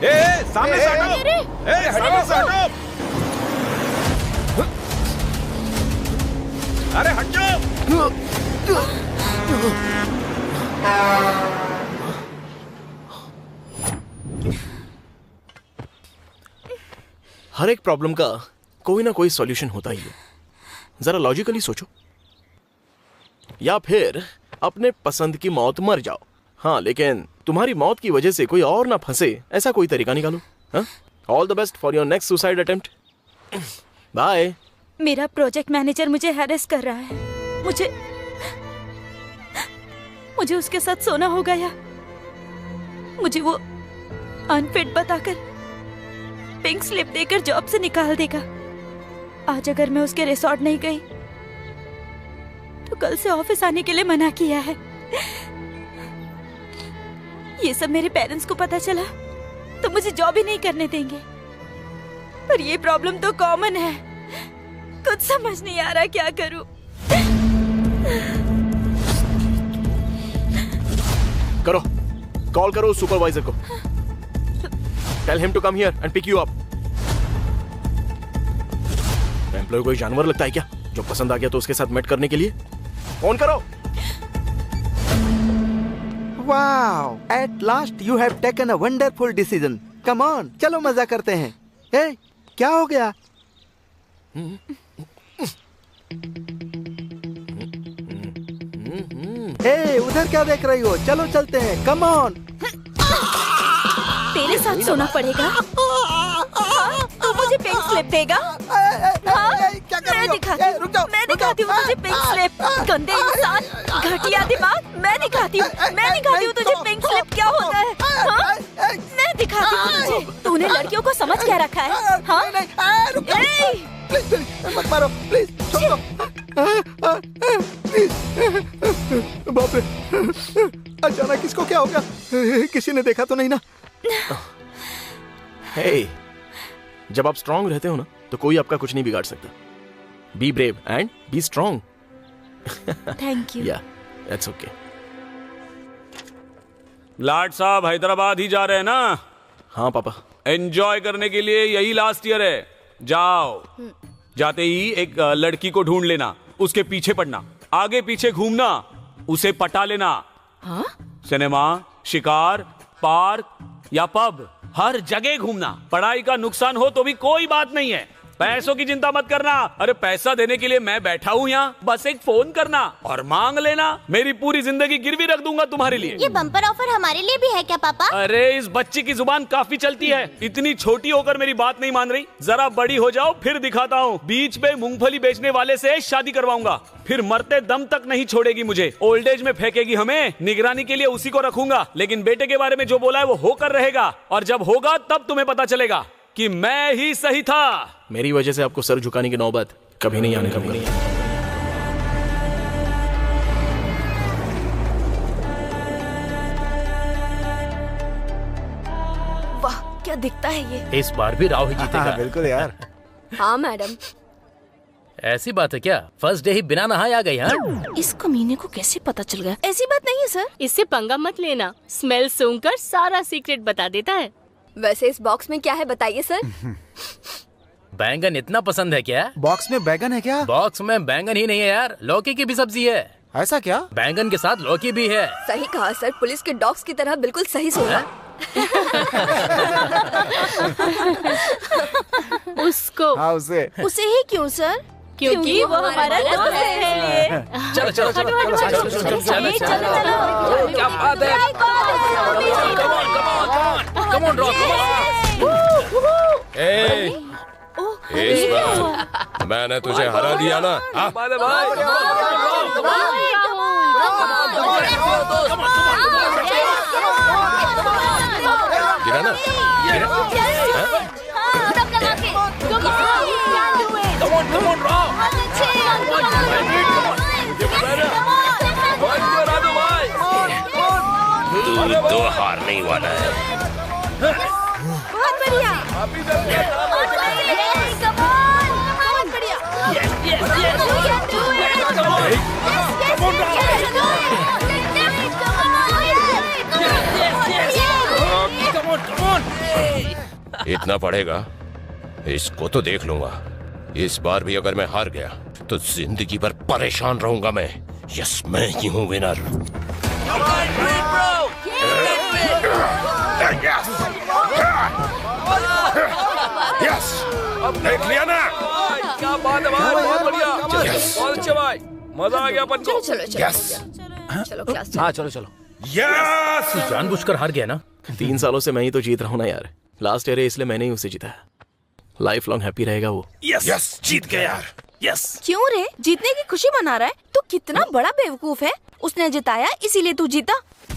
सामने से हटो। हटो से हटो। अरे हट जाओ। हर एक प्रॉब्लम का कोई ना कोई सॉल्यूशन होता ही है। जरा लॉजिकली सोचो, या फिर अपने पसंद की मौत मर जाओ। हाँ, लेकिन तुम्हारी मौत की वजह से कोई और ना फंसे, ऐसा कोई तरीका निकालो। All the best for your next suicide attempt. Bye. मेरा प्रोजेक्ट मैनेजर मुझे हैरेस कर रहा है। मुझे उसके साथ सोना होगा या मुझे वो अनफिट बताकर पिंक स्लिप देकर जॉब से निकाल देगा। आज अगर मैं उसके रिसोर्ट नहीं गई तो कल से ऑफिस आने के लिए मना किया है। ये सब मेरे पेरेंट्स को पता चला तो मुझे जॉब ही नहीं करने देंगे। पर ये प्रॉब्लम तो कॉमन है, कुछ समझ नहीं आ रहा क्या करूं। करो, कॉल करो सुपरवाइजर को। Tell him to come here and pick you up. Employ कोई जानवर लगता है क्या जो पसंद आ गया तो उसके साथ मेट करने के लिए? फोन करो। Wow! At last you have taken a wonderful decision. Come on, चलो मजा करते हैं। Hey, क्या हो गया? Hey, उधर क्या देख रही हो? चलो चलते हैं। Come on. तेरे साथ सोना पड़ेगा। तू मुझे पिंक स्लिप देगा? क्या कर रही हो? मैं दिखाती हूँ तुझे पिंक स्लिप। गंदे इंसान, घटिया दिमाग। मैं दिखाती हूँ तुझे पिंक स्लिप क्या होता है। मैं दिखाती हूँ तुझे। तूने लड़कियों को समझ क्या रखा है? हाँ? प्लीज मत मारो, प्लीज छोड़ो। बाप रे, अचानक किसको क्या हो गया? किसी ने देखा तो नहीं ना? Hey, जब आप स्ट्रांग रहते हो ना तो कोई आपका कुछ नहीं बिगाड़ सकता। Be brave and B strong. Thank you. या, दैट्स ओके। लाड साहब हैदराबाद ही जा रहे हैं ना? हाँ पापा। एंजॉय करने के लिए यही लास्ट ईयर है। जाओ, जाते ही एक लड़की को ढूंढ लेना, उसके पीछे पड़ना, आगे पीछे घूमना, उसे पटा लेना। हाँ? सिनेमा, शिकार, पार्क या पब, हर जगह घूमना। पढ़ाई का नुकसान हो तो भी कोई बात नहीं है, पैसों की चिंता मत करना। अरे पैसा देने के लिए मैं बैठा हूँ यहाँ, बस एक फोन करना और मांग लेना। मेरी पूरी जिंदगी गिरवी रख दूंगा तुम्हारे लिए। ये बम्पर ऑफर हमारे लिए भी है क्या पापा? अरे इस बच्ची की जुबान काफी चलती है, इतनी छोटी होकर मेरी बात नहीं मान रही। जरा बड़ी हो जाओ फिर दिखाता हूँ। बीच पे मूंगफली बेचने वाले से शादी करवाऊंगा, फिर मरते दम तक नहीं छोड़ेगी मुझे। ओल्ड एज में फेंकेगी हमें, निगरानी के लिए उसी को रखूंगा। लेकिन बेटे के बारे में जो बोला है वो होकर रहेगा, और जब होगा तब तुम्हें पता चलेगा कि मैं ही सही था। मेरी वजह से आपको सर झुकाने की नौबत कभी नहीं आने कभी नहीं। वाह, क्या दिखता है ये। इस बार भी राव ही जीतेगा। बिल्कुल यार। हाँ मैडम। ऐसी बात है क्या? फर्स्ट डे ही बिना नहाए आ गई? हाँ, इस कमीने को कैसे पता चल गया? ऐसी बात नहीं है सर, इससे पंगा मत लेना। स्मेल सूंघकर सारा सीक्रेट बता देता है। वैसे इस बॉक्स में क्या है बताइए सर? बैंगन इतना पसंद है क्या? बॉक्स में बैगन है क्या? बॉक्स में बैंगन ही नहीं है यार, लौकी की भी सब्जी है। ऐसा क्या? बैंगन के साथ लौकी भी है। सही कहा सर, पुलिस के डॉग्स की तरह बिल्कुल सही सुना। उसको। हाँ उसे ही क्यों सर? क्योंकि वो हमारा दोस्त है। चलो चलो चलो चलो चलो चलो चलो, क्या बात है? कम ऑन रॉक, इस बार मैंने तुझे हरा दिया ना। गिरा ना? Come on, Rob! तू तो हारने ही वाला है। बहुत बढ़िया। Come on! इतना पड़ेगा, इसको तो देख लूंगा। इस बार भी अगर मैं हार गया तो जिंदगी भर परेशान रहूंगा मैं। यस, मैं ही हूँ विनर। यस, देख लिया ना? क्या बात है भाई, बहुत बढ़िया, बहुत अच्छा भाई, मजा आ गया अपन को। चलो चलो यस, चलो क्लास हाँ चलो चलो। यस, जानबूझकर हार गया ना। 3 सालों से मैं ही तो जीत रहा हूँ ना यार। लास्ट ईयर है इसलिए मैंने ही उसे जीता। लाइफ लॉन्ग हैप्पी रहेगा वो। यस, जीत गया यार। यस। क्यों रे, जीतने की खुशी मना रहा है? तू कितना बड़ा बेवकूफ है। उसने जिताया इसीलिए तू जीता।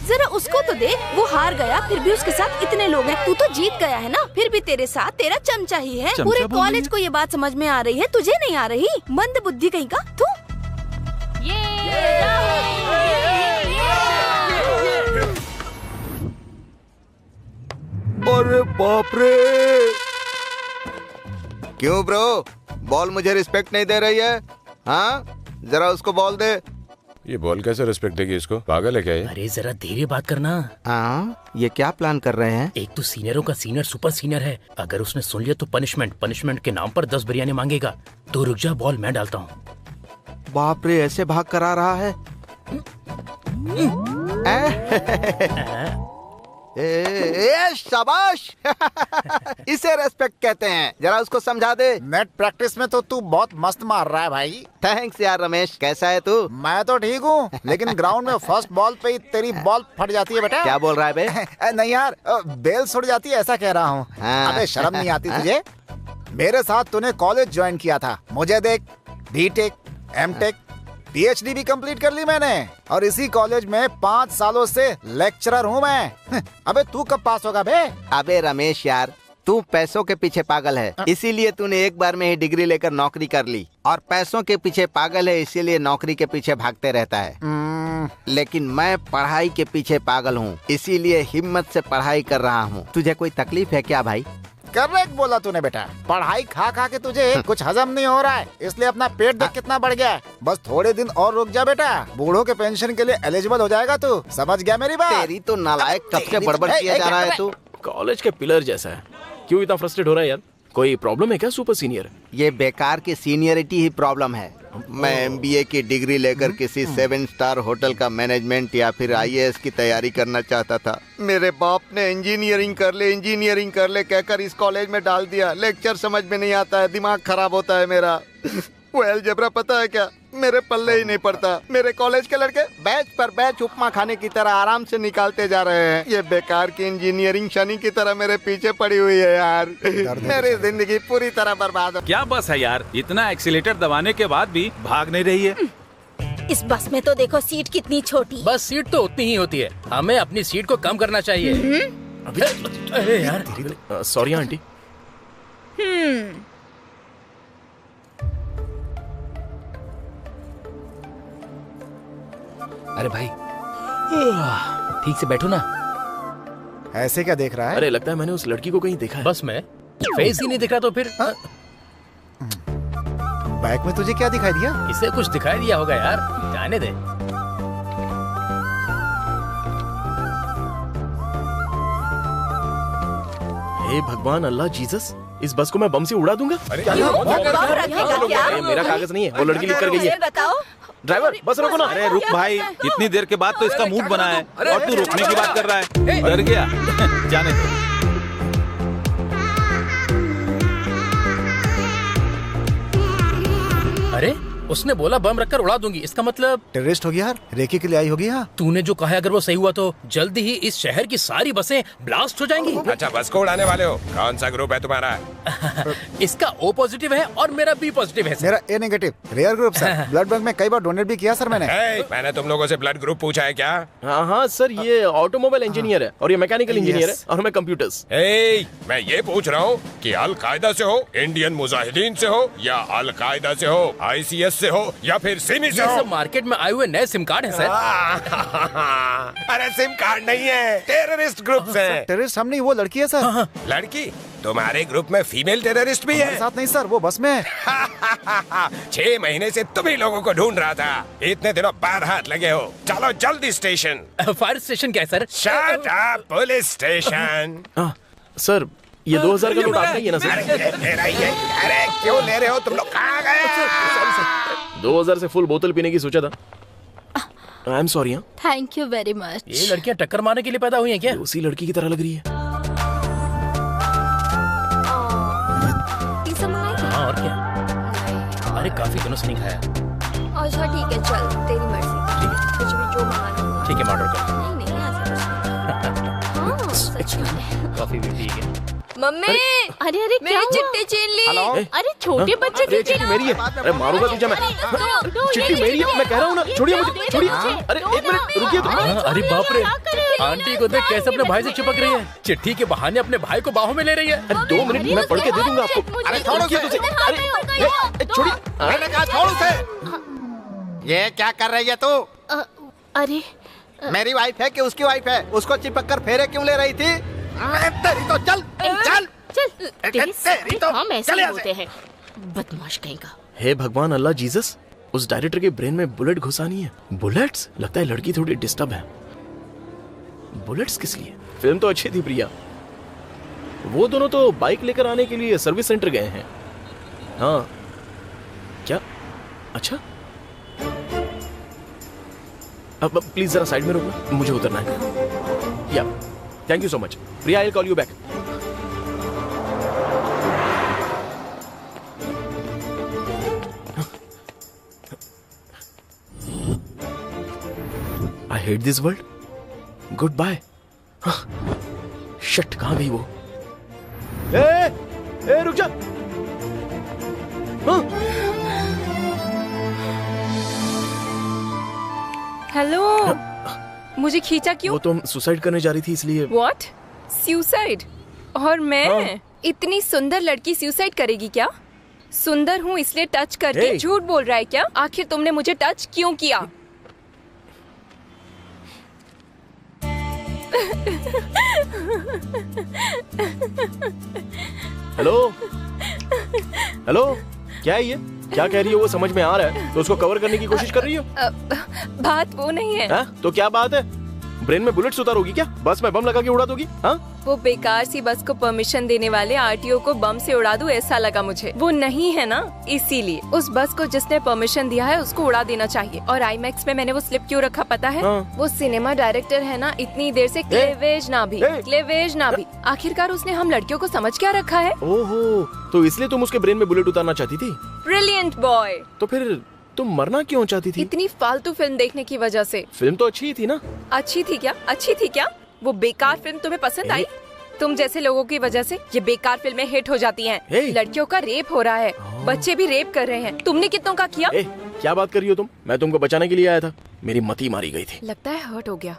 जरा उसको तो देख, वो हार गया फिर भी उसके साथ इतने लोग हैं। तू तो जीत गया है ना, फिर भी तेरे साथ तेरा चमचा ही है। पूरे कॉलेज को ये बात समझ में आ रही है, तुझे नहीं आ रही? मंद बुद्धि कहीं का तू। अरे बाप रे! क्यों ब्रो, बॉल मुझे रिस्पेक्ट नहीं दे रही है? हाँ, जरा उसको बॉल दे। ये बॉल कैसे रिस्पेक्ट देगी इसको? पागल है क्या ये? अरे जरा धीरे बात करना। हाँ, ये क्या प्लान कर रहे हैं? एक तो सीनियरों का सीनियर सुपर सीनियर है। अगर उसने सुन लिया तो पनिशमेंट के नाम पर 10 बिरयानी मांगेगा। तो रुक जा, बॉल मैं डालता हूँ। बाप रे, ऐसे भाग कर आ रहा है। शाबाश! इसे रेस्पेक्ट कहते हैं। जरा उसको समझा दे। नेट प्रैक्टिस में तो तू बहुत मस्त मार रहा है भाई। थैंक्स यार रमेश, कैसा है तू? मैं तो ठीक हूँ, लेकिन ग्राउंड में फर्स्ट बॉल पे ही तेरी बॉल फट जाती है बेटा। क्या बोल रहा है बे? नहीं यार, बेल छुड़ जाती है ऐसा कह रहा हूँ। हाँ। अबे शर्म नहीं आती तुझे? मेरे साथ तूने कॉलेज ज्वाइन किया था, मुझे देख, बीटेक, एमटेक, पीएचडी भी कंप्लीट कर ली मैंने, और इसी कॉलेज में 5 सालों से लेक्चरर हूँ मैं। अबे तू कब पास होगा बे? अबे रमेश यार, तू पैसों के पीछे पागल है, इसीलिए तूने एक बार में ही डिग्री लेकर नौकरी कर ली। और पैसों के पीछे पागल है, इसीलिए नौकरी के पीछे भागते रहता है। लेकिन मैं पढ़ाई के पीछे पागल हूँ, इसीलिए हिम्मत से पढ़ाई कर रहा हूँ। तुझे कोई तकलीफ है क्या भाई? करेक्ट बोला तूने बेटा। पढ़ाई खा खा के तुझे कुछ हजम नहीं हो रहा है, इसलिए अपना पेट देख कितना बढ़ गया है। बस थोड़े दिन और रुक जा बेटा, बूढ़ों के पेंशन के लिए एलिजिबल हो जाएगा तू। समझ गया मेरी बात? तेरी तो नालायक, कब से बड़बड़ किया जा रहा है तू। कॉलेज के पिलर जैसा है, क्यों इतना फ्रस्ट्रेट हो रहा है यार? कोई प्रॉब्लम है क्या सुपर सीनियर? ये बेकार की सीनियरिटी ही प्रॉब्लम है। मैं एमबीए की डिग्री लेकर किसी 7 स्टार होटल का मैनेजमेंट या फिर आईएएस की तैयारी करना चाहता था। मेरे बाप ने इंजीनियरिंग कर ले कहकर इस कॉलेज में डाल दिया। लेक्चर समझ में नहीं आता है, दिमाग खराब होता है मेरा। वो अलजेब्रा पता है क्या, मेरे पल्ले ही नहीं पड़ता। मेरे कॉलेज के लड़के बैच पर बैच उपमा खाने की तरह आराम से निकालते जा रहे हैं। ये बेकार की इंजीनियरिंग शनि की तरह मेरे पीछे पड़ी हुई है यार। मेरी जिंदगी पूरी तरह बर्बाद हो। क्या बस है यार, इतना एक्सीलेटर दबाने के बाद भी भाग नहीं रही है। इस बस में तो देखो सीट कितनी छोटी। बस सीट तो उतनी ही होती है, हमें अपनी सीट को कम करना चाहिए। अरे यार, सॉरी आंटी। अरे भाई ठीक से बैठो ना। ऐसे क्या देख रहा है? अरे लगता है मैंने उस लड़की को कहीं देखा है। बस मैं फेस ही नहीं दिख रहा तो फिर बैग में तुझे क्या दिखाई दिया? इसे कुछ दिखाई दिया होगा यार, जाने दे। हे भगवान अल्लाह जीसस, इस बस को मैं बम से उड़ा दूंगा। अरे ये मेरा कागज नहीं है, वो लड़की लिख कर गई है। बताओ ड्राइवर बस रोको ना। अरे रुक भाई, इतनी देर के बाद तो इसका मूड बना है और तू रुकने की बात कर रहा है। डर गया? जाने दो। अरे उसने बोला बम रखकर उड़ा दूंगी, इसका मतलब टेररिस्ट होगी यार, रेकी के लिए आई होगी। यहाँ तूने जो कहा है अगर वो सही हुआ तो जल्दी ही इस शहर की सारी बसें ब्लास्ट हो जाएंगी। अच्छा, बस को उड़ाने वाले हो? कौन सा ग्रुप है तुम्हारा? इसका O पॉजिटिव है और मेरा B पॉजिटिव है। मेरा A negative, rare group sir. Blood bank में कई बार डोनेट भी किया सर मैंने। मैंने तुम लोगों से ब्लड ग्रुप पूछा है क्या? हाँ हाँ सर, ये ऑटोमोबाइल इंजीनियर है और ये मैकेनिकल इंजीनियर है और मैं कंप्यूटर्स। मैं ये पूछ रहा हूँ कि अल कायदा से हो, इंडियन मुजाहिदीन से हो, या अल कायदा से हो, ICS से हो, या फिर सिमी से ये हो? सब मार्केट में आए हुए नए सिम कार्ड है सर। अरे सिम कार्ड नहीं है, टेररिस्ट ग्रुप है। टेररिस्ट हम नहीं, वो लड़की है सर। लड़की? तुम्हारे ग्रुप में फीमेल टेररिस्ट भी है? साथ नहीं सर, वो बस में। 6 महीने से तुम ही लोगों को ढूंढ रहा था, इतने दिनों बाद हाथ लगे हो। चलो जल्दी स्टेशन। फायर स्टेशन क्या है sir? Shut up, police station. Sir ये 2000 का नोट आपका ही है ना सर? अरे क्यों ले रहे हो तुम लोग? कहाँ गए? 2000 से फुल बोतल पीने की सोचा था। I am sorry. Thank you very much. ये लड़कियां टक्कर मारने के लिए पैदा हुई हैं क्या? उसी लड़की की तरह लग रही है। हाँ और क्या? अरे काफी दिनों से नहीं खाया। अच्छा ठीक है, चल तेरी मर्जी। ठीक है, कुछ भी जो मंगाना हो। ठीक है, मैं ऑर्डर कर। नहीं नहीं ऐसा कुछ नहीं। हाँ सच में। कॉफी भी ठीक है। मम्मी अरे अरे क्या मेरी हुआ? चिट्ठी छीन ली। अरे छोटे बच्चे अरे चिट्ठी मेरी है। अरे मारूंगा तुझे मैं। चिट्ठी मेरी है, मैं कह रहा हूँ ना। छोड़िए मुझे, छोड़िए। अरे एक मिनट रुकिए तो। अरे बाप रे, आंटी को देख कैसे अपने भाई से चिपक रही है। चिट्ठी के बहाने अपने भाई को बाहों में ले रही है। अरे 2 मिनट मैं पढ़ के दे दूंगा आपको। अरे छोड़ो उसे। अरे छोड़िए। मैंने कहा छोड़ उसे। ये क्या कर रही है तू? अरे मेरी वाइफ है कि उसकी वाइफ है? उसको चिपक कर फेरे क्यों ले रही थी? तेरी तो चल चल चल तेरी तो हम ऐसे चल ही यहाँ होते हैं, बदमाश कहीं का। हे भगवान अल्लाह जीसस, उस डायरेक्टर के ब्रेन में बुलेट घुसानी है। बुलेट्स? लगता है लड़की थोड़ी डिस्टर्ब है। बुलेट्स किस लिए? फिल्म तो अच्छी थी प्रिया। वो दोनों तो बाइक लेकर आने के लिए सर्विस सेंटर गए हैं। हाँ क्या? अच्छा अब प्लीज जरा साइड में रुकना, मुझे उतरना है। या thank you so much Priya, I will call you back. I hate this world. Goodbye. Shit, कहाँ गई वो? ए, रुक जा। हेलो, मुझे खींचा क्यों? वो तुम सुसाइड करने जा रही थी इसलिए। व्हाट? सुसाइड? और मैं? इतनी सुंदर लड़की सुसाइड करेगी क्या? सुंदर हूँ इसलिए टच करके झूठ बोल रहा है क्या? आखिर तुमने मुझे टच क्यों किया? हेलो हेलो, क्या है ये? क्या कह रही हो? वो समझ में आ रहा है तो उसको कवर करने की कोशिश कर रही हो। बात वो नहीं है। तो क्या बात है? ब्रेन में बुलेट्स उतारोगी क्या? बस में बम लगा के उड़ा दोगी? हाँ? वो बेकार सी बस को परमिशन देने वाले आरटीओ को बम से उड़ा दूं ऐसा लगा मुझे। वो नहीं है ना, इसीलिए उस बस को जिसने परमिशन दिया है उसको उड़ा देना चाहिए। और आईमैक्स में मैंने वो स्लिप क्यों रखा पता है? वो सिनेमा डायरेक्टर है ना, इतनी देर से क्लेवेज ना भी आखिरकार उसने हम लड़कियों को समझ क्या रखा है। ओहो, तो इसलिए तुम उसके ब्रेन में बुलेट उतारना चाहती थी? Brilliant boy. तो फिर तुम मरना क्यों चाहती थी? इतनी फालतू फिल्म देखने की वजह से। फिल्म तो अच्छी ही थी ना? अच्छी थी क्या? अच्छी थी क्या? वो बेकार फिल्म तुम्हें पसंद आई? तुम जैसे लोगों की वजह से ये बेकार फिल्में हिट हो जाती हैं। लड़कियों का रेप हो रहा है, बच्चे भी रेप कर रहे हैं। तुमने कितनों का किया? क्या बात कर रही हो तुम? मैं तुमको बचाने के लिए आया था, मेरी मती मारी गई थी। लगता है हर्ट हो गया।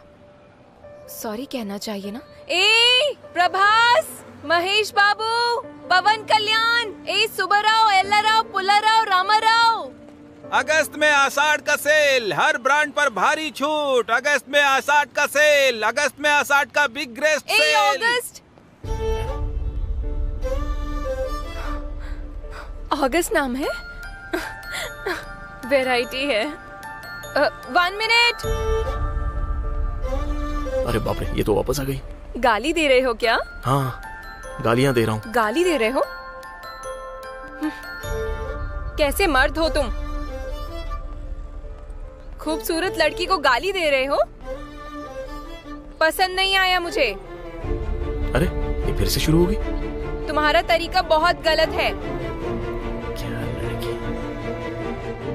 सॉरी कहना चाहिए ना। ए प्रभास, महेश बाबू, पवन कल्याण, ए सुब्बाराव, एल्लाराव, पुल्लाराव, रामाराव। अगस्त में आषाढ़ का सेल, हर ब्रांड पर भारी छूट। अगस्त में आषाढ़ का सेल, अगस्त में आषाढ़ का बिग ग्रेस्ट सेल। अगस्त अगस्त नाम है, वैरायटी है। 1 मिनट। अरे बाप रे, ये तो वापस आ गई। गाली दे रहे हो क्या? हाँ, गालियां दे रहा हूँ। गाली दे रहे हो? कैसे मर्द हो तुम? खूबसूरत लड़की को गाली दे रहे हो? पसंद नहीं आया मुझे। अरे ये फिर से शुरू हो गई। तुम्हारा तरीका बहुत गलत है। क्या लड़की?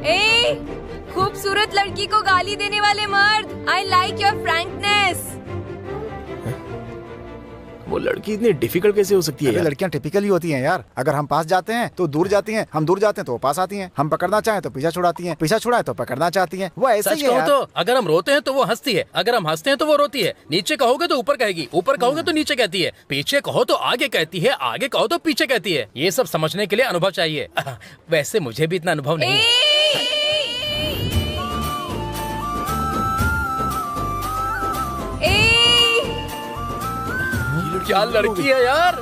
ए, खूबसूरत लड़की को गाली देने वाले मर्द, आई लाइक योर फ्रैंकनेस। वो लड़की इतनी डिफिकल्ट कैसे हो सकती है यार? लड़कियां टिपिकल ही होती हैं यार। अगर हम पास जाते हैं तो दूर जाती हैं, हम दूर जाते हैं तो वो पास आती हैं। हम पकड़ना चाहें तो पीछा छुड़ाती हैं, पीछा छुड़ाए तो पकड़ना चाहती हैं। वो ऐसे ही है यार। तो अगर हम रोते हैं तो वो हंसती है, अगर हम हंसते हैं तो वो रोती है। नीचे कहोगे तो ऊपर कहेगी, ऊपर कहोगे तो नीचे कहती है, पीछे कहो तो आगे कहती है, आगे कहो तो पीछे कहती है। ये सब समझने के लिए अनुभव चाहिए। वैसे मुझे भी इतना अनुभव नहीं है। क्या लड़की है यार?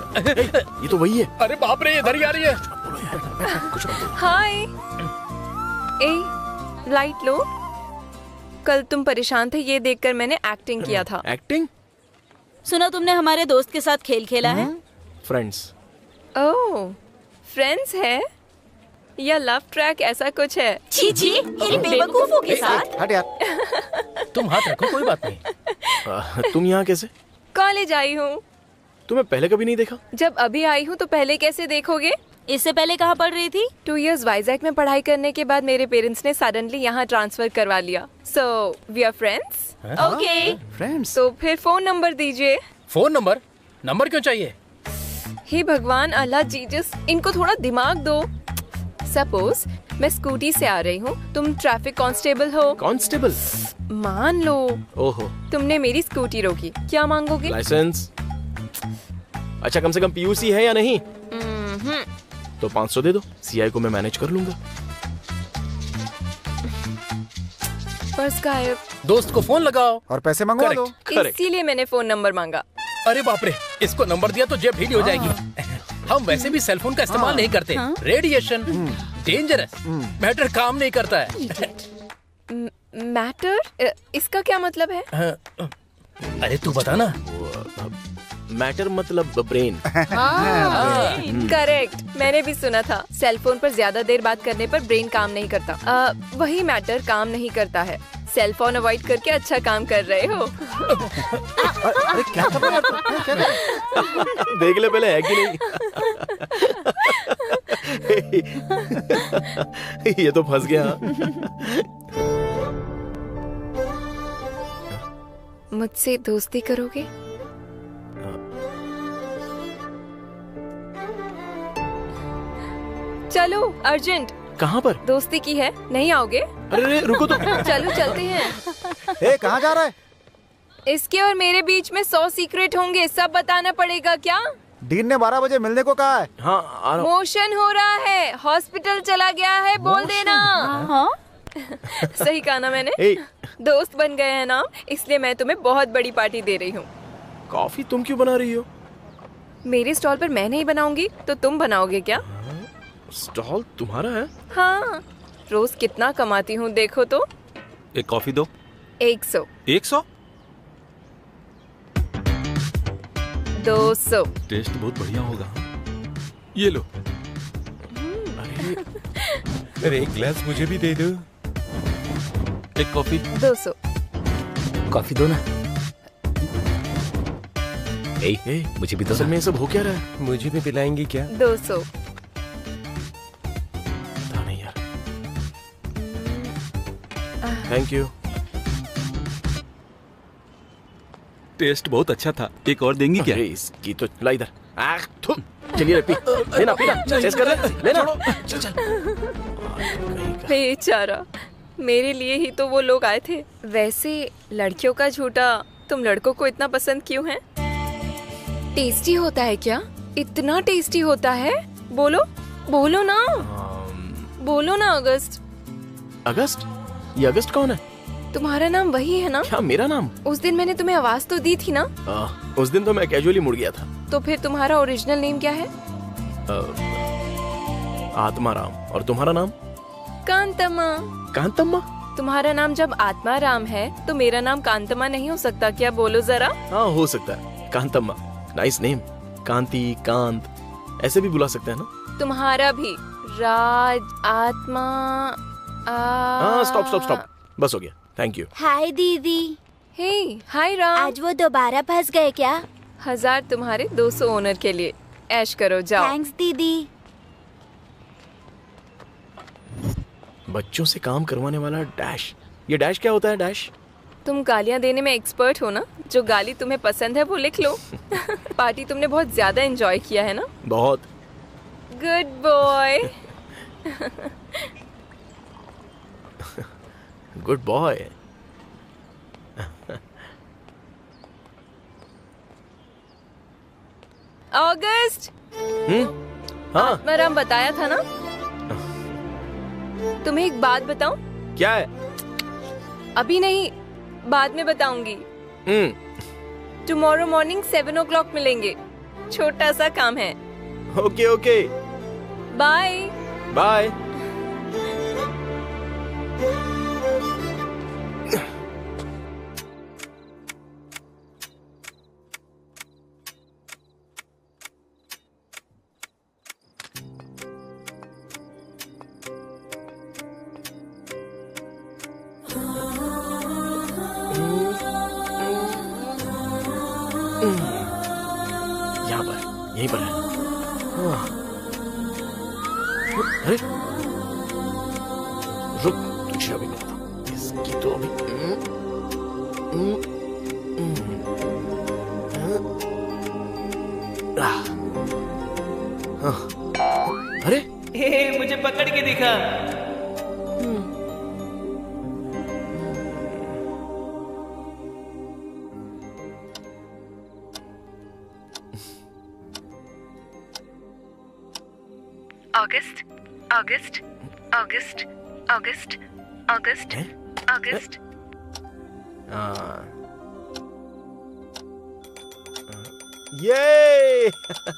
ये तो वही है। अरे बाप रे, इधर ही आ रही है। हाय। ए, लाइट लो। कल तुम परेशान थे, ये देखकर मैंने एक्टिंग किया था। एक्टिंग? सुना तुमने हमारे दोस्त के साथ खेल खेला है? फ्रेंड्स। ओह, फ्रेंड्स है या लव ट्रैक ऐसा कुछ है? छी छी, इन बेवकूफों के साथ। हट यार। तुम हाथ रखो, कोई बात नहीं। तुम यहाँ कैसे? कॉलेज आई हूँ। तुम्हें पहले कभी नहीं देखा? जब अभी आई हूँ तो पहले कैसे देखोगे? इससे पहले कहाँ पढ़ रही थी? 2 years वाइजैक में पढ़ाई करने के बाद मेरे पेरेंट्स ने सडनली यहाँ ट्रांसफर करवा लिया। So we are friends. Okay friends. तो फिर फोन नंबर दीजिए। Phone number? नंबर क्यों चाहिए? हे भगवान, अल्लाह, जीसस, इनको थोड़ा दिमाग दो। सपोज मैं स्कूटी से आ रही हूँ, तुम ट्रैफिक कांस्टेबल हो। कांस्टेबल? मान लो ओहो, तुमने मेरी स्कूटी रोकी, क्या मांगोगे? लाइसेंस। अच्छा, कम से कम पीयूसी है या नहीं? तो 500 दे दो, सीआई को मैं मैनेज कर लूंगा। पर्स गायब। दोस्त को फोन लगाओ और पैसे मंगवा दो। इसीलिए मैंने फोन नंबर मांगा। अरे बाप रे, इसको नंबर दिया तो जेब ढीली हो जाएगी। हम वैसे भी सेलफोन का इस्तेमाल नहीं करते। रेडिएशन डेंजरस मैटर काम नहीं करता है। मैटर? इसका क्या मतलब है? अरे तू बता ना। मैटर मतलब ब्रेन। करेक्ट, मैंने भी सुना था सेलफोन पर ज्यादा देर बात करने पर ब्रेन काम नहीं करता। वही मैटर काम नहीं करता है। सेलफोन अवॉइड करके अच्छा काम कर रहे हो। अरे क्या कर रहा है? देख ले पहले है कि नहीं। ये तो फंस गया। मुझसे दोस्ती करोगे? चलो, अर्जेंट। कहाँ पर? दोस्ती की है, नहीं आओगे? अरे रुको तो। चलो चलते हैं। ए, कहाँ जा रहा है? इसके और मेरे बीच में 100 सीक्रेट होंगे, सब बताना पड़ेगा क्या? डीन ने 12 बजे मिलने को कहा है। हाँ, आ रहा हूँ। मोशन हो रहा है, हॉस्पिटल चला गया है, बोल देना। हाँ? सही कहा ना मैंने? दोस्त बन गए हैं ना, इसलिए मैं तुम्हें बहुत बड़ी पार्टी दे रही हूँ। कॉफी तुम क्यों बना रही हो? मेरे स्टॉल पर मैं नहीं बनाऊंगी तो तुम बनाओगे क्या? स्टॉल तुम्हारा है? हाँ, रोज कितना कमाती हूँ देखो तो। एक कॉफी दो। 100। 100? 200। टेस्ट बहुत बढ़िया होगा। ये लो। अरे एक गिलास मुझे भी दे दो। एक कॉफी। 200। कॉफी दो ना। मुझे भी तो। में सब हो क्या रहा है? मुझे भी पिलाएंगी क्या? 200। नहीं यार। Thank you. टेस्ट बहुत अच्छा था, एक और देंगी क्या? इसकी तो ला इधर। चलिए पी लेना, पीना चेस कर ले, लेना। बेचारा, मेरे लिए ही तो वो लोग आए थे। वैसे लड़कियों का झूठा तुम लड़कों को इतना पसंद क्यों है? टेस्टी होता है क्या? इतना टेस्टी होता है? बोलो बोलो ना, बोलो ना। अगस्त। अगस्त? ये अगस्त कौन है? तुम्हारा नाम वही है ना? क्या मेरा नाम? उस दिन मैंने तुम्हें आवाज तो दी थी ना? उस दिन तो मैं कैजुअली मुड़ गया था। तो फिर तुम्हारा ओरिजिनल नेम क्या है? आत्माराम। और तुम्हारा नाम? कांतम्मा। कांतम्मा? तुम्हारा नाम जब आत्माराम है तो मेरा नाम कांतम्मा नहीं हो सकता क्या? बोलो जरा। हाँ, हो सकता है। कांतम्मा, नाइस नेम। कांति, कांत, ऐसे भी बुला सकते हैं ना? तुम्हारा भी। राज, आत्मा। स्टॉप स्टॉप स्टॉप, बस हो गया। Thank you. हाय दीदी। हे, हाय राम। आज वो दोबारा फंस गए क्या? 1000 तुम्हारे, 200 ओनर के लिए। ऐश करो, जाओ। थैंक्स दीदी। बच्चों से काम करवाने वाला डैश। ये डैश क्या होता है? डैश? तुम गालियाँ देने में एक्सपर्ट हो ना, जो गाली तुम्हें पसंद है वो लिख लो। पार्टी तुमने बहुत ज्यादा एंजॉय किया है ना? बहुत। Goodbye. Goodbye. अगस्त। हाँ? आत्माराम बताया था ना? तुम्हें एक बात बताऊं? क्या है? अभी नहीं, बाद में बताऊंगी। टुमारो मॉर्निंग 7 o'clock मिलेंगे, छोटा सा काम है। Okay okay, bye bye. यहीं पर है। अरे रुक, तुझे अभी मिलता हूँ। इसकी तो अभी अरे मुझे पकड़ के दिखा। अगस्त अगस्त अगस्त अगस्त अगस्त अगस्त। ये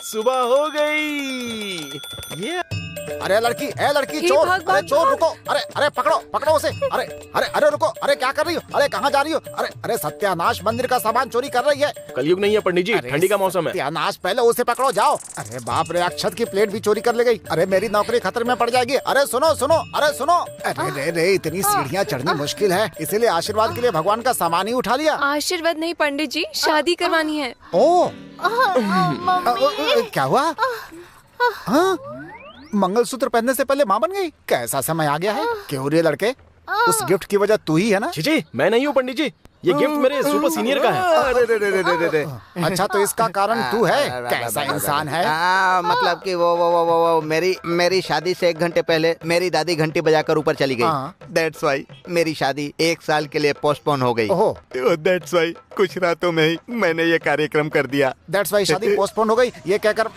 सुबह हो गई। ये अरे लड़की, चोर, अरे चोर रुको, अरे पकड़ो पकड़ो उसे, अरे रुको, अरे क्या कर रही हो, अरे कहाँ जा रही हो, अरे सत्यानाश, मंदिर का सामान चोरी कर रही है। कलयुग नहीं है पंडित जी, ठंडी का मौसम है। सत्यानाश, पहले उसे पकड़ो, जाओ। अरे बाप रे, अक्षत की प्लेट भी चोरी कर ले गई। अरे मेरी नौकरी खतरे में पड़ जाएगी। अरे सुनो सुनो, अरे सुनो, अरे रे इतनी सीढ़ियाँ चढ़नी मुश्किल है, इसीलिए आशीर्वाद के लिए भगवान का सामान ही उठा लिया। आशीर्वाद नहीं पंडित जी, शादी करवानी है। ओ क्या हुआ? मंगलसूत्र पहनने से पहले माँ बन गई? कैसा समय आ गया है। क्यों रे लड़के, उस गिफ्ट की वजह तू ही है ना? जी मैं नहीं हूँ पंडित जी, ये गिफ्ट मेरे सुपर सीनियर का है। अरे अच्छा तो इसका कारण तू है? कैसा इंसान है? मतलब कि वो मेरी शादी से 1 घंटे पहले मेरी दादी घंटी बजाकर ऊपर चली गई। That's why मेरी शादी 1 साल के लिए पोस्टपोन हो गई। That's why कुछ रातों में ही मैंने ये कार्यक्रम कर दिया। That's why शादी पोस्टपोन हो गई। ये कहकर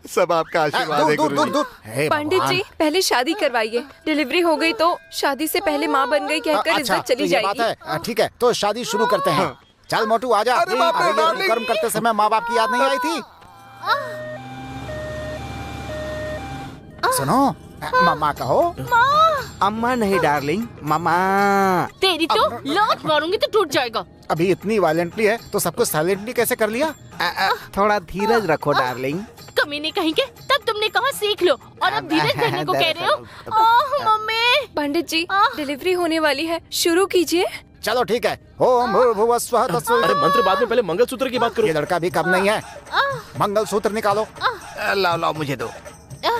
सब आपका आशीर्वाद है गुरुजी। पंडित जी पहले शादी करवाइए, डिलीवरी हो गई तो शादी से पहले माँ बन गई कहकर इज्जत चली जाएगी। ठीक है तो शादी शुरू करते हैं। चल मोटू आजा। अरे कर्म करते समय माँ बाप की याद नहीं आई थी? सुनो, मामा कहो। अम्मा नहीं डार्लिंग, मामा। तेरी तो लात मारूंगी तो टूट जाएगा। अभी इतनी वायलेंटली है तो सब कुछ साइलेंटली कैसे कर लिया? थोड़ा धीरज रखो डार्लिंग। कमीने कहीं के, तब तुमने कहा सीख लो और अब धीरज धरने को कह रहे हो। मम्मी। पंडित जी डिलीवरी होने वाली है, शुरू कीजिए। चलो ठीक है। ओम भूर्भुवः स्वः तस्मै। अरे मंत्र बाद में, पहले मंगलसूत्र की बात करो। ये लड़का भी कम नहीं है। मंगलसूत्र निकालो। लाओ मुझे दो।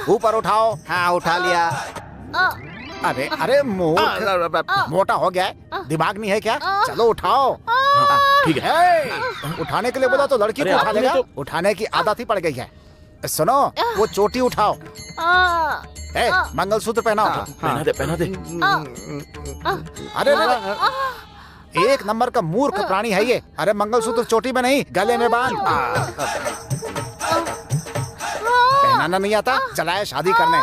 ऊपर उठाओ। हाँ उठा लिया। अरे मूर्ख, मोटा हो गया है, दिमाग नहीं है क्या? चलो उठाओ। ठीक है। उठाने के लिए बोला तो लड़की को उठा लेगा। उठाने की आदत ही पड़ गई है। सुनो, वो चोटी उठाओ। मंगलसूत्र पहनाओ। पहना दे। अरे 1 नंबर का मूर्ख प्राणी है ये। अरे मंगलसूत्र चोटी में नहीं, गले में बांध। पहनाना नहीं आता, चलाए शादी करने।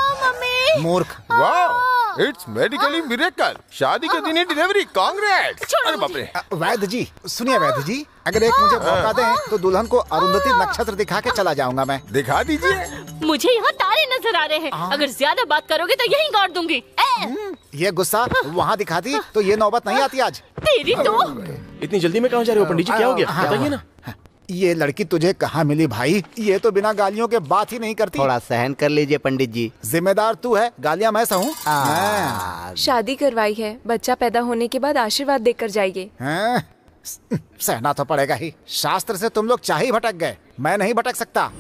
मूर्ख। वाह, इट्स मेडिकली मिरेकल। शादी के दिन ही डिलीवरी, कांग्रेट्स। अरे बाप रे। वैद्य जी सुनिए, वैद्य जी अगर एक मुझे मौका दें तो दुल्हन को अरुंधति नक्षत्र दिखा के चला जाऊंगा मैं। दिखा दीजिए। मुझे यहाँ तारे नजर आ रहे हैं, अगर ज्यादा बात करोगे तो यहीं गाड़ दूंगी। ये गुस्सा वहाँ दिखा दी तो ये नौबत नहीं आती आज। तेरी तो। इतनी जल्दी में कहाँ जा रहे हो पंडित जी, क्या हो गया बताइए ना। ये लड़की तुझे कहाँ मिली भाई? ये तो बिना गालियों के बात ही नहीं करती। थोड़ा सहन कर लीजिए पंडित जी। जिम्मेदार तू है, गालियाँ मैं सहूँ? शादी करवाई है, बच्चा पैदा होने के बाद आशीर्वाद देकर जाइए। सहना तो पड़ेगा ही। शास्त्र से तुम लोग चाहे भटक गए, मैं नहीं भटक सकता।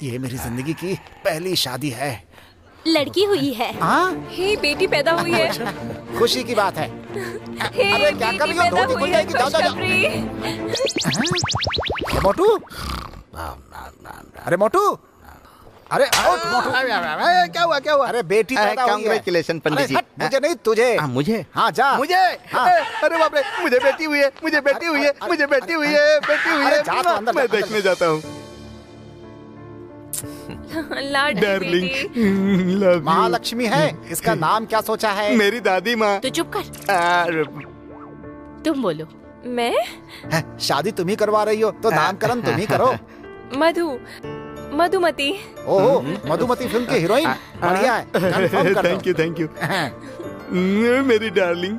ये मेरी जिंदगी की पहली शादी है। लड़की हुई है। हे बेटी पैदा हुई है। खुशी की बात है। अरे क्या कर रही हो? धोती खुल जाएगी। जाओ। मोटू, अरे मोटू, अरे मोटू, क्या हुआ? अरे बेटी पैदा हुई है। कांग्रेचुलेशन पंडित जी। मुझे नहीं, तुझे। मुझे? हाँ जा। मुझे? अरे बाप रे, मुझे बेटी हुई है। मैं देखने जाता हूँ। महालक्ष्मी है, इसका नाम क्या सोचा है? मेरी दादी माँ। तो चुप कर। तुम बोलो। मैं? शादी तुम ही करवा रही हो तो नामकरण तुम ही करो। मधुमती। ओहो, मधुमती फिल्म की हीरोइन। बढ़िया है, कंफर्म कर दो। Thank you. मेरी डार्लिंग।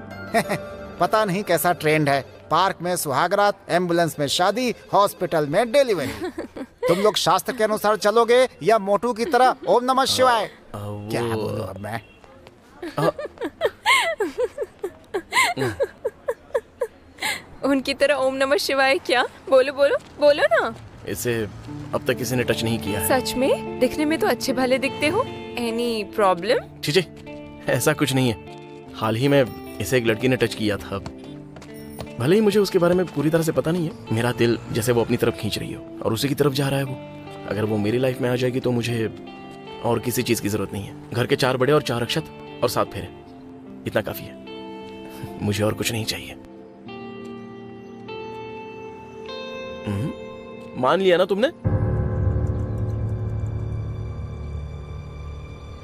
पता नहीं कैसा ट्रेंड है, पार्क में सुहागरात, एम्बुलेंस में शादी, हॉस्पिटल में डिलीवरी। तुम लोग शास्त्र के अनुसार चलोगे या मोटू की तरह ओम नमः शिवाय? क्या बोलूं अब मैं? उनकी तरह ओम नमः शिवाय क्या? बोलो ना। इसे अब तक किसी ने टच नहीं किया है। सच में? दिखने में तो अच्छे भले दिखते हो। Any problem? चीजे, ऐसा कुछ नहीं है। हाल ही में इसे एक लड़की ने टच किया था। भले ही मुझे उसके बारे में पूरी तरह से पता नहीं है, मेरा दिल जैसे वो अपनी तरफ खींच रही हो और उसी की तरफ जा रहा है वो। अगर वो मेरी लाइफ में आ जाएगी तो मुझे और किसी चीज की जरूरत नहीं है। घर के 4 बड़े और 4 अक्षत और 7 फेरे, इतना काफी है। मुझे और कुछ नहीं चाहिए। मान लिया ना तुमने?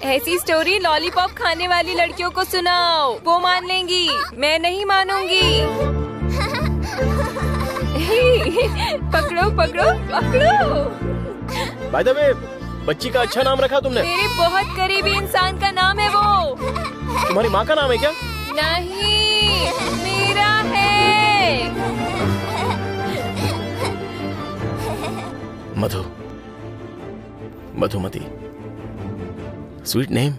ऐसी स्टोरी लॉलीपॉप खाने वाली लड़कियों को सुनाओ, वो मान लेंगी, मैं नहीं मानूंगी। पकड़ो पकड़ो पकड़ो। बाय द वे, बच्ची का अच्छा नाम रखा तुमने। मेरे बहुत करीबी इंसान का नाम है वो। तुम्हारी माँ का नाम है क्या? नहीं, मेरा है। मधु, मधुमती, स्वीट नेम।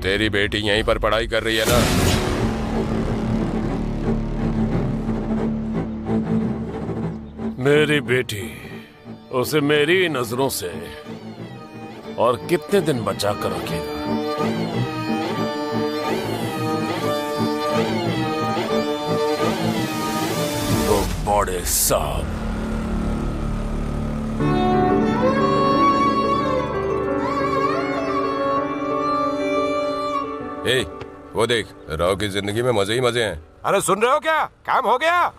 तेरी बेटी यहीं पर पढ़ाई कर रही है ना? मेरी बेटी, उसे मेरी नजरों से और कितने दिन बचा कर रखेगा? वो बड़े साहब। ए, वो देख, राव की जिंदगी में मजे ही मजे हैं। अरे सुन रहे हो क्या? काम हो गया।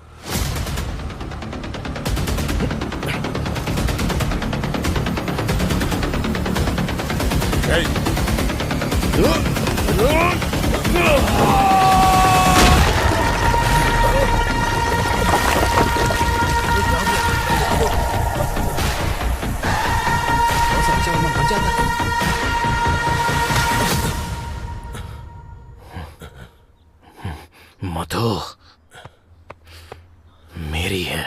मधु मेरी है।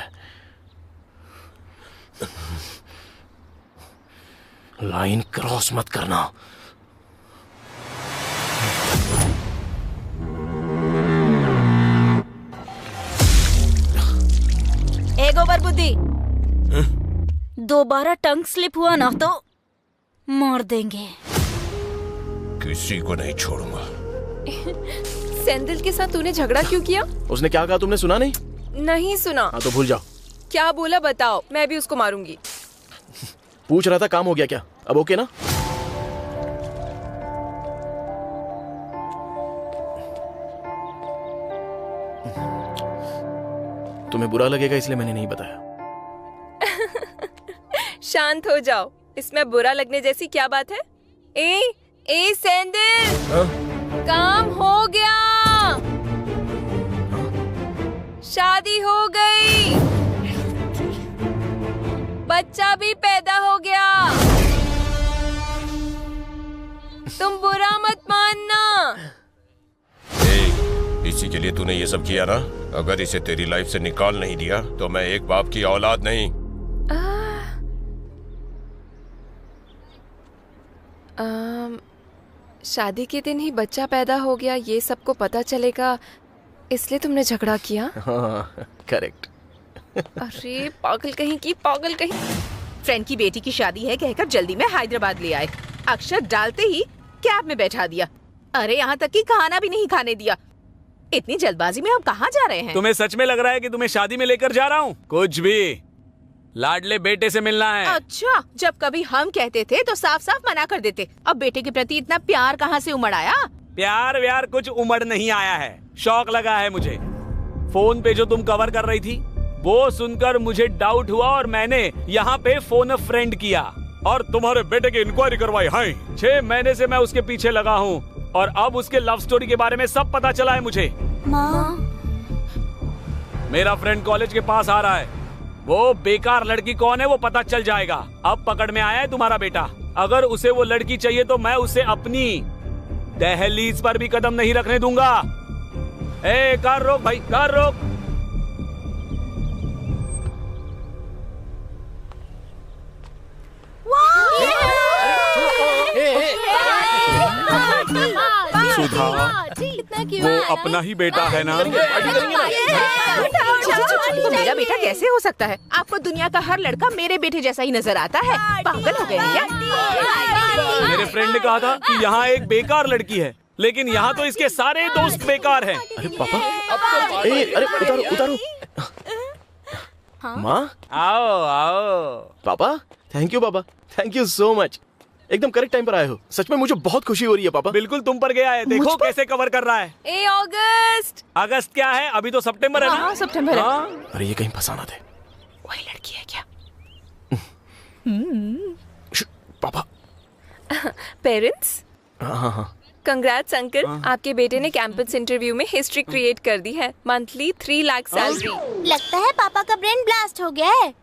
लाइन क्रॉस मत करना। एक ओवर बुद्धि, दोबारा टंग स्लिप हुआ ना तो मार देंगे। किसी को नहीं छोड़ूंगा। सेंदिल के साथ तूने झगड़ा क्यों किया? उसने क्या कहा तुमने सुना नहीं? नहीं सुना। हाँ तो भूल जाओ। क्या बोला बताओ, मैं भी उसको मारूंगी। पूछ रहा था काम हो गया क्या? अब ओके ना? तुम्हें बुरा लगेगा इसलिए मैंने नहीं बताया। शांत हो जाओ, इसमें बुरा लगने जैसी क्या बात है? ए सेंदिल, काम हो गया, शादी हो गई, बच्चा भी पैदा हो गया। तुम बुरा मत मानना। इसी के लिए तूने ये सब किया ना? अगर इसे तेरी लाइफ से निकाल नहीं दिया तो मैं एक बाप की औलाद नहीं। शादी के दिन ही बच्चा पैदा हो गया, ये सबको पता चलेगा, इसलिए तुमने झगड़ा किया? हाँ, करेक्ट। अरे पागल कहीं की, पागल कहीं। फ्रेंड की बेटी की शादी है कहकर जल्दी में हैदराबाद ले आए। अक्षर डालते ही कैब में बैठा दिया। अरे यहाँ तक कि खाना भी नहीं खाने दिया। इतनी जल्दबाजी में आप कहाँ जा रहे हैं? तुम्हें सच में लग रहा है कि तुम्हें शादी में लेकर जा रहा हूँ? कुछ भी, लाडले बेटे से मिलना है। अच्छा, जब कभी हम कहते थे तो साफ साफ मना कर देते। अब बेटे के प्रति इतना प्यार कहाँ से उमड़ आया? प्यार व्यार कुछ उमड़ नहीं आया है, शौक लगा है मुझे। फोन पे जो तुम कवर कर रही थी वो सुनकर मुझे डाउट हुआ और मैंने यहाँ पे फोन अ फ्रेंड किया और तुम्हारे बेटे की इंक्वायरी करवाई। हाँ, 6 महीने से मैं उसके पीछे लगा हूँ और अब उसके लव स्टोरी के बारे में सब पता चला है मुझे। माँ, मेरा फ्रेंड कॉलेज के पास आ रहा है, वो बेकार लड़की कौन है वो पता चल जाएगा। अब पकड़ में आया है तुम्हारा बेटा। अगर उसे वो लड़की चाहिए तो मैं उसे अपनी दहलीज पर भी कदम नहीं रखने दूंगा। ए, कार रोक भाई, कार रोक। सुधा, वो अपना ही बेटा है ना? कैसे हो सकता है? आपको दुनिया का हर लड़का मेरे बेटे जैसा ही नजर आता है। पागल हो गए हैं क्या? मेरे फ्रेंड ने कहा था कि यहाँ एक बेकार लड़की है, लेकिन यहाँ तो इसके सारे दोस्त बेकार हैं। अरे पापा, अरे उतारो उतारो। माँ, आओ आओ। पापा, थैंक यू पापा, थैंक यू सो मच। एकदम करेक्ट टाइम पर आए हो। सच में मुझे बहुत खुशी हो रही है पापा। बिल्कुल तुम पर गया है, देखो कैसे कवर कर रहा है। ए अगस्त। अगस्त क्या है? अभी तो सितंबर है ना? हाँ, सितंबर है। अरे ये कहीं फंसाना थे। वही लड़की है क्या? पापा। पेरेंट्स, हाँ। कंग्रेट्स अंकल, आपके बेटे ने कैंपस इंटरव्यू में हिस्ट्री क्रिएट कर दी है। Monthly 3 lakh salary. लगता है पापा का ब्रेन ब्लास्ट हो गया है।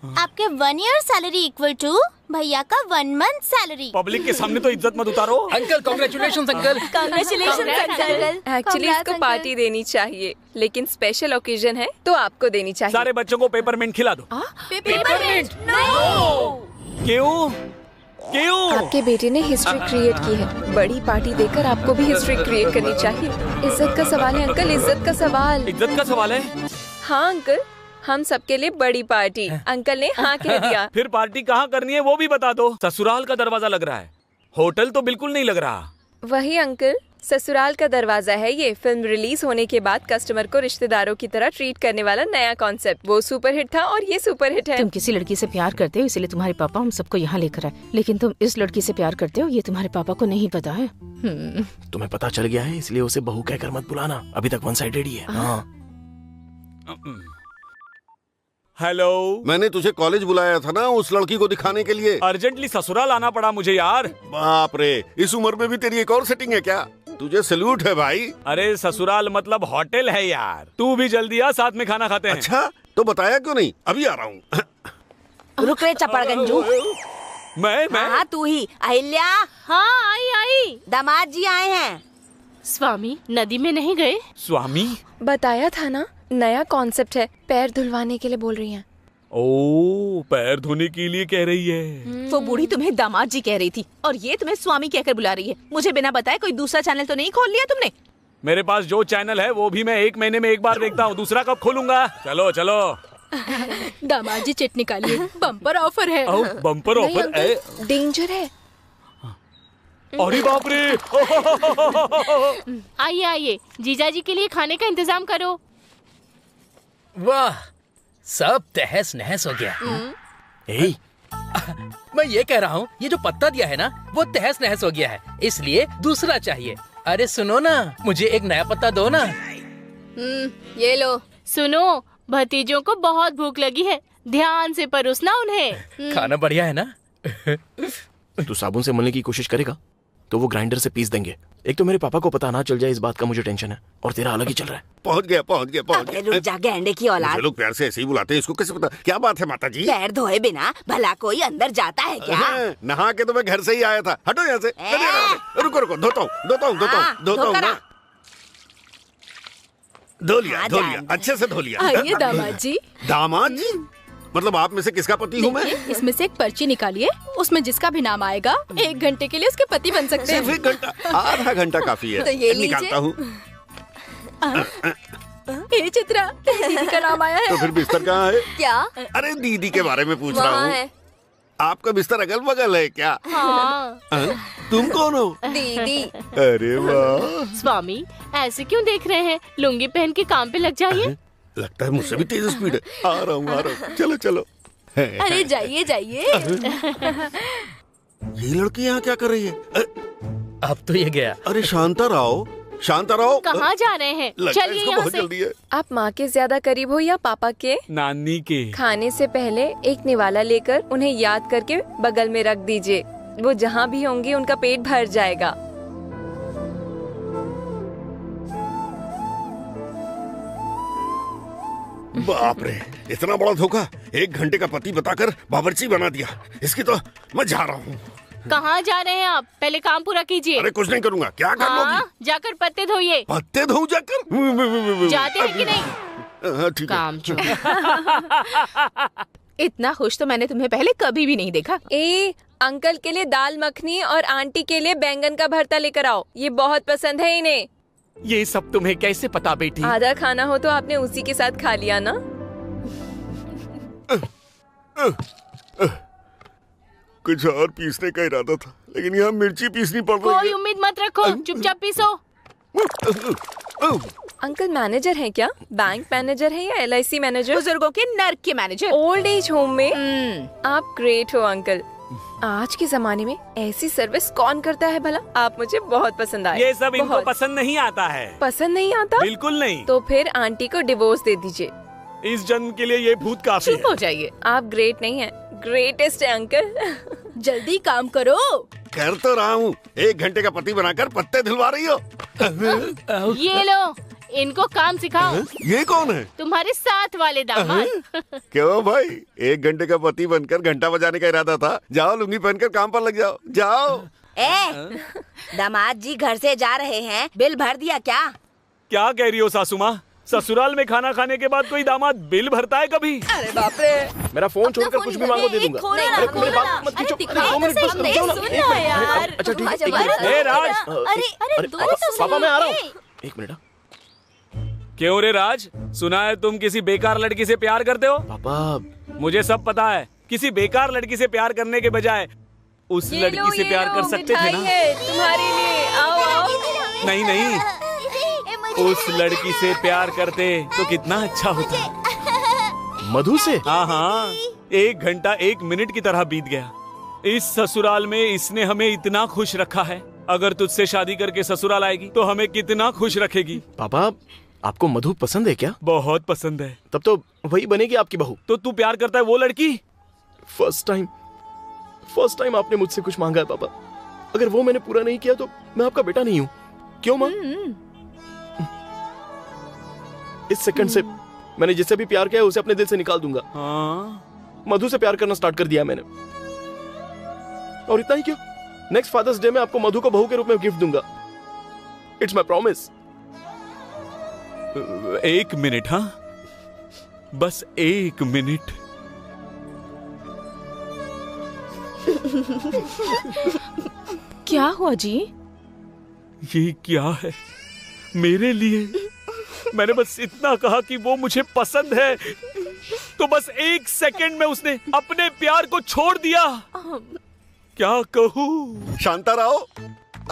आपके 1 ईयर सैलरी इक्वल टू भैया का 1 मंथ सैलरी। पब्लिक के सामने तो इज्जत मत उतारो। Uncle congratulations uncle. Congratulations uncle. Actually इसको पार्टी देनी चाहिए, लेकिन स्पेशल ओकेजन है तो आपको देनी चाहिए। सारे बच्चों को पेपरमिंट खिला दो। पेपरमिंट? क्यों? क्यों? आपके बेटे ने हिस्ट्री क्रिएट की है, बड़ी पार्टी देकर आपको भी हिस्ट्री क्रिएट करनी चाहिए। इज्जत का सवाल है अंकल, इज्जत का सवाल। इज्जत का सवाल है? हाँ अंकल, हम सबके लिए बड़ी पार्टी। अंकल ने हाँ कह दिया। फिर पार्टी कहाँ करनी है वो भी बता दो। ससुराल का दरवाजा लग रहा है, होटल तो बिल्कुल नहीं लग रहा। वही अंकल, ससुराल का दरवाजा है ये। फिल्म रिलीज होने के बाद कस्टमर को रिश्तेदारों की तरह ट्रीट करने वाला नया कॉन्सेप्ट। वो सुपरहिट था और ये सुपरहिट है। तुम किसी लड़की से प्यार करते हो, इसलिए तुम्हारे पापा हम सबको यहाँ लेकर आए। लेकिन तुम इस लड़की से प्यार करते हो, ये तुम्हारे पापा को नहीं पता है। तुम्हें पता चल गया है, इसलिए उसे बहू कहकर मत बुलाना। अभी तक 1 साइडेड ही है। हाँ। हेलो, मैंने तुझे कॉलेज बुलाया था ना उस लड़की को दिखाने के लिए। अर्जेंटली ससुराल आना पड़ा मुझे यार। बाप रे, इस उम्र में भी तेरी एक और सेटिंग है क्या? तुझे सैल्यूट है भाई। अरे ससुराल मतलब होटल है यार। तू भी जल्दी आ, साथ में खाना खाते हैं। अच्छा, तो बताया क्यों नहीं? अभी आ रहा हूँ। रुक रे चपड़गंजू। मैं हाँ तू ही। अहिल्या। हाँ आई। दामाद जी आए हैं। स्वामी नदी में नहीं गए? स्वामी? बताया था ना, नया कॉन्सेप्ट है। पैर धुलवाने के लिए बोल रही हैं। ओ, पैर धोने के लिए कह रही है। वो बूढ़ी तुम्हें दामाद जी कह रही थी और ये तुम्हें स्वामी कहकर बुला रही है। मुझे बिना बताए कोई दूसरा चैनल तो नहीं खोल लिया तुमने? मेरे पास जो चैनल है वो भी मैं 1 महीने में 1 बार देखता हूँ, दूसरा कब खोलूंगा? चलो चलो। दामाद जी चिट निकालिए, बम्पर ऑफर है। Bumper offer? डेंजर है। अरे बाप रे। आइए आइए, जीजा जी के लिए खाने का इंतजाम करो। वाह, सब तहस नहस हो गया। मैं ये कह रहा हूँ, ये जो पत्ता दिया है ना वो तहस नहस हो गया है, इसलिए दूसरा चाहिए। अरे सुनो ना, मुझे एक नया पत्ता दो ना। ये लो। सुनो, भतीजों को बहुत भूख लगी है, ध्यान से परोसना उन्हें। खाना बढ़िया है ना? तू साबुन से मलने की कोशिश करेगा तो वो ग्राइंडर से पीस देंगे। एक तो मेरे पापा को पता ना चल जाए, इस बात का मुझे टेंशन है, और तेरा अलग ही चल रहा है। पहुंच गया। रुक जा गैंडे की औलाद। मुझे लोग प्यार से ऐसे ही बुलाते हैं, इसको कैसे पता? क्या बात है माता जी? पैर धोए बिना भला कोई अंदर जाता है क्या? नहा के तो मैं घर से ही आया था। हटो यहाँ से। रुको, धोता हूँ ना। धो लिया, अच्छे से धो लिया। आइए दामाद जी। दामाद जी? मतलब आप में से किसका पति हूँ मैं? इसमें से एक पर्ची निकालिए, उसमें जिसका भी नाम आएगा 1 घंटे के लिए उसके पति बन सकते हैं। सिर्फ 1 घंटा? आधा घंटा काफी है। तो ये निकालता हूँ। ये चित्रा, दीदी का नाम आया है। तो फिर बिस्तर कहाँ है? क्या? अरे दीदी के बारे में पूछ रहा हूँ। आपका बिस्तर अगल बगल है क्या? हाँ। तुम कौन हो? दीदी। अरे वाह। स्वामी ऐसे क्यों देख रहे हैं? लुंगी पहन के काम पे लग जाइए। लगता है मुझसे भी तेज स्पीड है। आ रहा हूँ। चलो। अरे जाइए। ये लड़की यहाँ क्या कर रही है? अब तो ये गया। अरे शांता राव। कहाँ जा रहे हैं? चलिए यहाँ से। जल्दी है। आप माँ के ज्यादा करीब हो या पापा के? नानी के। खाने से पहले एक निवाला लेकर उन्हें याद करके बगल में रख दीजिए। वो जहाँ भी होंगी उनका पेट भर जाएगा। बाप रे, इतना बड़ा धोखा। 1 घंटे का पति बताकर बावर्ची बना दिया। इसकी तो मैं जा रहा हूँ। कहाँ जा रहे हैं आप? पहले काम पूरा कीजिए। अरे कुछ नहीं करूँगा। क्या कर लोगी? जाकर पत्ते धोइए। पत्ते धो जाकर? जाते हैं कि नहीं? ठीक काम इतना खुश तो मैंने तुम्हें पहले कभी भी नहीं देखा। अंकल के लिए दाल मखनी और आंटी के लिए बैंगन का भरता लेकर आओ, ये बहुत पसंद है इन्हें। ये सब तुम्हें कैसे पता बेटी? आधा खाना हो तो आपने उसी के साथ खा लिया ना। कुछ और पीसने का इरादा था, लेकिन यहाँ मिर्ची पीसनी पड़ रही कोई है। उम्मीद मत रखो, चुपचाप पीसो। अंकल मैनेजर हैं क्या? बैंक मैनेजर है या LIC मैनेजर? बुजुर्गों के नर्क के मैनेजर। ओल्ड एज होम में? आप ग्रेट हो अंकल। आज के जमाने में ऐसी सर्विस कौन करता है भला? आप मुझे बहुत पसंद आए। ये सब इनको बहुत। पसंद नहीं आता है। पसंद नहीं आता? बिल्कुल नहीं। तो फिर आंटी को डिवोर्स दे दीजिए। इस जन्म के लिए ये भूत काफी है। चुप हो जाइए। आप ग्रेट नहीं है, ग्रेटेस्ट है अंकल। जल्दी काम करो। कर तो रहा हूँ, 1 घंटे का पति बनाकर पत्ते धुलवा रही हो। ये लो, इनको काम सिखाओ। ये कौन है? तुम्हारे साथ वाले दामाद। क्यों भाई, 1 घंटे का पति बनकर घंटा बजाने का इरादा था। जाओ लुंगी पहनकर काम पर लग जाओ, जाओ। दामाद जी घर से जा रहे हैं, बिल भर दिया क्या? क्या कह रही हो सासू माँ? ससुराल में खाना खाने के बाद कोई दामाद बिल भरता है कभी? अरे बाप रे। मेरा फोन छोड़कर कुछ भी मांगो दे दूंगा। अरे मेरी बात मत खींचो। अरे 2 मिनट बस रुक जाओ ना। 1 मिनट। अच्छा ठीक है, 1 मिनट। ए राज, अरे पापा मैं आ रहा हूँ। 1 मिनट। क्यों रे राज, सुना है तुम किसी बेकार लड़की से प्यार करते हो? पापा मुझे सब पता है। किसी बेकार लड़की से प्यार करने के बजाय उस लड़की से प्यार कर सकते थे ना? तुम्हारे लिए। आओ आओ। नहीं नहीं, उस लड़की से प्यार करते तो कितना अच्छा होता। मधु से? हाँ हाँ, 1 घंटा 1 मिनट की तरह बीत गया। इस ससुराल में इसने हमें इतना खुश रखा है। अगर तुझसे शादी करके ससुराल आएगी तो हमें कितना खुश रखेगी। पापा आपको मधु पसंद है क्या? बहुत पसंद है। तब तो वही बनेगी आपकी बहू। तो तू प्यार करता है वो लड़की? फर्स्ट टाइम आपने मुझसे कुछ मांगा है पापा। अगर वो मैंने पूरा नहीं किया तो मैं आपका बेटा नहीं हूँ। क्यों माँ? इस सेकंड से मैंने जिससे भी प्यार किया है उसे अपने दिल से निकाल दूंगा। हाँ? मधु से प्यार करना स्टार्ट कर दिया मैंने। और इतना ही क्यों, नेक्स्ट फादर्स डे में आपको मधु को बहू के रूप में गिफ्ट दूंगा। It's my promise. 1 मिनट, हाँ बस 1 मिनट। क्या हुआ जी? ये क्या है मेरे लिए? मैंने बस इतना कहा कि वो मुझे पसंद है, तो बस 1 सेकंड में उसने अपने प्यार को छोड़ दिया। क्या कहूँ? शांताराव,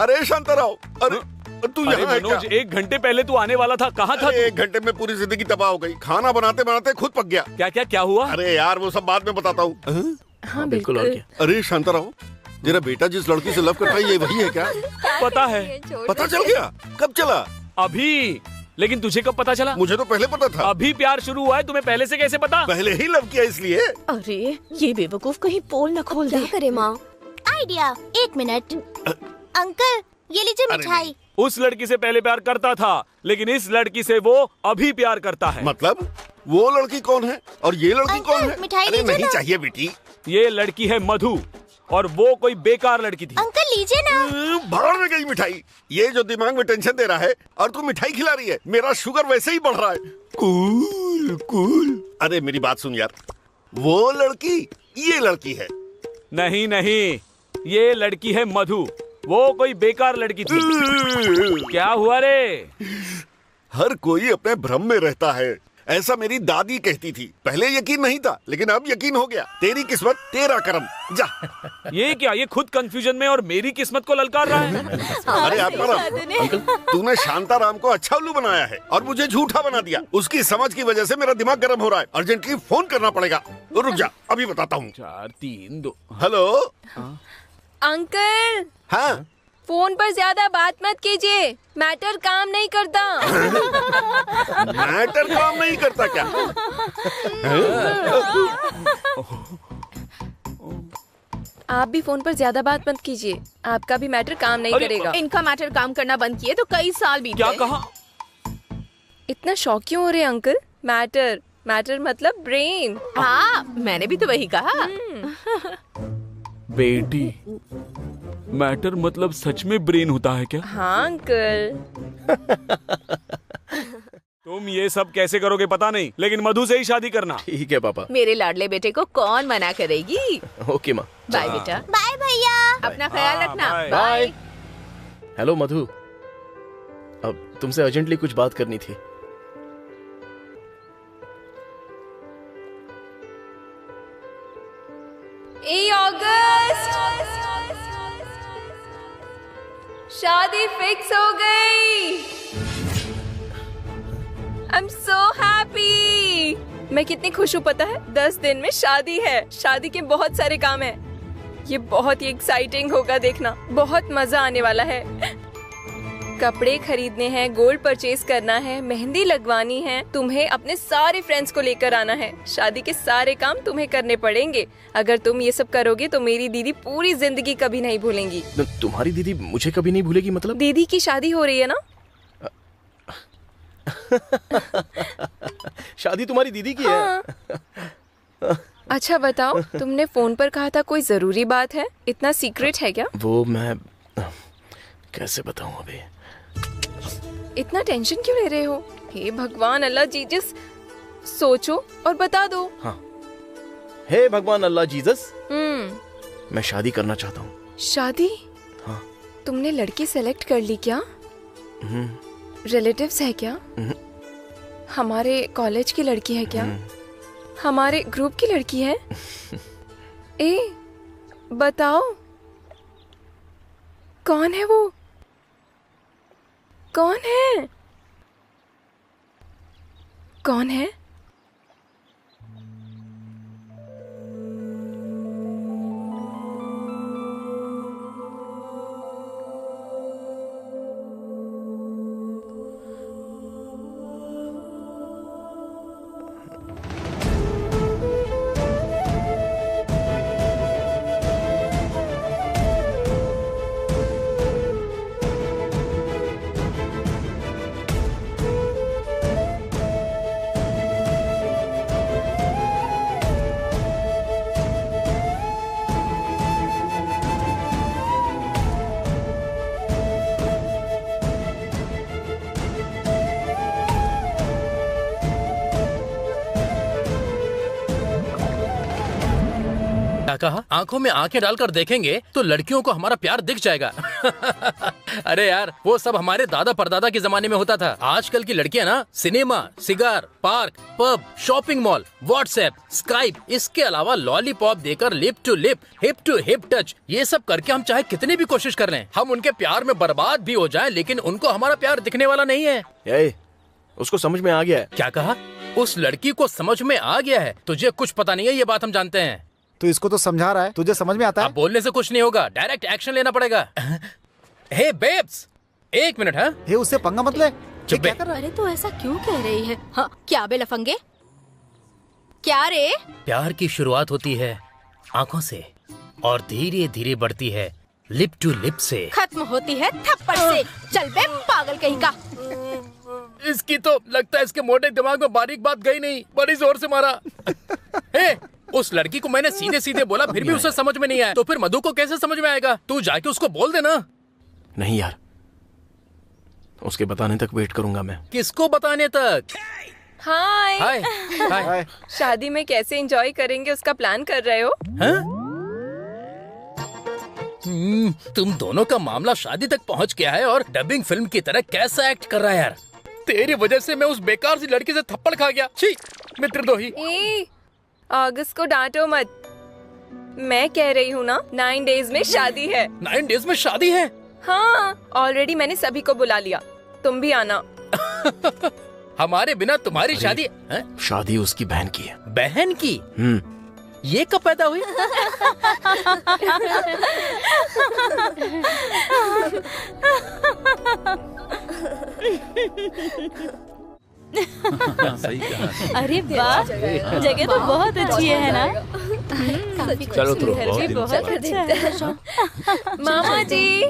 अरे शांताराव, अरे तू अरे यहाँ है मनोज, क्या? 1 घंटे पहले तू आने वाला था, कहाँ था? 1 घंटे में पूरी जिंदगी तबाह हो गई। खाना बनाते बनाते खुद पक गया। क्या हुआ? अरे यार वो सब बाद में बताता हूँ। हाँ बिल्कुल। अरे शांताराव, तेरा बेटा जिस लड़की से लव करता है ये वही है क्या? पता है। पता चल गया? कब चला? अभी। लेकिन तुझे कब पता चला? मुझे तो पहले पता था। अभी प्यार शुरू हुआ है, तुम्हें पहले से कैसे पता? पहले ही लव किया इसलिए। अरे ये बेवकूफ कहीं पोल न खोल दे। क्या करे माँ? Idea, 1 minute. अंकल ये लीजिए मिठाई। उस लड़की से पहले प्यार करता था, लेकिन इस लड़की से वो अभी प्यार करता है। मतलब वो लड़की कौन है और ये लड़की कौन है? मिठाई अरे लीजिए नहीं ना। चाहिए बेटी। ये लड़की है मधु और वो कोई बेकार लड़की थी। अंकल लीजिए ना। भाड़ में गई मिठाई। ये जो दिमाग में टेंशन दे रहा है और तू मिठाई खिला रही है। मेरा शुगर वैसे ही बढ़ रहा है। Cool cool. अरे मेरी बात सुन यार, वो लड़की ये लड़की है। नहीं नहीं, ये लड़की है मधु, वो कोई बेकार लड़की थी। क्या हुआ रे? हर कोई अपने भ्रम में रहता है, ऐसा मेरी दादी कहती थी। पहले यकीन नहीं था, लेकिन अब यकीन हो गया। तेरी किस्मत तेरा कर्म। जा। ये क्या? ये खुद कंफ्यूजन में और मेरी किस्मत को ललकार रहा है। अरे आत्माराम, तूने शांताराम को अच्छा उल्लू बनाया है और मुझे झूठा बना दिया। उसकी समझ की वजह से मेरा दिमाग गर्म हो रहा है। अर्जेंटली फोन करना पड़ेगा। रुक जा, अभी बताता हूँ। 4 3 2। Hello uncle. हाँ फोन पर ज्यादा बात मत कीजिए, मैटर काम नहीं करता। मैटर काम नहीं करता क्या? आप भी फोन पर ज्यादा बात मत कीजिए, आपका भी मैटर काम नहीं करेगा। इनका मैटर काम करना बंद किए तो कई साल बीत क्या गए। कहा? इतना शौक क्यों हो रहे हैं अंकल? मैटर मतलब ब्रेन। हाँ मैंने भी तो वही कहा। बेटी, मैटर मतलब सच में ब्रेन होता है क्या? हाँ अंकल। तुम ये सब कैसे करोगे पता नहीं, लेकिन मधु से ही शादी करना। ठीक है पापा। मेरे लाडले बेटे को कौन मना करेगी। ओके माँ। बाय बेटा। बाय भैया। अपना ख्याल रखना। बाय। हेलो मधु, अब तुमसे अर्जेंटली कुछ बात करनी थी। ए अगस्त, शादी फिक्स हो गई। I am so happy. मैं कितनी खुश हूँ पता है? 10 दिन में शादी है। शादी के बहुत सारे काम हैं। ये बहुत ही एक्साइटिंग होगा, देखना बहुत मजा आने वाला है। कपड़े खरीदने हैं, गोल्ड परचेज करना है, मेहंदी लगवानी है, तुम्हें अपने सारे फ्रेंड्स को लेकर आना है। शादी के सारे काम तुम्हें करने पड़ेंगे। अगर तुम ये सब करोगे तो मेरी दीदी पूरी जिंदगी कभी नहीं भूलेंगी। तुम्हारी दीदी मुझे कभी नहीं भूलेगी मतलब? दीदी की शादी हो रही है ना? शादी तुम्हारी दीदी की है? अच्छा बताओ, तुमने फोन पर कहा था कोई जरूरी बात है, इतना सीक्रेट है क्या? वो मैं कैसे बताऊं अभी? इतना टेंशन क्यों ले रहे हो? हे भगवान अल्लाह जीजस, सोचो और बता दो। हाँ, हे भगवान अल्लाह जीसस, मैं शादी करना चाहता हूँ। शादी? हाँ। तुमने लड़की सेलेक्ट कर ली क्या? रिलेटिव्स है क्या? हमारे कॉलेज की लड़की है क्या? हमारे ग्रुप की लड़की है? ए, बताओ कौन है वो? कौन है? कौन है? क्या कहा? आंखों में आंखें डालकर देखेंगे तो लड़कियों को हमारा प्यार दिख जाएगा। अरे यार, वो सब हमारे दादा परदादा के जमाने में होता था। आजकल की लड़कियां ना cinema, cigar, park, pub, shopping mall, WhatsApp, Skype, इसके अलावा लॉलीपॉप देकर लिप टू हिप टच, ये सब करके हम चाहे कितनी भी कोशिश कर लें, हम उनके प्यार में बर्बाद भी हो जाएं, लेकिन उनको हमारा प्यार दिखने वाला नहीं है। उसको समझ में आ गया है। क्या कहा? उस लड़की को समझ में आ गया है? तुझे कुछ पता नहीं है, ये बात हम जानते हैं। तो इसको तो समझा रहा है, तुझे समझ में आता है? अब बोलने से कुछ नहीं होगा, डायरेक्ट एक्शन लेना पड़ेगा। हे बेब्स, एक मिनट। हाँ, हे उससे पंगा मत ले। चुप बे। अरे तो ऐसा क्यों कह रही है? हाँ, क्या बे लफंगे? क्या रे? प्यार की शुरुआत होती है आंखों से और धीरे धीरे बढ़ती है लिप टू लिप से, खत्म होती है थप्पड़ से। चल बे पागल कहीं का। इसकी तो लगता है इसके मोटे दिमाग में बारीक बात गई नहीं, बड़ी जोर से मारा। हे, उस लड़की को मैंने सीधे सीधे बोला, फिर भी उसे समझ में नहीं आया, तो फिर मधु को कैसे समझ में आएगा? तू जाके उसको बोल देना। नहीं यार, उसके बताने तक वेट करूंगा मैं। किसको बताने तक? हाय हाय हाय। शादी में कैसे एंजॉय करेंगे उसका प्लान कर रहे हो? तुम दोनों का मामला शादी तक पहुंच गया है और डबिंग फिल्म की तरह कैसा एक्ट कर रहा है यार। तेरी वजह से मैं उस बेकार सी लड़की से थप्पड़ खा गया। छी, मित्रद्रोही। अगस्त को डांटो मत, मैं कह रही हूँ ना, 9 डेज में शादी है। 9 डेज में शादी है? हाँ, ऑलरेडी मैंने सभी को बुला लिया, तुम भी आना। हमारे बिना तुम्हारी शादी? शादी उसकी बहन की है। बहन की? ये कब पैदा हुई? सही कहा। अरे वाह, जगह तो बहुत अच्छी है ना? चलो तो बहुत अच्छा है। मामा जी,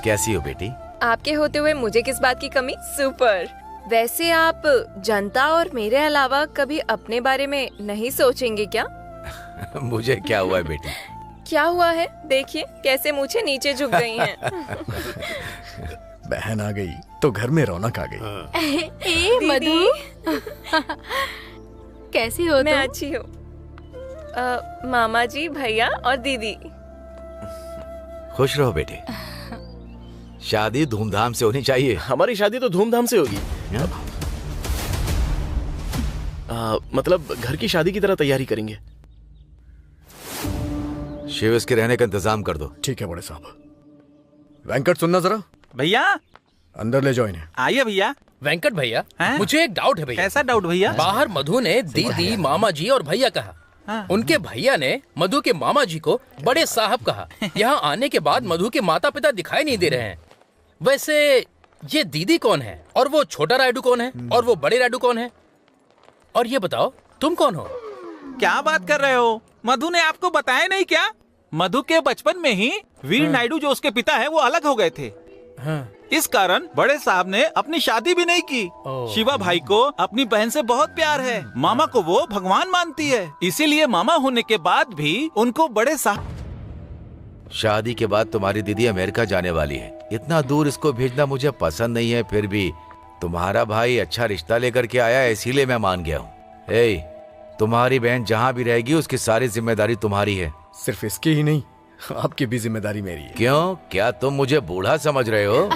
कैसी हो बेटी? आपके होते हुए मुझे किस बात की कमी? सुपर। वैसे आप जनता और मेरे अलावा कभी अपने बारे में नहीं सोचेंगे क्या? मुझे क्या हुआ है बेटी? क्या हुआ है? देखिए कैसे मुझे नीचे झुक गई हैं। बहन आ गई तो घर में रौनक आ गई। ए मधु, कैसी हो? मैं अच्छी हूँ। मामा जी, भैया और दीदी। खुश रहो बेटे। शादी धूमधाम से होनी चाहिए। हमारी शादी तो धूमधाम से होगी। मतलब घर की शादी की तरह तैयारी करेंगे। शिव, इसके रहने का इंतजाम कर दो। ठीक है बड़े साहब। वेंकट सुनना जरा। भैया अंदर ले जाओ इन्हें। आइए भैया। वेंकट भैया, मुझे एक डाउट है भैया। कैसा डाउट भैया? बाहर मधु ने दीदी, मामा जी और भैया कहा। उनके भैया ने मधु के मामा जी को बड़े साहब कहा। यहाँ आने के बाद मधु के माता पिता दिखाई नहीं दे रहे हैं। वैसे ये दीदी कौन है, और वो छोटा रायडू कौन है, और वो बड़े रायडू कौन है? और ये बताओ तुम कौन हो? क्या बात कर रहे हो? मधु ने आपको बताया नहीं क्या? मधु के बचपन में ही वीर नायडू जो उसके पिता है वो अलग हो गए थे। इस कारण बड़े साहब ने अपनी शादी भी नहीं की। शिवा भाई को अपनी बहन से बहुत प्यार है। मामा को वो भगवान मानती है, इसीलिए मामा होने के बाद भी उनको बड़े साहब। शादी के बाद तुम्हारी दीदी अमेरिका जाने वाली है। इतना दूर इसको भेजना मुझे पसंद नहीं है, फिर भी तुम्हारा भाई अच्छा रिश्ता लेकर के आया है, इसीलिए मैं मान गया हूँ। तुम्हारी बहन जहाँ भी रहेगी उसकी सारी जिम्मेदारी तुम्हारी है। सिर्फ इसकी ही नहीं, आपकी भी जिम्मेदारी मेरी है। क्यों? क्या तुम मुझे बूढ़ा समझ रहे हो?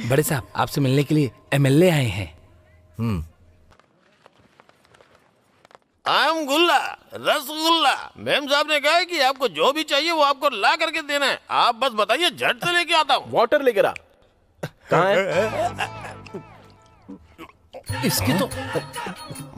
बड़े साहब, आपसे मिलने के लिए एमएलए आए हैं। आई एम गुल्ला, रसगुल्ला। मैम साहब ने कहा है कि आपको जो भी चाहिए वो आपको ला करके देना है। आप बस बताइए, झट से लेके आता हूँ। वाटर लेकर आ। कहाँ है? इसकी तो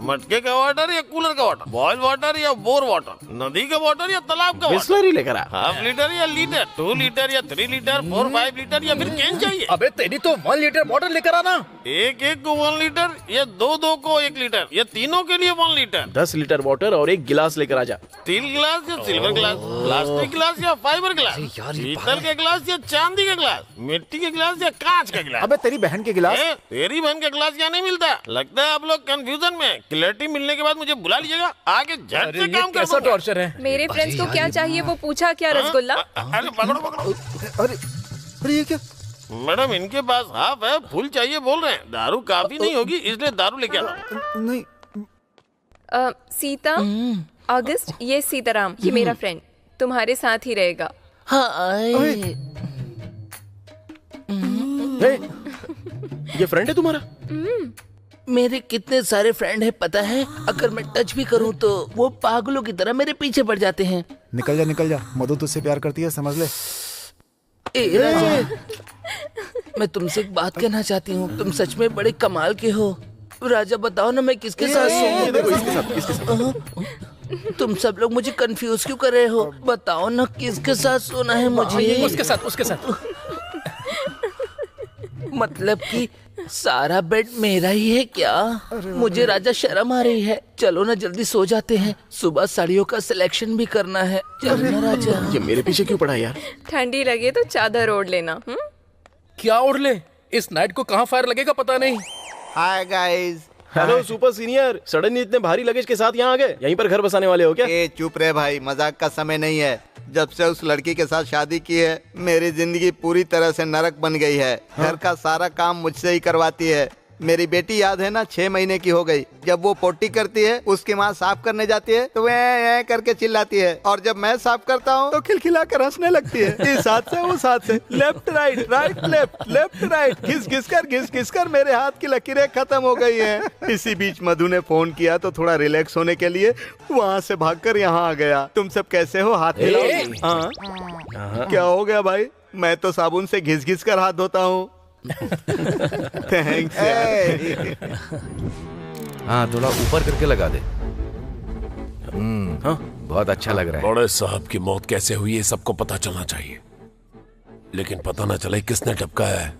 मटके का वाटर या कूलर का वाटर, बॉयल वाटर या बोर वाटर, नदी का वाटर या तालाब का बिस्लरी वाटर, लेकर आ। हाफ लीटर या लीटर, 2 लीटर या 3 लीटर, 4, 5 लीटर या फिर कैन चाहिए? अबे तेरी तो 1 लीटर बॉटल लेकर आना। एक को 1 लीटर या दो को 1 लीटर या तीनों के लिए 1 लीटर। 10 लीटर वाटर और 1 गिलास लेकर आ जा। स्टील गिलास या सिल्वर गिलास, प्लास्टिक गिलास या फाइबर गिलास, पीतल के गिलास या चांदी का गिलास, मिट्टी के गिलास या कांच का गिलास। अबे तेरी बहन के गिलास। तेरी बहन का गिलास क्या नहीं मिलता? लगता है आप लोग कंफ्यूजन में। क्लैरिटी मिलने के बाद मुझे बुला लीजिएगा, आगे झट से काम कर। कैसा टॉर्चर है? मेरे फ्रेंड्स को क्या चाहिए वो पूछा क्या रसगुल्ला? अरे पकड़ो पकड़ो। अरे ये क्या? मैडम इनके पास हाफ है, फुल चाहिए बोल रहे हैं। दारू काफी नहीं होगी इसलिए दारू लेके आता। नहीं सीता, अगस्त, ये सीताराम, ये मेरा फ्रेंड तुम्हारे साथ ही रहेगा। ये फ्रेंड है तुम्हारा? मेरे कितने सारे फ्रेंड हैं पता है? अगर मैं टच भी करूं तो वो पागलों की तरह मेरे पीछे पड़ जाते हैं। निकल जा। मधु तुझसे प्यार करती है, समझ ले। राजा, मैं तुमसे एक बात कहना चाहती हूँ। तुम सच में बड़े कमाल के हो। राजा बताओ ना मैं किसके साथ सोऊं? देखो इसके साथ। तुम सब लोग मुझे कंफ्यूज क्यों कर रहे हो? बताओ ना किसके साथ सोना है मुझे? उसके साथ। मतलब कि सारा बेड मेरा ही है क्या? मुझे राजा शर्म आ रही है। चलो ना जल्दी सो जाते हैं, सुबह साड़ियों का सिलेक्शन भी करना है। चलो ना राजा। ये मेरे पीछे क्यों पड़ा यार? ठंडी लगे तो चादर ओढ़ लेना। क्या ओढ़ ले? इस नाइट को कहाँ फायर लगेगा पता नहीं। Hi guys. Hello super senior, suddenly इतने भारी लगेज के साथ यहाँ आ गए। यहीं पर घर बसाने वाले हो क्या? चुप रहे भाई, मजाक का समय नहीं है। जब से उस लड़की के साथ शादी की है मेरी जिंदगी पूरी तरह से नरक बन गई है। घर का सारा काम मुझसे ही करवाती है। मेरी बेटी याद है ना, 6 महीने की हो गई। जब वो पोटी करती है उसकी माँ साफ करने जाती है तो वह करके चिल्लाती है, और जब मैं साफ करता हूँ तो खिलखिला कर हंसने लगती है। इस हाथ से उस हाथ से, left right right left left right, घिस कर मेरे हाथ की लकीरें खत्म हो गई हैं। इसी बीच मधु ने फोन किया तो थोड़ा रिलैक्स होने के लिए वहाँ से भागकर यहाँ आ गया। तुम सब कैसे हो? हाथ मिलाओ। हाँ क्या हो गया भाई? मैं तो साबुन से घिस कर हाथ धोता हूँ। थैंक्स। हाँ थोड़ा ऊपर करके लगा दे। हाँ बहुत अच्छा लग रहा है। बड़े साहब की मौत कैसे हुई है सबको पता चलना चाहिए, लेकिन पता ना चले किसने टपकाया है।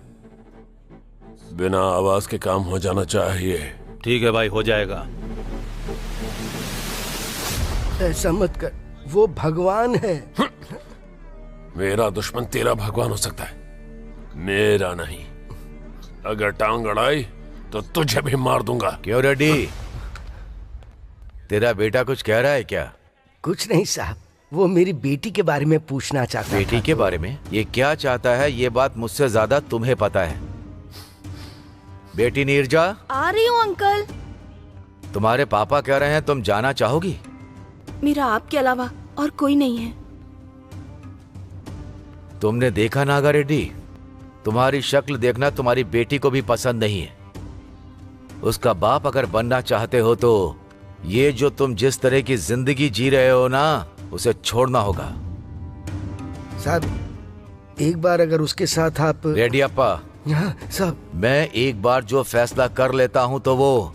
बिना आवाज के काम हो जाना चाहिए। ठीक है भाई, हो जाएगा। ऐसा मत कर, वो भगवान है। मेरा दुश्मन तेरा भगवान हो सकता है, मेरा नहीं। अगर टांग अड़ाई तो तुझे भी मार दूंगा। क्यों रेड्डी, तेरा बेटा कुछ कह रहा है क्या? कुछ नहीं साहब, वो मेरी बेटी के बारे में पूछना चाहता है। बेटी के बारे में? ये क्या चाहता है ये बात मुझसे ज्यादा तुम्हें पता है। बेटी नीरजा। आ रही हूँ अंकल। तुम्हारे पापा कह रहे हैं तुम जाना चाहोगी? मेरा आपके अलावा और कोई नहीं है। तुमने देखा नागा रेड्डी, तुम्हारी शक्ल देखना तुम्हारी बेटी को भी पसंद नहीं है। उसका बाप अगर बनना चाहते हो तो ये जो तुम जिस तरह की जिंदगी जी रहे हो ना, उसे छोड़ना होगा। साहब एक बार अगर उसके साथ आप रेडियप्पा। हाँ साहब। मैं एक बार जो फैसला कर लेता हूँ तो वो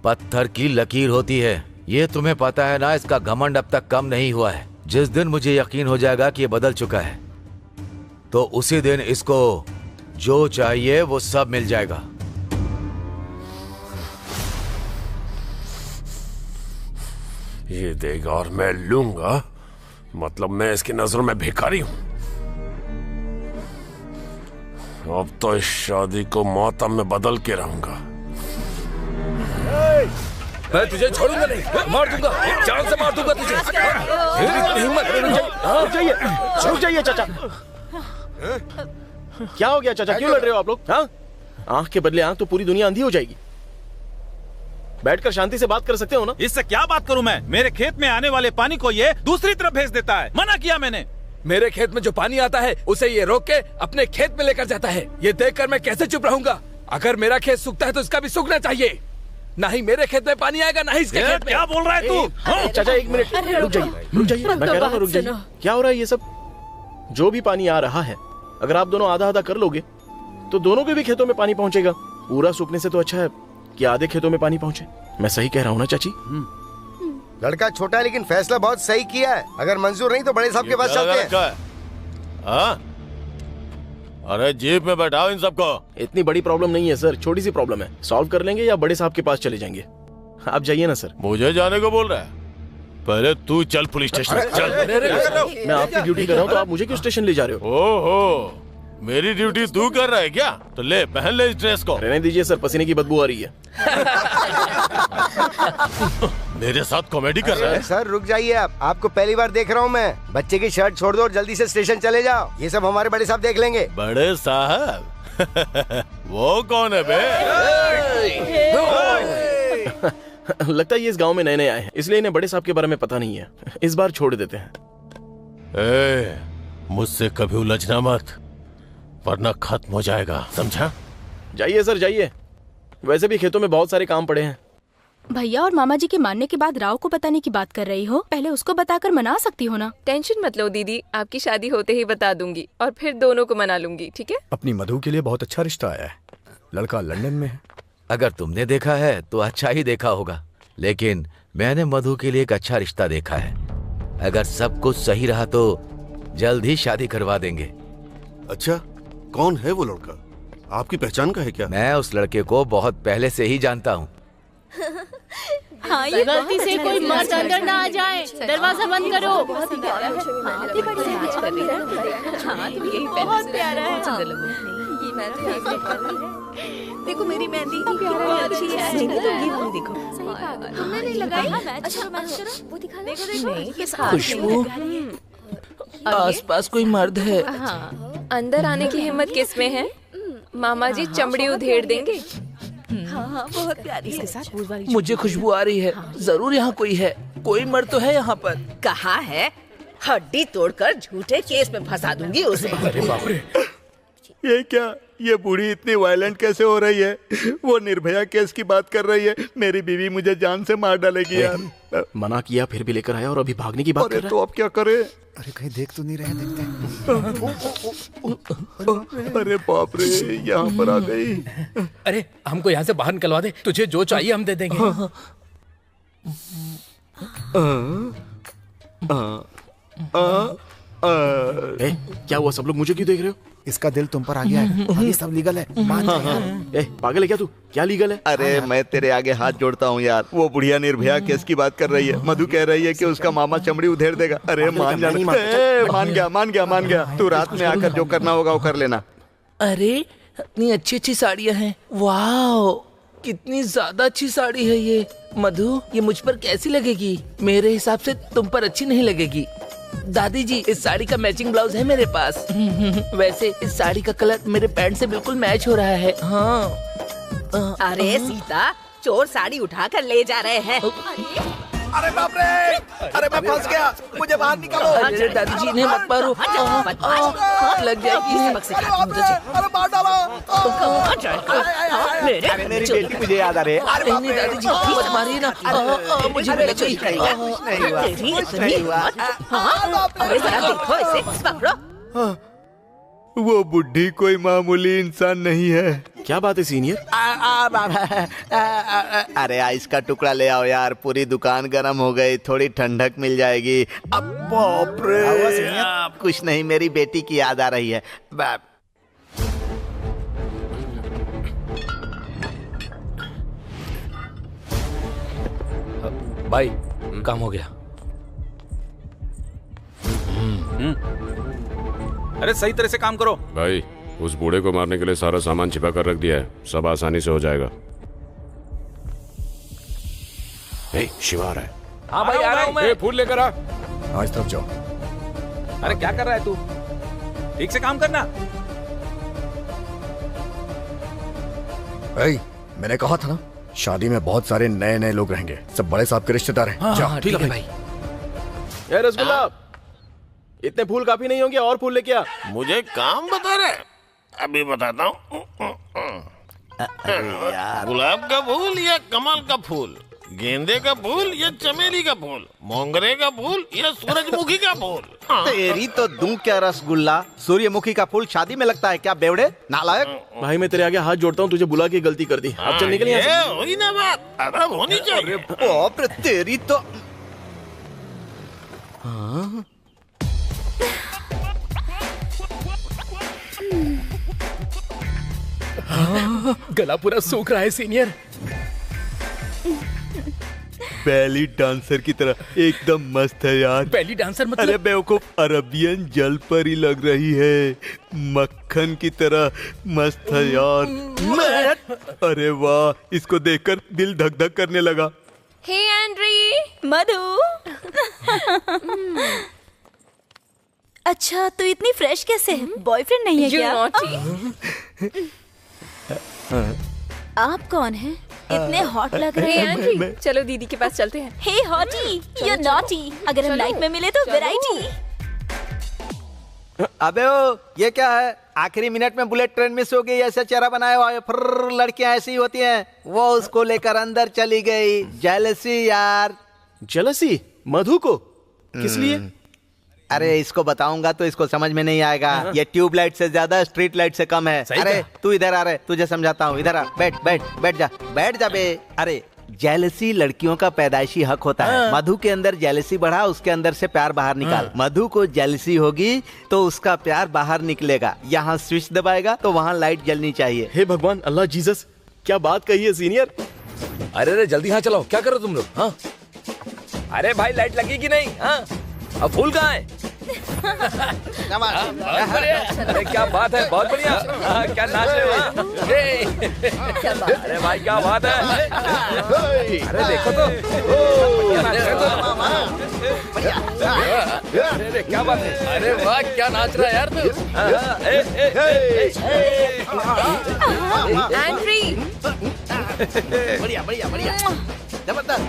पत्थर की लकीर होती है। ये तुम्हें पता है ना, इसका घमंड अब तक कम नहीं हुआ है। जिस दिन मुझे यकीन हो जाएगा कि ये बदल चुका है तो उसी दिन इसको जो चाहिए वो सब मिल जाएगा। ये देगा और मैं लूंगा, मतलब मैं इसकी नजरों में भिखारी हूं। अब तो इस शादी को मातम में बदल के रहूंगा। मैं तुझे छोड़ूंगा नहीं, मार दूंगा, जान से मार दूंगा तुझे। हिम्मत रुक जाइए चाचा। क्या हो गया चाचा, क्यों लड़ रहे हो आप लोग? हाँ, आंख के बदले आंख तो पूरी दुनिया अंधी हो जाएगी। बैठकर शांति से बात कर सकते हो ना? इससे क्या बात करूं मैं? मेरे खेत में आने वाले पानी को ये दूसरी तरफ भेज देता है। मना किया मैंने। मेरे खेत में जो पानी आता है उसे ये रोक के अपने खेत में लेकर जाता है। ये देखकर मैं कैसे चुप रहूंगा? अगर मेरा खेत सूखता है तो इसका भी सूखना चाहिए। ना ही मेरे खेत में पानी आएगा, ना ही इसके खेत में। क्या बोल रहा है तू? चाचा एक मिनट रुक जाइए, मैं कह रहा हूँ रुक जाइए। क्या हो रहा है ये सब? जो भी पानी आ रहा है अगर आप दोनों आधा आधा कर लोगे तो दोनों के भी खेतों में पानी पहुंचेगा। पूरा सूखने से तो अच्छा है कि आधे खेतों में पानी पहुंचे। मैं सही कह रहा हूँ ना चाची? लड़का छोटा है लेकिन फैसला बहुत सही किया है। अगर मंजूर नहीं तो बड़े साहब के पास चलते हैं। हाँ? अरे जीप में बैठाओ इन सबको। इतनी बड़ी प्रॉब्लम नहीं है सर, छोटी सी प्रॉब्लम है, सॉल्व कर लेंगे या बड़े साहब के पास चले जाएंगे। आप जाइए ना सर। मुझे जाने को बोल रहा है? पहले तू चल पुलिस स्टेशन। चल। मैं आपकी ड्यूटी कर रहा हूँ तो आप मुझे क्यों स्टेशन ले जा रहे हो? ओहो, मेरी ड्यूटी तू कर रहा है क्या? तो ले पहन ले इस ड्रेस को। रहने दीजिए सर, पसीने की बदबू आ रही है। मेरे साथ कॉमेडी कर रहा है? सर रुक जाइए आप, आपको पहली बार देख रहा हूँ मैं। बच्चे की शर्ट छोड़ दो और जल्दी से स्टेशन चले जाओ। ये सब हमारे बड़े साहब देख लेंगे। बड़े साहब? वो कौन है बे? लगता है ये इस गांव में नए नए आए हैं, इसलिए इन्हें बड़े साहब के बारे में पता नहीं है। इस बार छोड़ देते हैं। मुझसे कभी उलझना मत, वरना खत्म हो जाएगा, समझा? जाइए सर जाइए, वैसे भी खेतों में बहुत सारे काम पड़े हैं। भैया और मामा जी के मानने के बाद राव को बताने की बात कर रही हो, पहले उसको बताकर मना सकती हो ना। टेंशन मत लो दीदी, आपकी शादी होते ही बता दूंगी और फिर दोनों को मना लूंगी, ठीक है? अपनी मधु के लिए बहुत अच्छा रिश्ता आया है, लड़का लंदन में है। अगर तुमने देखा है तो अच्छा ही देखा होगा, लेकिन मैंने मधु के लिए एक अच्छा रिश्ता देखा है। अगर सब कुछ सही रहा तो जल्द ही शादी करवा देंगे। अच्छा, कौन है वो लड़का? आपकी पहचान का है क्या? मैं उस लड़के को बहुत पहले से ही जानता हूँ। हाँ, ये गलती से कोई मर्द अंदर ना आ जाए, दरवाजा बंद करो। बहुत प्यारा है। देखो मेरी मेहंदी कितनी अच्छी है। देखो तुमने नहीं लगाई? अच्छा वो दिखा दो। खुशबू, आसपास कोई मर्द है? हाँ, अंदर आने की हिम्मत किसमें है? मामा जी चमड़ी उधेड़ देंगे। हाँ, बहुत प्यारी है। मुझे खुशबू आ रही है, जरूर यहाँ कोई है। कोई मर्द तो है यहाँ पर। कहाँ है? हड्डी तोड़कर झूठे केस में फंसा दूंगी उसे। अरे बाप रे, ये क्या? ये बूढ़ी इतनी वायलेंट कैसे हो रही है? वो निर्भया केस की बात कर रही है। मेरी बीवी मुझे जान से मार डालेगी यार। मना किया फिर भी लेकर आया और अभी भागने की बात कर रहा है। तो अब क्या करे? अरे कहीं देख तो नहीं रहे? देखते अरे बाप रे, यहाँ पर आ गई। अरे हमको यहाँ से बाहर निकलवा दे, तुझे जो चाहिए हम दे देंगे। क्या हुआ? सब लोग मुझे क्यों देख रहे हो? इसका दिल तुम पर आ गया है और ये सब लीगल है। मान जा यार। पागल है क्या तू? क्या लीगल है? अरे मैं तेरे आगे हाथ जोड़ता हूँ यार। वो बुढ़िया निर्भया केस की बात कर रही है। मधु कह रही है कि उसका मामा चमड़ी उधेड़ देगा। अरे मान जा। मान गया। तू रात में आकर जो करना होगा वो कर लेना। अरे इतनी अच्छी अच्छी साड़ियाँ हैं। वाह, कितनी ज्यादा अच्छी साड़ी है ये। मधु, ये मुझ पर कैसी लगेगी? मेरे हिसाब से तुम पर अच्छी नहीं लगेगी। दादी जी, इस साड़ी का मैचिंग ब्लाउज है मेरे पास। वैसे इस साड़ी का कलर मेरे पैंट से बिल्कुल मैच हो रहा है। हाँ। अरे सीता, चोर साड़ी उठा कर ले जा रहे हैं। अरे बाप रे, अरे मैं फंस गया, मुझे बाहर निकालो। अरे दादाजी इन्हें मत मारो, लग जाएगी। अरे मार डालो। अरे मेरी बेटी मुझे याद आ रही है। अरे दादाजी मत मारिए ना, मुझे भी लग गई। देखो इसे पकड़ो। वो बुढ़ी कोई मामूली इंसान नहीं है। क्या बात है सीनियर? अरे आइस का टुकड़ा ले आओ यार, पूरी दुकान गर्म हो गई, थोड़ी ठंडक मिल जाएगी। अब बाप रे, कुछ नहीं, मेरी बेटी की याद आ रही है। भाई काम हो गया। अरे सही तरह से काम करो भाई। उस बूढ़े को मारने के लिए सारा सामान छिपा कर रख दिया है, सब आसानी से हो जाएगा। शिवा आ रहा है। हाँ भाई आ रहा हूँ मैं। फूल लेकर आ। हाँ इस तरफ जाओ। अरे क्या कर रहा है तू? ठीक से काम करना। मैंने कहा था ना, शादी में बहुत सारे नए नए लोग रहेंगे, सब बड़े साहब के रिश्तेदार हैं। हाँ, ठीक है भाई। ये रसगुल्ला, इतने फूल काफी नहीं होंगे, और फूल लेके आ। मुझे काम बता रहे? अभी बताता हूँ। गुलाब का फूल या कमल का फूल, गेंदे का फूल या चमेली का फूल, मोंगरे का फूल या सूरजमुखी का फूल। तेरी तो दूं क्या रसगुल्ला, सूर्यमुखी का फूल शादी में लगता है क्या बेवड़े नालायक? भाई मैं तेरे आगे हाथ जोड़ता हूँ, तुझे बुला के गलती कर दी। अब चल निकल यहाँ से। हुई ना बात, अदब होनी चाहिए। बाप रे, तेरी तो गला पूरा सूख रहा है सीनियर। बैली डांसर की तरह एकदम मस्त है यार। बैली डांसर मतलब? अरे बेवकूफ, अरबियन जल परी लग रही है, मक्खन की तरह मस्त है यार। अरे वाह, इसको देखकर दिल धक धक करने लगा। हे एंड्री, मधु। अच्छा, तू इतनी फ्रेश कैसे है? बॉयफ्रेंड नहीं है क्या? आप कौन हैं? इतने हॉट लग रहे हैं। एंड्री, चलो दीदी के पास चलते हैं। हे हॉटी, यू नॉटी। अगर हम नाइट में मिले तो वैरायटी। अबे ओ, ये क्या है? आखिरी मिनट में बुलेट ट्रेन मिस हो गई, ऐसा चेहरा बनाया हुआ है। फिर लड़कियां ऐसी होती हैं। वो उसको लेकर अंदर चली गई। जेलसी यार। जेलसी? मधु को? किस लिए? अरे इसको बताऊंगा तो इसको समझ में नहीं आएगा। ये ट्यूबलाइट से ज्यादा स्ट्रीट लाइट से कम है। अरे तू इधर आ रहे, तुझे समझाता हूँ। इधर आ, बैठ बैठ बैठ जा, बैठ जा बे। अरे जेलसी लड़कियों का पैदाइशी हक होता है। मधु के अंदर जेलसी बढ़ा, उसके अंदर से प्यार बाहर निकाल। मधु को जेलसी होगी तो उसका प्यार बाहर निकलेगा। यहाँ स्विच दबाएगा तो वहाँ लाइट जलनी चाहिए। हे भगवान, अल्लाह जीसस, क्या बात कही है सीनियर। अरे जल्दी यहाँ चलो, क्या करो तुम लोग? हाँ अरे भाई लाइट लगी कि नहीं? हाँ अब फूल कहाँ है? बहुत बढ़िया। अरे क्या बात है, बहुत बढ़िया। क्या नाच रहे हो? अरे भाई क्या बात है। अरे देखो तो, अरे क्या बात है। अरे वाह, क्या नाच रहा है यार तू। एंड्री, बढ़िया बढ़िया बढ़िया, जबरदस्त।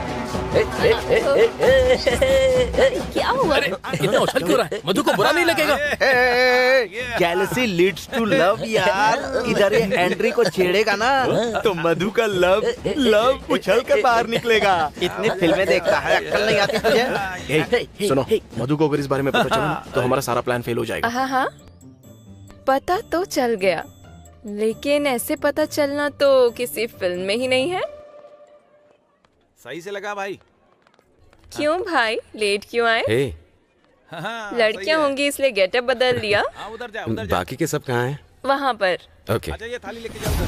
क्या हुआ? इतना उछल क्यों रहा है? मधु को बुरा नहीं लगेगा? जेलसी लीड्स टू लव यार। इधर ये एंड्री को छेड़ेगा ना तो मधु का लव उछल कर बाहर निकलेगा। इतनी फिल्में देखता है, अक्ल नहीं आती तुझे? सुनो, मधु को अगर इस बारे में पता चला तो हमारा सारा प्लान फेल हो जाएगा। हाँ हाँ, पता तो चल गया, लेकिन ऐसे पता चलना तो किसी फिल्म में ही नहीं है। सही से लगा भाई। क्यों भाई, लेट क्यों आए? लड़कियां होंगी इसलिए गेटअप बदल लिया। उधर जा, उधर जा। बाकी के सब कहाँ हैं? वहाँ पर। ओके। अच्छा ये थाली लेके जाओ उधर।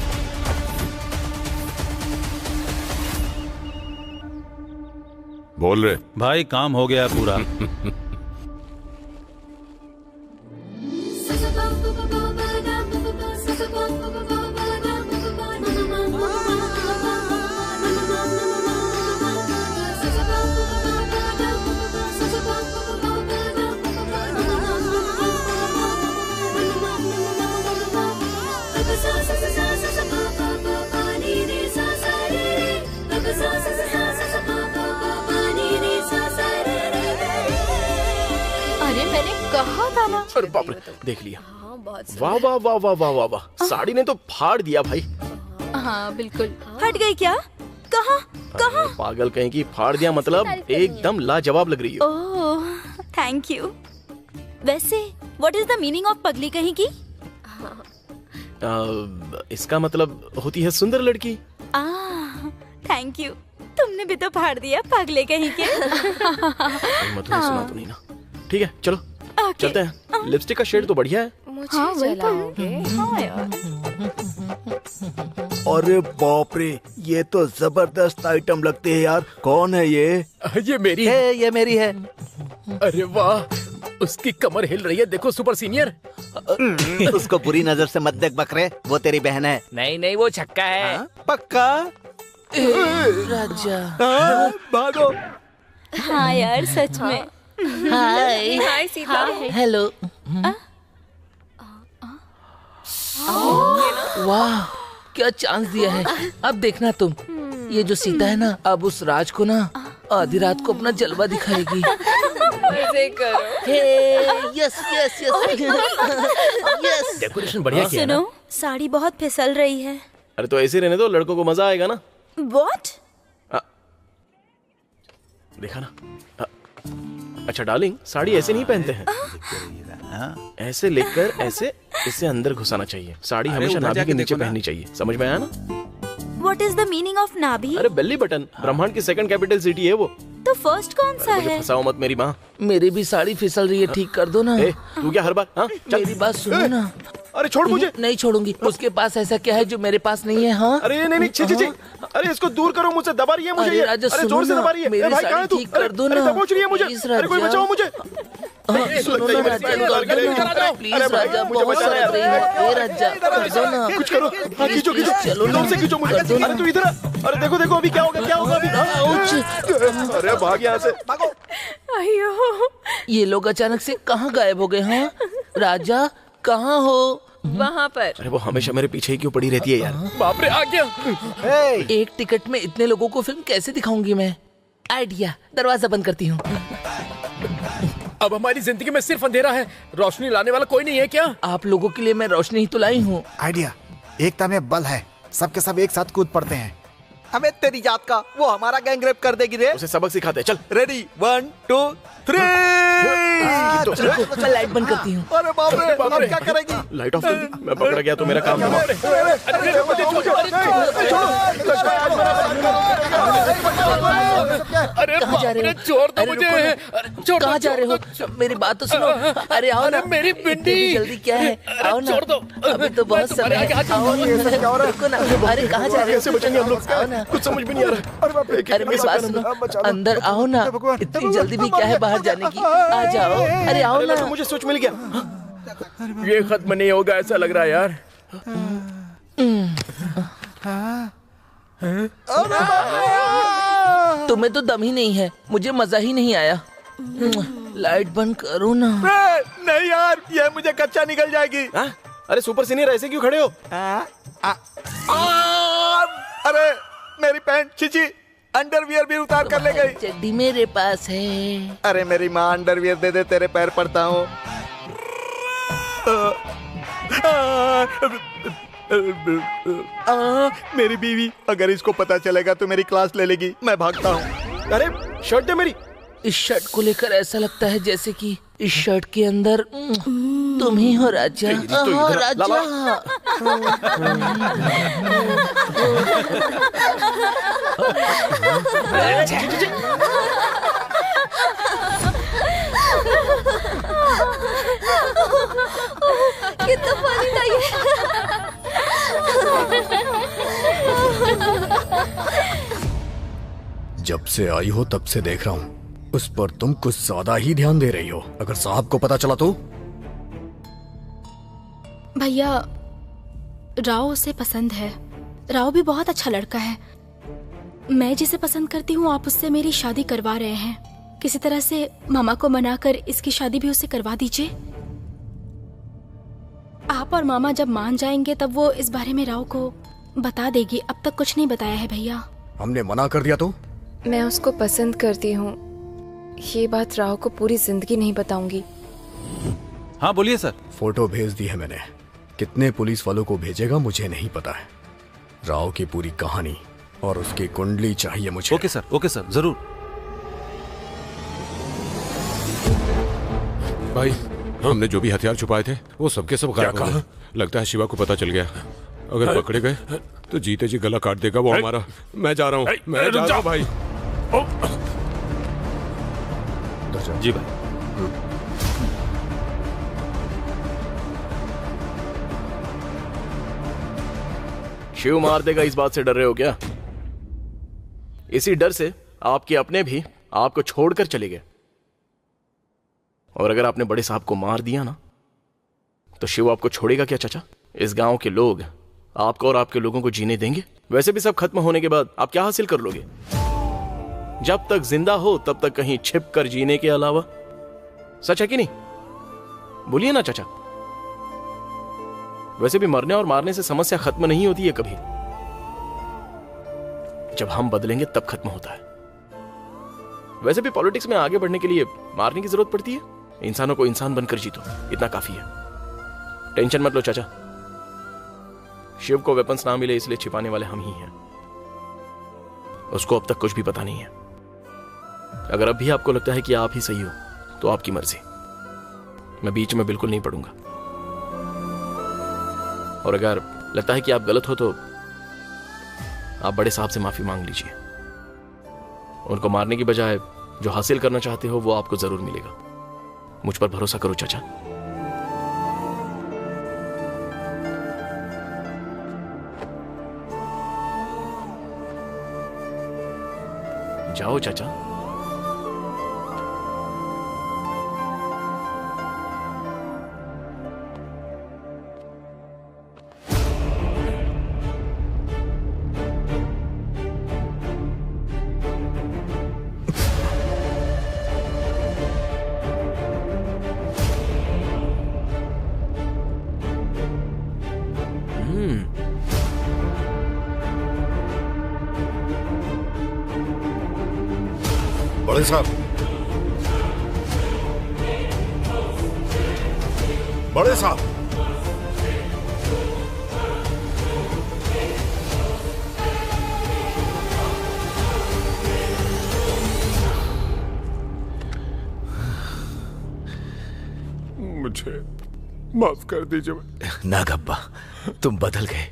बोल रहे भाई काम हो गया पूरा। Sa sa sa pa pa pa ni ni वाला। अरे बाप रे, देख लिया। वाह वाह वाह वाह वाह वाह वाह, साड़ी ने तो फाड़ दिया भाई। हाँ बिल्कुल। हट गई क्या? कहाँ कहाँ? पागल कहीं की, फाड़ दिया मतलब एकदम लाजवाब लग रही हो। Oh thank you. वैसे what is the meaning of पगली कहीं की? इसका मतलब होती है सुंदर लड़की। थैंक यू, तुमने भी तो फाड़ दिया पगले कहीं के। मधु ने सुना तो नहीं ना? ठीक है चलो चलते हैं। लिपस्टिक का शेड तो बढ़िया है। मुझे जलाओगे? हाँ यार। अरे बाप रे, ये तो जबरदस्त आइटम लगती है यार। कौन है ये? ये मेरी है। ये मेरी है। अरे वाह, उसकी कमर हिल रही है, देखो सुपर सीनियर। उसको बुरी नजर से मत देख बकरे, वो तेरी बहन है। नहीं नहीं, वो छक्का है। पक्का? राजा भागो। हाँ यार सच में। हाय हाय सीता। हेलो। वाह क्या चांस दिया है। अब देखना तुम, ये जो सीता है ना, अब उस राज को ना आधी रात को अपना जलवा दिखाएगी। मजे करो। Yes yes yes yes. Decoration बढ़िया किया ना? सुनो, साड़ी बहुत फिसल रही है। अरे तो ऐसे रहने दो, लड़कों को मजा आएगा ना। What? देखा ना। अच्छा डार्लिंग, साड़ी ऐसे नहीं पहनते हैं। ऐसे लेकर ऐसे इसे अंदर घुसाना चाहिए। साड़ी हमेशा नाभि के नीचे पहननी चाहिए, समझ में आया ना? What is the meaning of नाभि? अरे बेली बटन, ब्रह्मांड की सेकंड कैपिटल सिटी है वो। तो फर्स्ट कौन सा मुझे है? फंसाओ मत मेरी माँ। मेरी भी साड़ी फिसल रही है, ठीक कर दो ना। तू क्या हर बार? हाँ मेरी बात सुनो ना। अरे छोड़ मुझे। नहीं छोड़ूंगी। उसके पास ऐसा क्या है जो मेरे पास नहीं है? हाँ अरे नहीं नहीं, छी छी छी। अरे इसको दूर करो मुझसे, दबा रही है मुझे ये। राजा अरे जोर से दबा रही है। मेरी भाई कहाँ है तू? ठीक कर दो ना। दबोच रही है मुझे। अरे कोई बचाओ मुझे। सुनो ना राजा, प्लीज राजा, बहुत लग रही है। राजा कर दो ना, कुछ करो। हाँ खींचो खींचो, चलो जोर से खींचो मुझे। अरे तू इधर। अरे देखो देखो अभी क्या होगा, क्या होगा अभी। अरे भाग यहाँ से, भागो। अयो, ये लोग अचानक से कहाँ गायब हो गए? हाँ राजा कहाँ हो? वहाँ पर। अरे वो हमेशा मेरे पीछे ही क्यों पड़ी रहती है यार? बाप रे, आ गया। एक टिकट में इतने लोगों को फिल्म कैसे दिखाऊंगी मैं? आइडिया, दरवाजा बंद करती हूँ। अब हमारी जिंदगी में सिर्फ अंधेरा है, रोशनी लाने वाला कोई नहीं है क्या? आप लोगों के लिए मैं रोशनी ही तो लाई हूँ। आइडिया, एकता में बल है, सबके सब एक साथ कूद पड़ते हैं। हमें तेरी जात का, वो हमारा गैंग रेप कर देगी रे। उसे सबक सिखाते, चल। रेडी 1 2 3। मैं लाइट बंद करती हूँ। अरे बाप रे, अब क्या करेगी? लाइट ऑफ कर दी, मैं पकड़ गया तो मेरा काम हुआ। अरे कहाँ जा रहे हो? छोड़ दो मुझे। कहाँ जा रहे हो? मेरी बात तो सुनो। अरे आओ ना, मेरी पिंडी। जल्दी क्या है? आओ ना, छोड़ दो। अभी तो बहुत समय है। आओ ना, रुको ना। अरे कहाँ जा रहे हो? कैसे बचेंगे हम लोग? आओ ना, कुछ समझ भी नहीं आ रहा। अरे मेरी बात सुनो, अंदर आओ ना। इतनी जल्दी भी क्या है बाहर जाने की? आ जाओ। अरे आओ ना। मुझे सोच मिल गया। ये खत्म नहीं होगा ऐसा लग रहा है यार। तुम्हें तो दम ही नहीं है, मुझे मजा ही नहीं आया। लाइट बंद करो ना। नहीं यार, ये मुझे कच्चा निकल जाएगी। अरे सुपर सीनियर ऐसे क्यों खड़े हो? अरे मेरी पैंट खींची, अंडरवियर भी उतार कर ले गई। चड्डी मेरे पास है। अरे मेरी माँ अंडरवियर दे दे, तेरे पैर पड़ता हूँ। मेरी बीवी, अगर इसको पता चलेगा तो मेरी क्लास ले लेगी। मैं भागता हूँ। अरे शर्ट दे मेरी। इस शर्ट को लेकर ऐसा लगता है जैसे कि इस शर्ट के अंदर तुम ही हो राजा। हाँ, राजा। कितना पानी था ये। जब से आई हो तब से देख रहा हूँ, उस पर तुम कुछ ज्यादा ही ध्यान दे रही हो। अगर साहब को पता चला तो? भैया, राव उसे पसंद है। राव भी बहुत अच्छा लड़का है। मैं जिसे पसंद करती हूँ, आप उससे मेरी शादी करवा रहे हैं। किसी तरह से मामा को मनाकर इसकी शादी भी उससे करवा दीजिए। आप और मामा जब मान जाएंगे तब वो इस बारे में राव को बता देगी। अब तक कुछ नहीं बताया है भैया। हमने मना कर दिया तो? मैं उसको पसंद करती हूँ, ये बात राव को पूरी जिंदगी नहीं बताऊंगी। हाँ बोलिए सर। फोटो भेज दी है मैंने। कितने पुलिस वालों को भेजेगा मुझे नहीं पता है। राव की पूरी कहानी और उसकी कुंडली चाहिए मुझे। ओके सर, जरूर। भाई, हमने जो भी हथियार छुपाए थे वो सबके सब गायब हो गए। लगता है शिवा को पता चल गया। अगर पकड़े गए तो जीते जी गला काट देगा वो हमारा। मैं जा रहा हूँ भाई। जी भाई। शिव मार देगा इस बात से डर रहे हो क्या? इसी डर से आपके अपने भी आपको छोड़कर चले गए। और अगर आपने बड़े साहब को मार दिया ना तो शिव आपको छोड़ेगा क्या चाचा? इस गांव के लोग आपको और आपके लोगों को जीने देंगे? वैसे भी सब खत्म होने के बाद आप क्या हासिल कर लोगे? जब तक जिंदा हो तब तक कहीं छिप कर जीने के अलावा। सच है कि नहीं? बोलिए ना चाचा। वैसे भी मरने और मारने से समस्या खत्म नहीं होती है कभी। जब हम बदलेंगे तब खत्म होता है। वैसे भी पॉलिटिक्स में आगे बढ़ने के लिए मारने की जरूरत पड़ती है। इंसानों को इंसान बनकर जीतो, इतना काफी है। टेंशन मत लो चाचा। शिव को वेपन्स ना मिले इसलिए छिपाने वाले हम ही हैं। उसको अब तक कुछ भी पता नहीं है। अगर अब भी आपको लगता है कि आप ही सही हो तो आपकी मर्जी। मैं बीच में बिल्कुल नहीं पड़ूंगा। और अगर लगता है कि आप गलत हो तो आप बड़े साहब से माफी मांग लीजिए। उनको मारने की बजाय जो हासिल करना चाहते हो वो आपको जरूर मिलेगा। मुझ पर भरोसा करो चाचा। जाओ चाचा। बड़े साहब, बड़े साहब, मुझे माफ कर दीजिए। ना गब्बा, तुम बदल गए।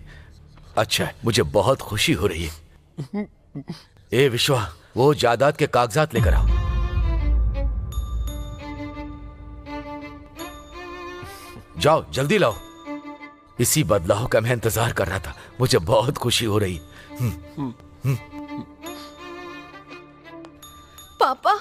अच्छा है, मुझे बहुत खुशी हो रही है। ए विश्वा, वो जायदाद के कागजात लेकर आओ। जाओ जल्दी लाओ। इसी बदलाव का मैं इंतजार कर रहा था। मुझे बहुत खुशी हो रही। पापा,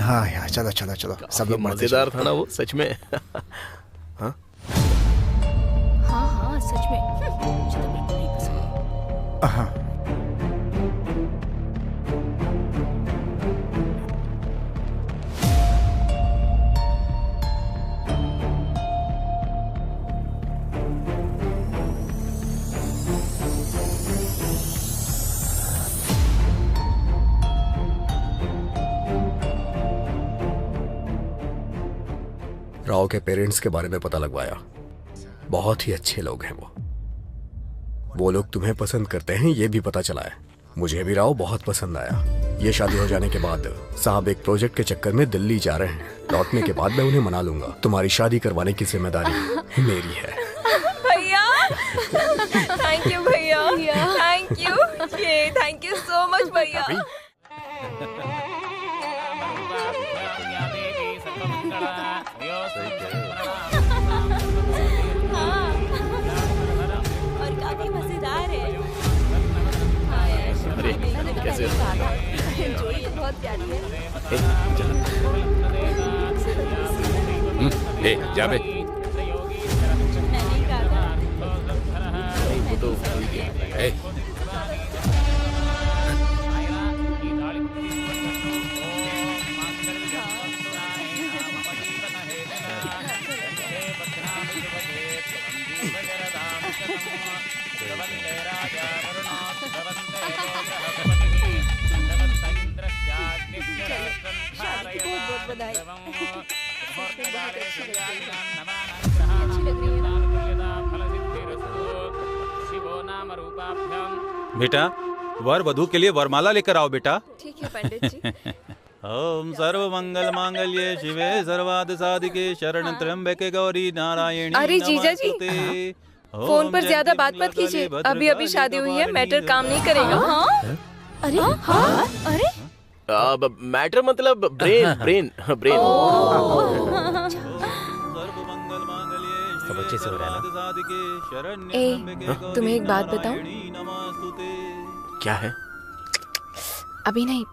हाँ यार, चलो चलो चलो, सब लोग मजेदार था ना वो, सच में। हाँ हाँ सच में। मुझे तो बिल्कुल नहीं पसंद। हाँ राव के पेरेंट्स के बारे में पता लगवाया। बहुत ही अच्छे लोग हैं वो लोग तुम्हें पसंद करते हैं ये भी पता चला है। मुझे भी राव बहुत पसंद आया। ये शादी हो जाने के बाद साहब एक प्रोजेक्ट के चक्कर में दिल्ली जा रहे हैं। लौटने के बाद मैं उन्हें मना लूंगा। तुम्हारी शादी करवाने की जिम्मेदारी मेरी है। भैया, थैंक यू भैया, thank you, thank you so much भैया। और काफी मजेदार है। अरे कैसे जोड़ी तो बहुत प्यारी है। ए, जा बे। बेटा वर वधू के लिए वरमाला लेकर आओ बेटा। ठीक है पंडित जी। ओम सर्व मंगल मांगल्ये शिवे सर्वार्थ साधिके शरण त्र्यंबके गौरी नारायणी। अरे जीजा जी, नमोस्तुते। फोन पर ज्यादा बात मत कीजिए, अभी अभी शादी हुई है, मैटर काम नहीं करेगा। अरे हाँ अरे मैटर मतलब ब्रेन ब्रेन ब्रेन। सब अच्छे से हो रहा है ना? ए, तुम्हें एक बात बताऊं? क्या है? अभी नहीं,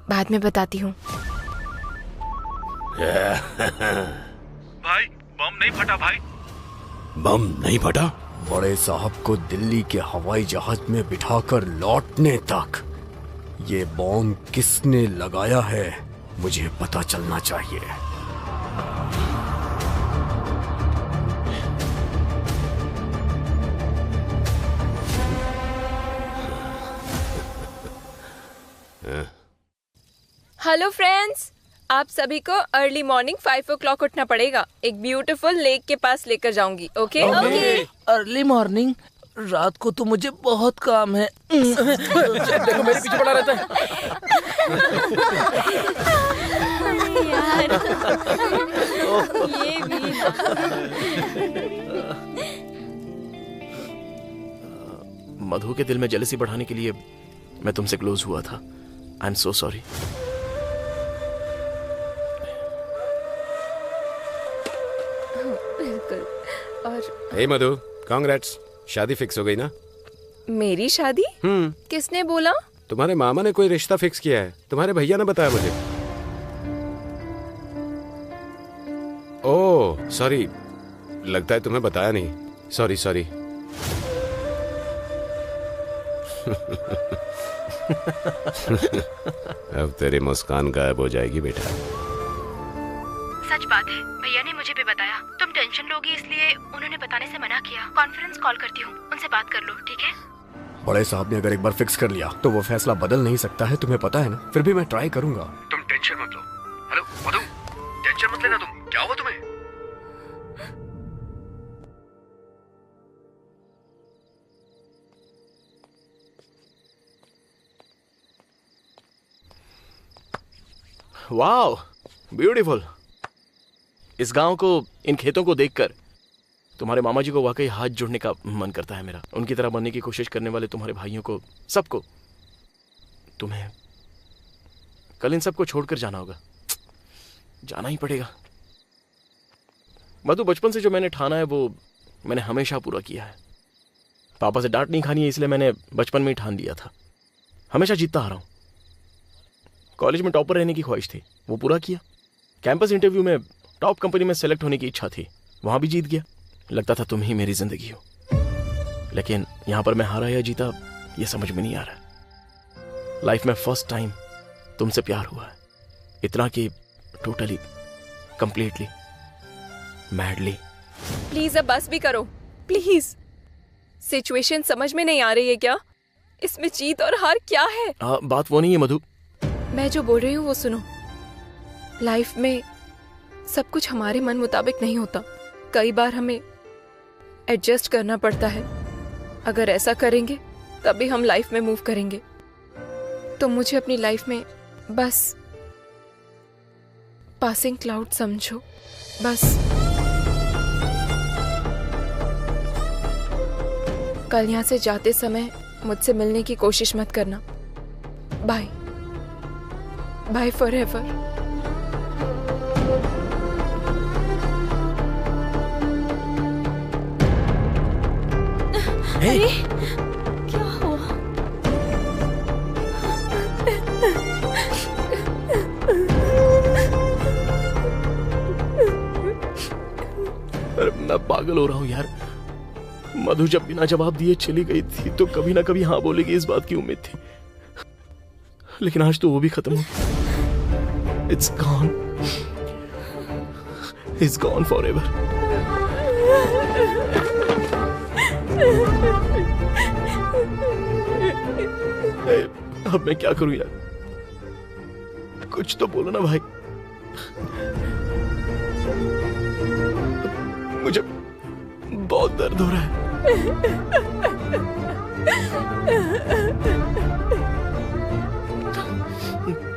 बाद में बताती हूँ। भाई बम नहीं फटा भाई। बम नहीं फटा? बड़े साहब को दिल्ली के हवाई जहाज में बिठाकर लौटने तक ये बम किसने लगाया है मुझे पता चलना चाहिए। हेलो फ्रेंड्स, आप सभी को अर्ली मॉर्निंग 5 o'clock उठना पड़ेगा। एक ब्यूटीफुल लेक के पास लेकर जाऊंगी। ओके? Early morning? रात को तो मुझे बहुत काम है। देखो मेरे पीछे पड़ा रहता है। यार ये भी। मधु के दिल में जेलसी बढ़ाने के लिए मैं तुमसे क्लोज हुआ था। I am so sorry. बिल्कुल। और हे मधु, कांग्रेट्स, शादी फिक्स हो गई ना? मेरी शादी? किसने बोला? तुम्हारे मामा ने कोई रिश्ता फिक्स किया है, तुम्हारे भैया ने बताया मुझे। ओह सॉरी, लगता है तुम्हें बताया नहीं। Sorry sorry. अब तेरी मुस्कान गायब हो जाएगी बेटा। सच बात है, भैया ने मुझे भी बताया। तुम टेंशन लोगी इसलिए उन्होंने बताने से मना किया। कॉन्फ्रेंस कॉल करती हूँ, उनसे बात कर लो, ठीक है? बड़े साहब ने अगर एक बार फिक्स कर लिया तो वो फैसला बदल नहीं सकता है, तुम्हें पता है ना। फिर भी मैं ट्राई करूंगा। तुम टेंशन मत लो। हेलो मधु, टेंशन मत लेना तुम। क्या हुआ तुम्हें? Wow beautiful. इस गांव को, इन खेतों को देखकर तुम्हारे मामा जी को वाकई हाथ जोड़ने का मन करता है मेरा। उनकी तरह बनने की कोशिश करने वाले तुम्हारे भाइयों को, सबको, तुम्हें कल इन सबको छोड़कर जाना होगा। जाना ही पड़ेगा। मधु, बचपन से जो मैंने ठाना है वो मैंने हमेशा पूरा किया है। पापा से डांट नहीं खानी है इसलिए मैंने बचपन में ही ठान लिया था। हमेशा जीतता आ रहा हूं। कॉलेज में टॉपर रहने की ख्वाहिश थी, वो पूरा किया। कैंपस इंटरव्यू में टॉप कंपनी में सेलेक्ट होने की इच्छा थी, वहां भी जीत गया। लगता था तुम ही मेरी जिंदगी हो, लेकिन यहां पर मैं हारा या जीता ये समझ में नहीं आ रहा। लाइफ में फर्स्ट टाइम तुमसे प्यार हुआ है, इतना कि टोटली, कंप्लीटली, मैडली। प्लीज अब बस भी करो, प्लीज। सिचुएशन समझ में नहीं आ रही है क्या? इसमें जीत और हार क्या है? बात वो नहीं है मधु। मैं जो बोल रही हूँ वो सुनो। लाइफ में सब कुछ हमारे मन मुताबिक नहीं होता। कई बार हमें एडजस्ट करना पड़ता है। अगर ऐसा करेंगे तभी हम लाइफ में मूव करेंगे। तो मुझे अपनी लाइफ में बस पासिंग क्लाउड समझो, बस। कल यहाँ से जाते समय मुझसे मिलने की कोशिश मत करना। Bye bye forever. अरे क्या हुआ? अरे मैं पागल हो रहा हूँ यार। मधु जब बिना जवाब दिए चली गई थी तो कभी ना कभी हाँ बोलेगी, इस बात की उम्मीद थी। लेकिन आज तो वो भी खत्म हो गया। It's gone, it's gone forever. अब मैं क्या करूं यार? कुछ तो बोलो ना भाई। मुझे बहुत दर्द हो रहा है।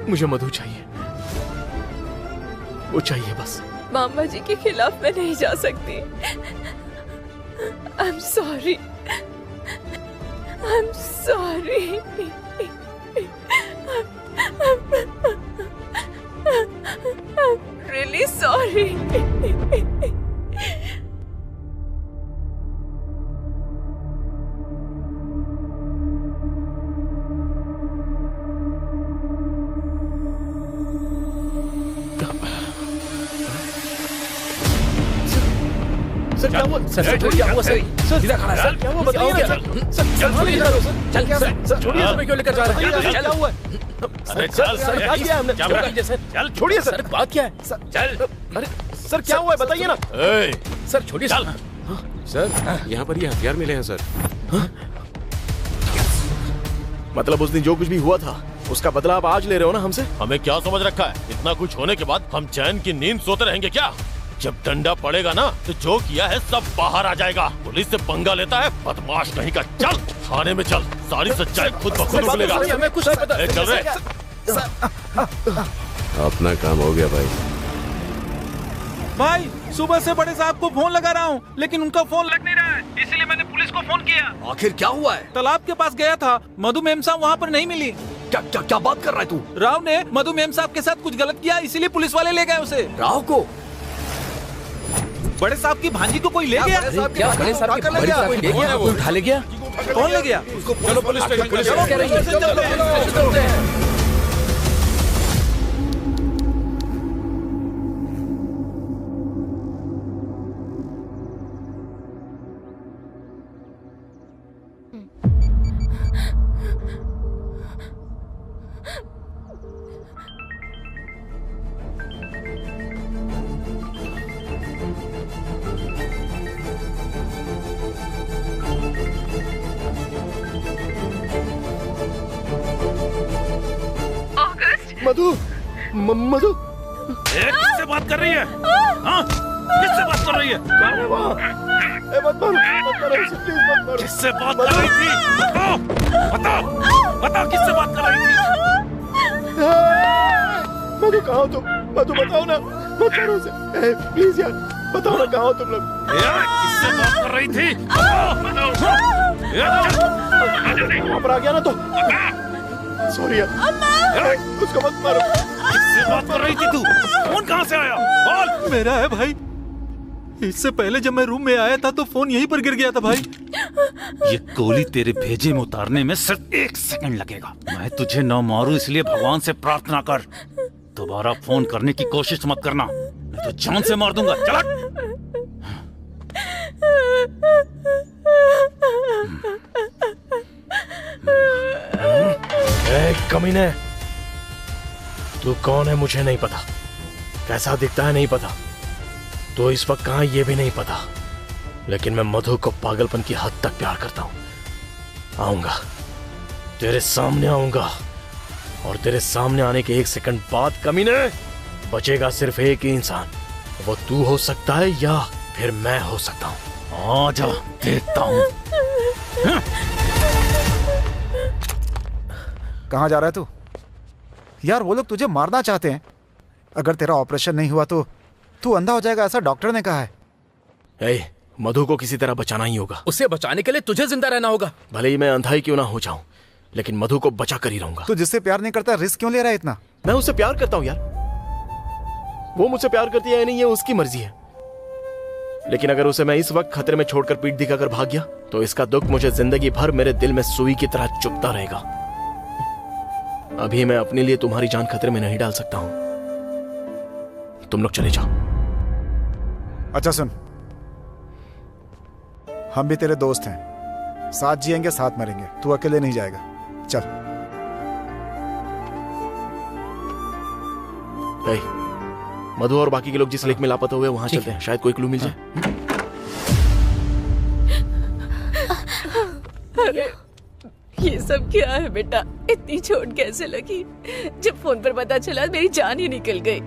मुझे मधु चाहिए, वो चाहिए बस। मामा जी के खिलाफ मैं नहीं जा सकती। I'm sorry. I'm sorry. I'm really sorry. Sir क्या हुआ? सर क्या हुआ? सर सीधा खड़ा है। सर क्या हुआ? बताइए ना सर। सर छोड़िए सर। चल क्या सर? छोड़िए सर, क्यों लेकर जा रहे हैं? क्या हुआ? अरे सर क्या किया हमने? क्या कीजिए सर? चल छोड़िए सर। बात क्या है? चल। अरे सर क्या हुआ है? बताइए ना। सर छोड़िए सर। सर यहाँ पर ये हथियार मिले हैं सर। मतलब उस दिन जो कुछ भी हुआ था उसका बदला आप आज ले रहे हो ना हमसे? हमें क्या समझ रखा है? इतना कुछ होने के बाद हम चैन की नींद सोते रहेंगे क्या? जब डंडा पड़ेगा ना तो जो किया है सब बाहर आ जाएगा। पुलिस से पंगा लेता है बदमाश कहीं का। चल थाने में चल, सारी सच्चाई खुद ब खुद उगलेगा। हमें कुछ नहीं पता। चल रहे। अपना काम हो गया भाई। भाई सुबह से बड़े साहब को फोन लगा रहा हूँ लेकिन उनका फोन लग नहीं रहा है, इसीलिए मैंने पुलिस को फोन किया। आखिर क्या हुआ है? तालाब के पास गया था, मधु मेम साहब वहाँ पर नहीं मिली। क्या बात कर रहा है तू? राव ने मधु मेम साहब के साथ कुछ गलत किया, इसीलिए पुलिस वाले ले गए उसे। राव को? बड़े साहब की भांजी को कोई ले गया? क्या बड़े साहब की भांजी को ले गया? कोई उठा ले गया? कौन ले गया? चलो पुलिस स्टेशन। मधु मधु किससे बात कर रही है? हाँ? किससे बात कर रही है? मत मारो इसे, प्लीज मत मारो। किससे बात कर रही थी? बताओ किससे बात कर रही थी? मधु कहाँ हो तुम? मधु बताओ ना, मत मारो उसे प्लीज यार, बताओ ना कहाँ हो तुम लोग? किससे बात कर रही थी? वहाँ पर आ गया ना तो सॉरी यार। उसको मत मारो। किससे बात कर रही थी तू? फोन कहाँ से आया? बोल। मेरा है भाई। इससे पहले जब मैं रूम में आया था तो फोन यहीं पर गिर गया था भाई। ये गोली तेरे भेजे में उतारने में सिर्फ 1 सेकंड लगेगा। मैं तुझे न मारूं इसलिए भगवान से प्रार्थना कर। दोबारा फोन करने की कोशिश मत करना, नहीं तो जान से मार दूंगा। चल। कमीने, तू कौन है मुझे नहीं पता, कैसा दिखता है नहीं पता, तो इस वक्त कहाँ ये भी नहीं पता, लेकिन मैं मधु को पागलपन की हद तक प्यार करता हूँ। आऊंगा, तेरे सामने आऊंगा, और तेरे सामने आने के 1 सेकंड बाद कमीने बचेगा सिर्फ एक ही इंसान। वो तू हो सकता है या फिर मैं हो सकता हूँ। आजा देखता हूँ। कहाँ जा रहा है तू? यार वो लोग तुझे मारना चाहते हैं। अगर तेरा ऑपरेशन नहीं हुआ तो तू अंधा हो जाएगा, ऐसा डॉक्टर ने कहा है। मधु को किसी तरह बचाना ही होगा। उसे बचाने के लिए तुझे जिंदा रहना होगा। भले ही मैं अंधा ही क्यों ना हो जाऊं, लेकिन मधु को बचा कर ही रहूंगा। तू जिससे प्यार नहीं करता रिस्क क्यों ले रहा है इतना? मैं उससे प्यार करता हूं यार, वो मुझसे प्यार करती है या नहीं ये उसकी मर्जी है, लेकिन अगर उसे मैं इस वक्त खतरे में छोड़कर पीठ दिखाकर भाग गया तो इसका दुख मुझे जिंदगी भर मेरे दिल में सुई की तरह चुभता रहेगा। अभी मैं अपने लिए तुम्हारी जान खतरे में नहीं डाल सकता हूं। तुम लोग चले जाओ। अच्छा सुन, हम भी तेरे दोस्त हैं, साथ जिएंगे साथ मरेंगे, तू अकेले नहीं जाएगा। चल। मधु और बाकी के लोग जिस लेक में लापता हुए वहां चलते हैं, शायद कोई क्लू मिल जाए। ये सब क्या है बेटा? इतनी चोट कैसे लगी? जब फोन पर पता चला मेरी जान ही निकल गई।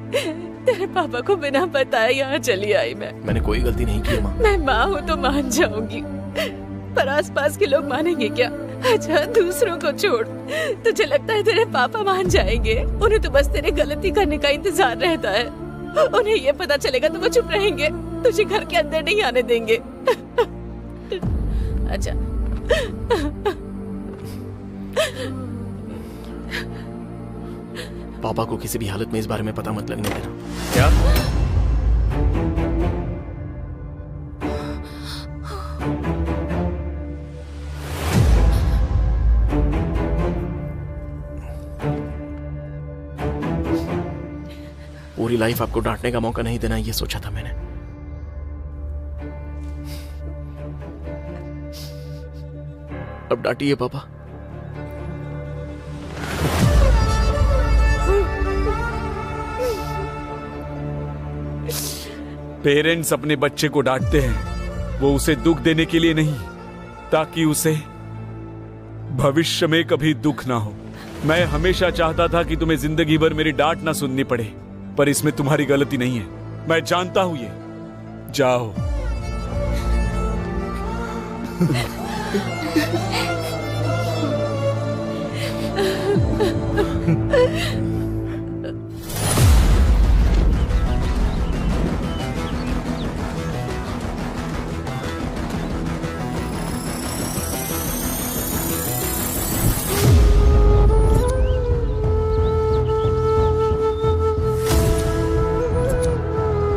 तेरे पापा को बिना बताए यहाँ चली आई मैं। मैंने कोई गलती नहीं की माँ। मैं माँ हूँ तो मान जाऊंगी, पर आसपास के लोग मानेंगे क्या? अच्छा दूसरों को छोड़, तुझे लगता है तेरे पापा मान जाएंगे? उन्हें तो बस तेरे गलती करने का इंतजार रहता है। उन्हें ये पता चलेगा तो वो चुप रहेंगे, तुझे घर के अंदर नहीं आने देंगे। अच्छा पापा को किसी भी हालत में इस बारे में पता मत लगने देना। क्या? पूरी लाइफ आपको डांटने का मौका नहीं देना, ये सोचा था मैंने। अब डांटिए पापा। पेरेंट्स अपने बच्चे को डांटते हैं, वो उसे दुख देने के लिए नहीं, ताकि उसे भविष्य में कभी दुख ना हो। मैं हमेशा चाहता था कि तुम्हें जिंदगी भर मेरी डांट ना सुननी पड़े, पर इसमें तुम्हारी गलती नहीं है, मैं जानता हूं ये। जाओ।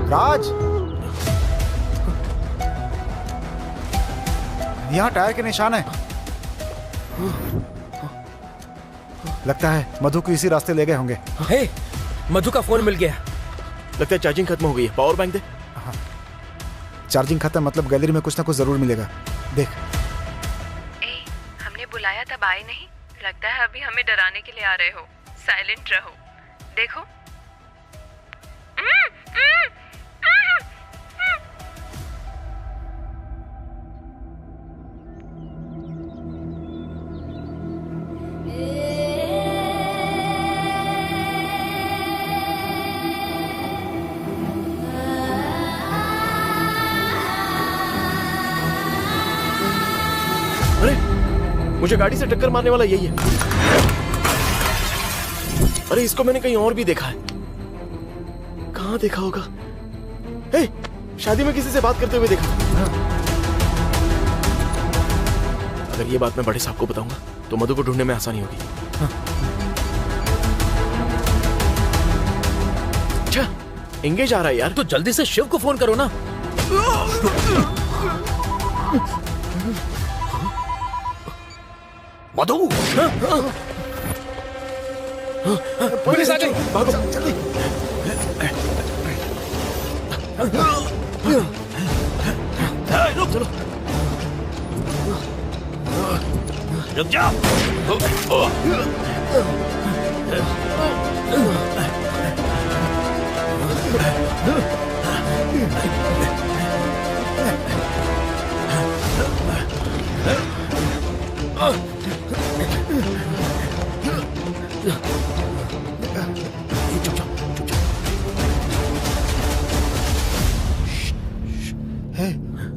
राज, यहाँ टायर के निशान है। लगता है मधु को इसी रास्ते ले गए होंगे। हे, मधु का फोन मिल गया। लगता है चार्जिंग खत्म हो गई है। पावर बैंक दे। चार्जिंग खत्म मतलब गैलरी में कुछ ना कुछ जरूर मिलेगा। देख। हमने बुलाया तब आए नहीं, लगता है अभी हमें डराने के लिए आ रहे हो। साइलेंट रहो। देखो। मुझे गाड़ी से टक्कर मारने वाला यही है। अरे इसको मैंने कहीं और भी देखा है। कहाँ देखा होगा? हे, शादी में किसी से बात करते हुए देखा। अगर ये बात मैं बड़े साहब को बताऊंगा तो मधु को ढूंढने में आसानी होगी। अच्छा, एंगेज आ रहा है यार। तो जल्दी से शिव को फोन करो ना। मधु, पुलिस आ गई। भागो जल्दी। चलो रुक जाओ।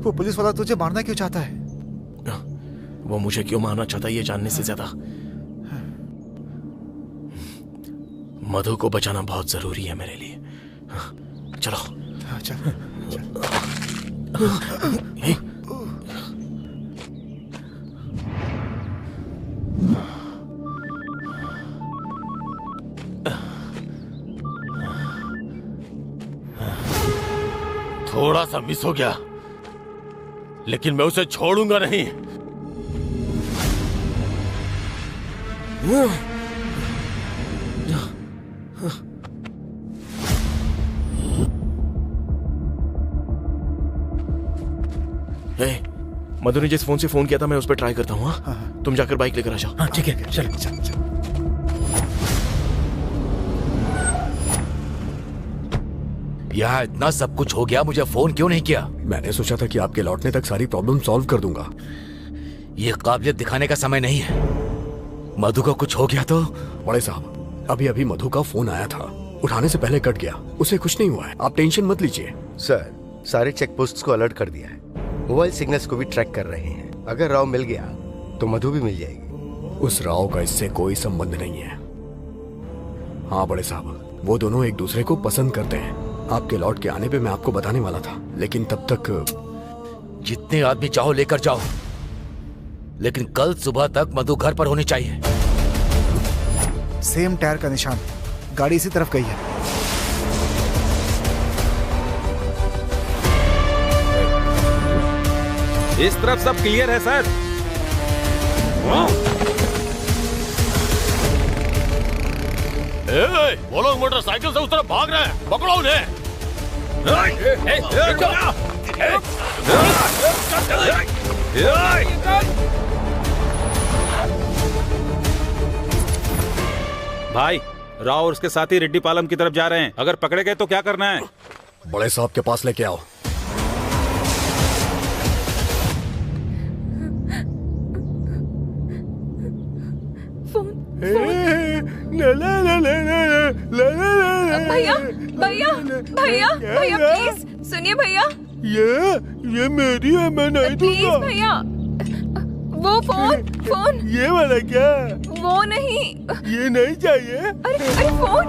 वो पुलिस वाला तुझे मारना क्यों चाहता है? वो मुझे क्यों मारना चाहता है ये जानने से ज्यादा मधु को बचाना बहुत जरूरी है मेरे लिए। चलो चल। थोड़ा सा मिस हो गया, लेकिन मैं उसे छोड़ूंगा नहीं। मधु ने जिस फोन से फोन किया था मैं उस पर ट्राई करता हूँ। हाँ? तुम जाकर बाइक लेकर आ जाओ। हाँ ठीक है, चल चल चल। यहाँ इतना सब कुछ हो गया, मुझे फोन क्यों नहीं किया? मैंने सोचा था कि आपके लौटने तक सारी प्रॉब्लम सॉल्व कर दूंगा। ये काबिलियत दिखाने का समय नहीं है। मधु को कुछ हो गया तो? बड़े साहब, अभी अभी मधु का फोन आया था, उठाने से पहले कट गया। उसे कुछ नहीं हुआ है, आप टेंशन मत लीजिए। सर, सारे चेक पोस्ट को अलर्ट कर दिया है, मोबाइल सिग्नल्स को भी ट्रैक कर रहे हैं। अगर राव मिल गया तो मधु भी मिल जाएगी। उस राव का इससे कोई संबंध नहीं है। हाँ बड़े साहब, वो दोनों एक दूसरे को पसंद करते हैं। आपके लौट के आने पे मैं आपको बताने वाला था, लेकिन तब तक जितने आदमी चाहो लेकर जाओ, लेकिन कल सुबह तक मधु घर पर होनी चाहिए। सेम टायर का निशान, गाड़ी इसी तरफ गई है। इस तरफ सब क्लियर है सर। वो लोग मोटरसाइकिल से उस तरफ भाग रहे हैं, पकड़ो उन्हें। भाई, राव और उसके साथी रेड्डी पालम की तरफ जा रहे हैं। अगर पकड़े गए तो क्या करना है? बड़े साहब के पास लेके आओ। भैया भैया भैया भैया प्लीज सुनिए भैया। ये मेरी है, मैं नहीं प्लीज दूंगा। भैया, वो फोन ये वाला क्या? वो नहीं, ये नहीं चाहिए। अरे फोन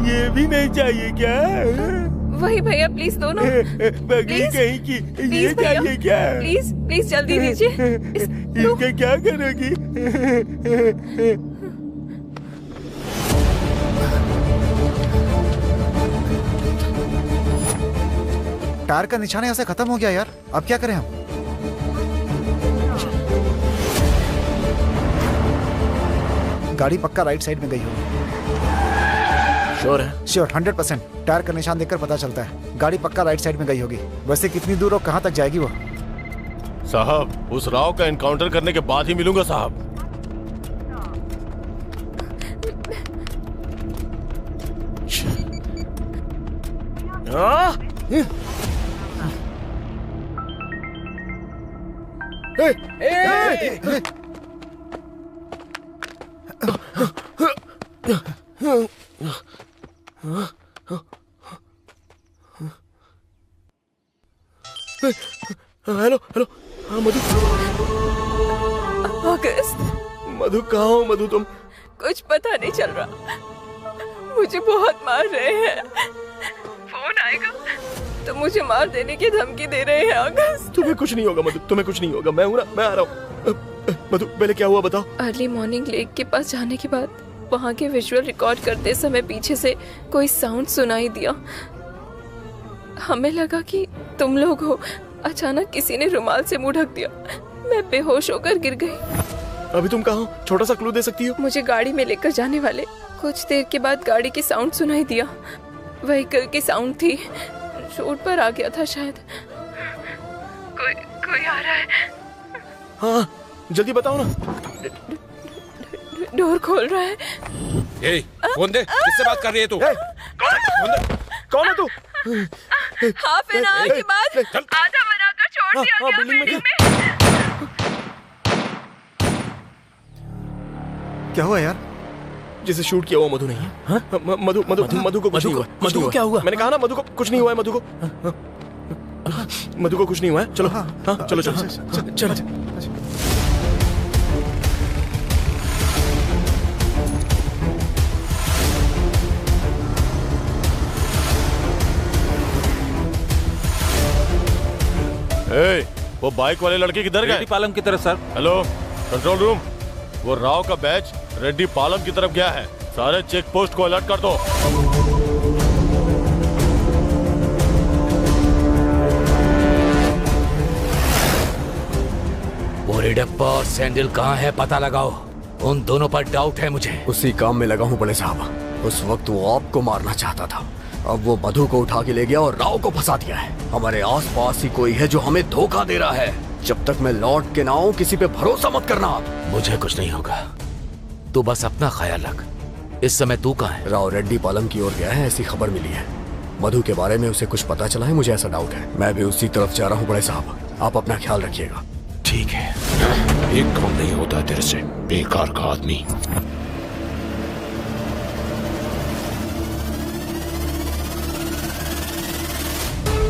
ये भी नहीं चाहिए क्या? वही भैया, प्लीज दोनों। बगली कहीं की, ये चाहिए क्या? प्लीज प्लीज जल्दी दीजिए। इसका क्या करोगी? टायर का निशान यहाँ से खत्म हो गया यार, अब क्या करें हम? गाड़ी पक्का राइट साइड में गई होगी। श्योर है? श्योर, 100%। टायर का निशान देखकर पता चलता है गाड़ी पक्का राइट साइड में गई होगी। वैसे कितनी दूर और कहाँ तक जाएगी वो? साहब, उस राव का एनकाउंटर करने के बाद ही मिलूंगा साहब। हेलो हेलो, हाँ मधु। अगस्त, मधु कहाँ हो? मधु तुम? कुछ पता नहीं चल रहा, मुझे बहुत मार रहे हैं। फोन आएगा तो मुझे मार देने की धमकी दे रहे हैं। अगस्त, तुम्हें कुछ नहीं होगा मधु, तुम्हें कुछ नहीं होगा। मैं हूँ ना, मैं आ रहा हूँ। मधु पहले क्या हुआ बताओ। अर्ली मॉर्निंग लेक के पास जाने के बाद वहाँ के विजुअल रिकॉर्ड करते समय पीछे से कोई साउंड सुनाई दिया। हमें लगा कि तुम लोग हो। अचानक किसी ने रुमाल से मुंह ढक दिया, मैं बेहोश होकर गिर गई। अभी तुम कहाँ हो? छोटा सा क्लू दे सकती हो? मुझे गाड़ी में लेकर जाने वाले कुछ देर के बाद गाड़ी की साउंड सुनाई दिया। व्हीकल की साउंड थी, रोड पर आ गया था शायद। कोई आ रहा है। हाँ जल्दी बताओ ना। डोर खोल रहा है। फोन दे, किससे बात कर रही है तू? कौन है तू? हाफ एन आवर के बाद आधा बनाकर छोड़ दिया गया बिल्डिंग में। क्या हुआ यार? जिसे शूट किया हुआ मधु नहीं है। हाँ? मधु मधु मधु को कुछ नहीं हुआ। मधु को क्या हुआ? मैंने कहा ना मधु को कुछ नहीं हुआ है। मधु को मधु को कुछ नहीं हुआ है। चलो हाँ चलो चलो चलो। वो बाइक वाले लड़के किधर गए? रेड्डी पालम की तरफ सर। हेलो कंट्रोल रूम, वो राव का बैच रेड्डी पालम की तरफ गया है। सारे चेक पोस्ट को अलर्ट कर दो। वो रेडप्पा और सैंडल कहाँ है पता लगाओ। उन दोनों पर डाउट है मुझे। उसी काम में लगा हूँ बड़े साहब। उस वक्त वो आपको मारना चाहता था, अब वो मधु को उठा के ले गया और राव को फंसा दिया है। हमारे आसपास ही कोई है जो हमें धोखा दे रहा है। जब तक मैं लौट के ना आऊं किसी पे भरोसा मत करना आप। मुझे कुछ नहीं होगा, तू बस अपना ख्याल रख। इस समय तू कहाँ है? राव रेड्डी पालम की ओर गया है, ऐसी खबर मिली है। मधु के बारे में उसे कुछ पता चला है, मुझे ऐसा डाउट है। मैं भी उसी तरफ जा रहा हूँ बड़े साहब, आप अपना ख्याल रखिएगा। ठीक है। एक काम नहीं होता है तेरे से, बेकार का आदमी।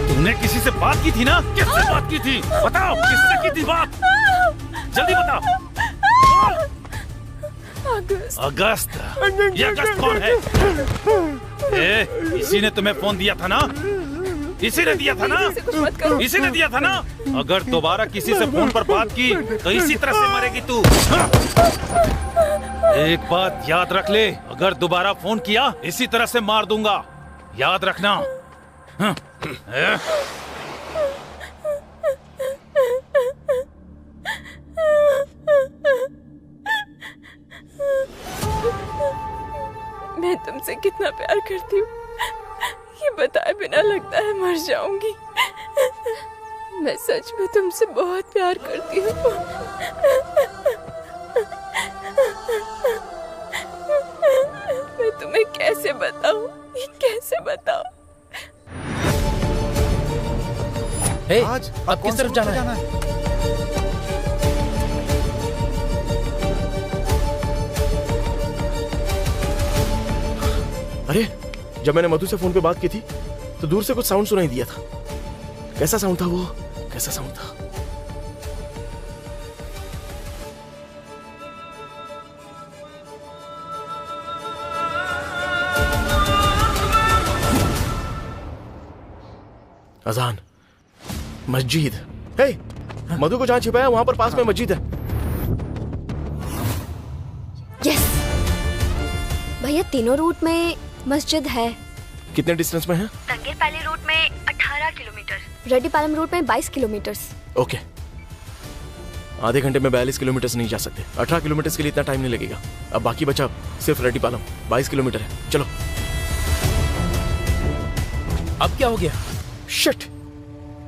तुमने किसी से बात की थी ना? किससे बात की थी? बताओ, किससे की थी बात? जल्दी बताओ। अगस्त। ये अगस्त कौन है? इसी ने तुम्हें फोन दिया था ना? इसी ने दिया था ना? इसी ने दिया था ना? अगर दोबारा किसी से फोन पर बात की तो इसी तरह से मरेगी तू। एक बात याद रख ले, अगर दोबारा फोन किया इसी तरह से मार दूंगा, याद रखना। मैं तुमसे कितना प्यार करती हूँ ये बताए बिना लगता है मर जाऊंगी। मैं सच में तुमसे बहुत प्यार करती हूँ। मैं तुम्हें कैसे बताऊँ, ये कैसे बताऊँ? आज अब किस तरफ जाना है? अरे जब मैंने मधु से फोन पे बात की थी तो दूर से कुछ साउंड सुनाई दिया था। कैसा साउंड था वो? कैसा साउंड था? अजान, मस्जिद। हे, मधु को जहां छिपाया वहां पर पास में मस्जिद है। यस भैया, तीनों रूट में मस्जिद है। कितने डिस्टेंस में है? तंगेरपैली रूट में 18 किलोमीटर, रेड्डीपालम रूट में 22 किलोमीटर। ओके, आधे घंटे में 42 किलोमीटर नहीं जा सकते। 18 किलोमीटर के लिए इतना टाइम नहीं लगेगा। अब बाकी बचा सिर्फ रेड्डीपालम, 22 किलोमीटर है। चलो। अब क्या हो गया? शिट,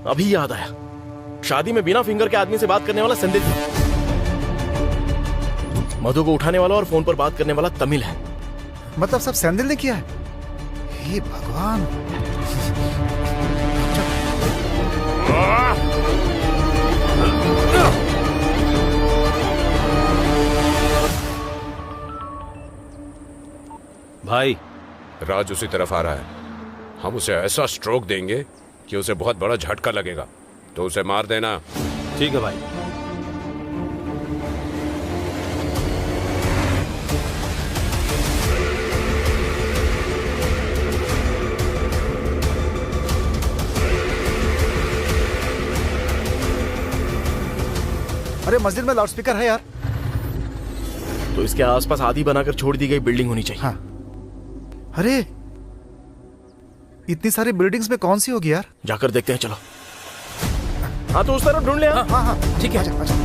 अभी याद आया। शादी में बिना फिंगर के आदमी से बात करने वाला संदिग्ध, मधु को उठाने वाला और फोन पर बात करने वाला तमिल है। मतलब सब सैंडल ने किया है? हे भगवान। भाई, राज उसी तरफ आ रहा है। हम उसे ऐसा स्ट्रोक देंगे कि उसे बहुत बड़ा झटका लगेगा, तो उसे मार देना। ठीक है भाई। अरे मस्जिद में लाउडस्पीकर है यार। तो इसके आसपास आधी बनाकर छोड़ दी गई बिल्डिंग होनी चाहिए। हाँ। अरे इतनी सारी बिल्डिंग्स में कौन सी होगी यार? जाकर देखते हैं, चलो। हाँ तो उस तरफ ढूंढ ले। हाँ हाँ हाँ ठीक है। आजा, आजा।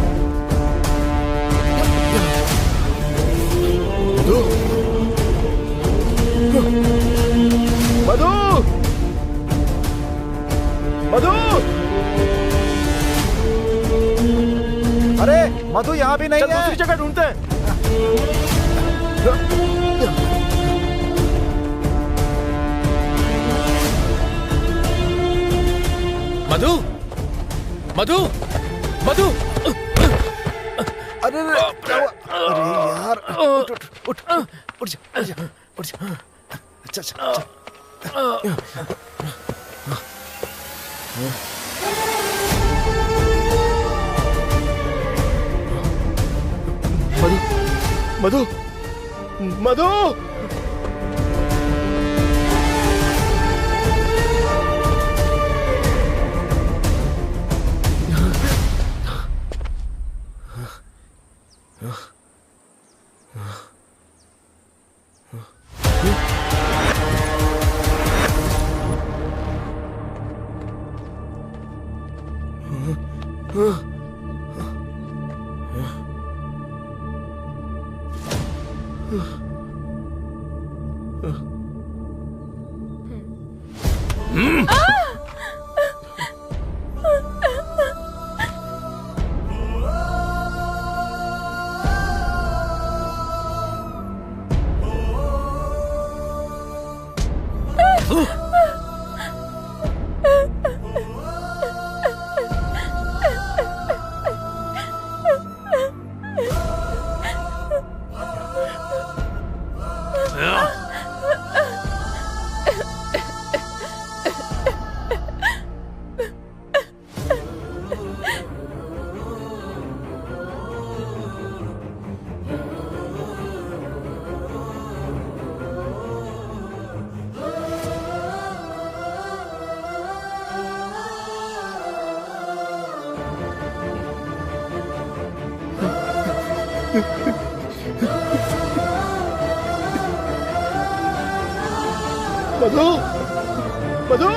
मधु, मधु, अरे मधु यहाँ भी नहीं है। दूसरी जगह ढूंढते हैं। मधु, मधु, मधु। अरे यार, उठ उठ उठ उठ जा, उठ जा, उठ जा। अच्छा अच्छा। मधु, मधु, मधु। मधु, मधु।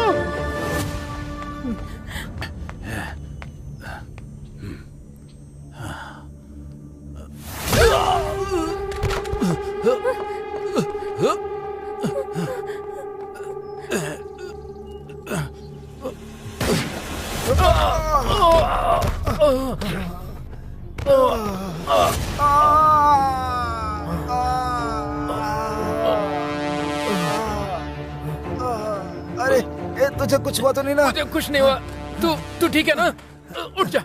अरे तुझे कुछ हुआ तो नहीं ना? मुझे कुछ नहीं हुआ। तू ठीक है ना? उठ जा,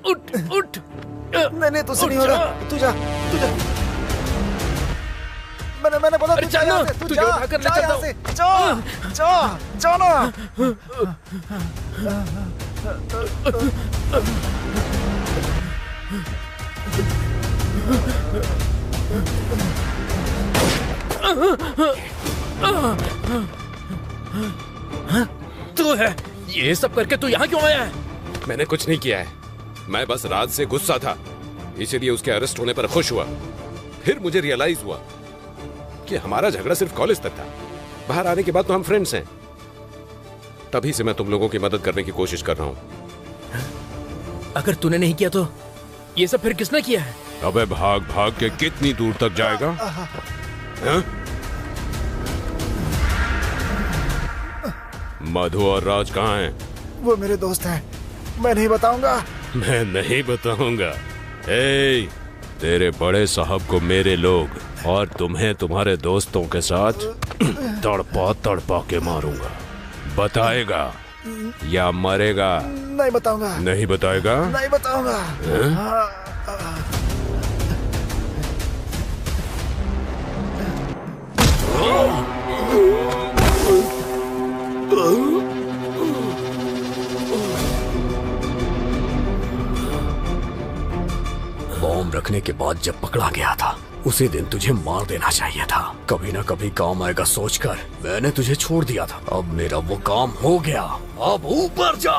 उठ उठ। नहीं तुझसे नहीं हो रहा। तू जा। मैंने बोला तू जा यहाँ से, तू जा यहाँ से। जा ना। तू है, ये सब करके तू यहाँ क्यों आया है? मैंने कुछ नहीं किया है, मैं बस रात से गुस्सा था, इसीलिए उसके अरेस्ट होने पर खुश हुआ। फिर मुझे रियलाइज हुआ कि हमारा झगड़ा सिर्फ कॉलेज तक था, बाहर आने के बाद तो हम फ्रेंड्स हैं। तभी से मैं तुम लोगों की मदद करने की कोशिश कर रहा हूँ। अगर तूने नहीं किया तो ये सब फिर किसने किया है? अबे भाग भाग के कितनी दूर तक जाएगा? हाँ? मधु और राज कहाँ हैं? वो मेरे दोस्त हैं, मैं नहीं बताऊंगा। मैं नहीं बताऊंगा। ए, तेरे बड़े साहब को मेरे लोग और तुम्हें तुम्हारे दोस्तों के साथ तड़पा के मारूंगा। बताएगा या मरेगा? नहीं बताऊंगा। नहीं बताएगा? नहीं बताऊंगा। बॉम्ब रखने के बाद जब पकड़ा गया था उसी दिन तुझे मार देना चाहिए था। कभी ना कभी काम आएगा सोचकर मैंने तुझे छोड़ दिया था। अब मेरा वो काम हो गया, अब ऊपर जा।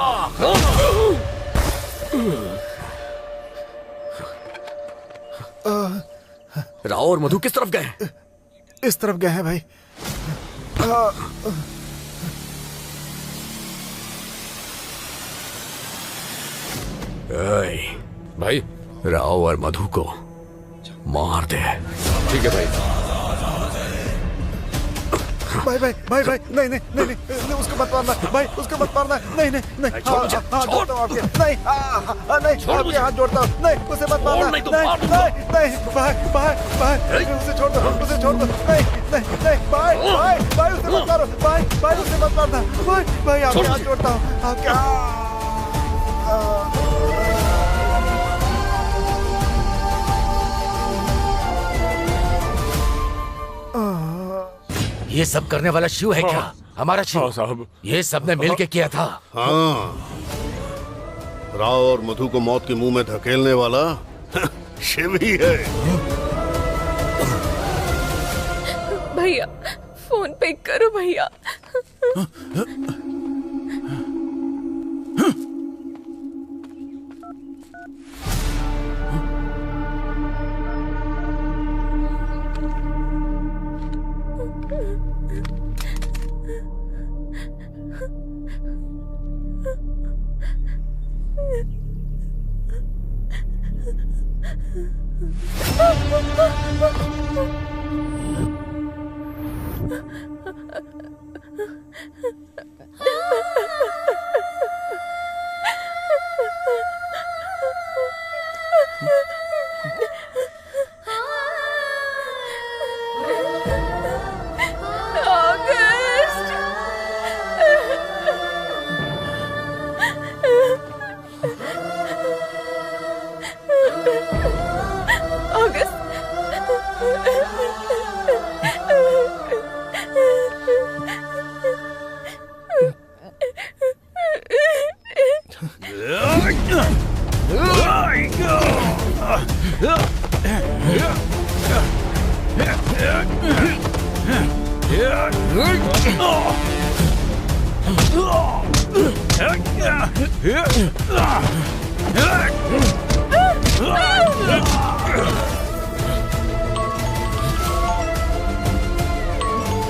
राव और मधु किस तरफ गए? इस तरफ गए हैं भाई। भाई राव और मधु को मार दे। ठीक है भाई। भाई नहीं उसको मत मारना भाई, उसको मत मारना। नहीं हाथ जोड़ता हूँ आपके। नहीं आपके हाथ जोड़ता हूँ। नहीं उसे मत मारना। नहीं भाई उसे छोड़ दो, उसे छोड़ दो। नहीं भाई उसे मत मारो। भाई उसे मत मारना। भाई आपके हाथ जोड़ता हूँ, आपके ये सब करने वाला शिव है क्या? हमारा शिव साहब, ये सब ने मिलके किया था। हाँ, राव और मधु को मौत के मुंह में धकेलने वाला शिव ही है। भैया फोन पिक करो भैया।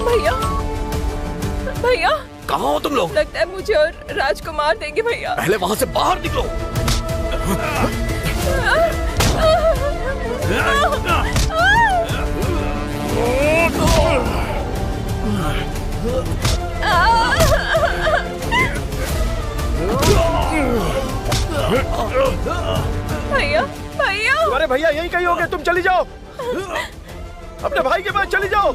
भैया भैया कहाँ हो तुम लोग? लगता है मुझे और राज को मार देंगे भैया। पहले वहाँ से बाहर निकलो। भैया भैया तुम्हारे भैया यहीं कहीं होंगे, तुम चली जाओ, अपने भाई के पास चली जाओ।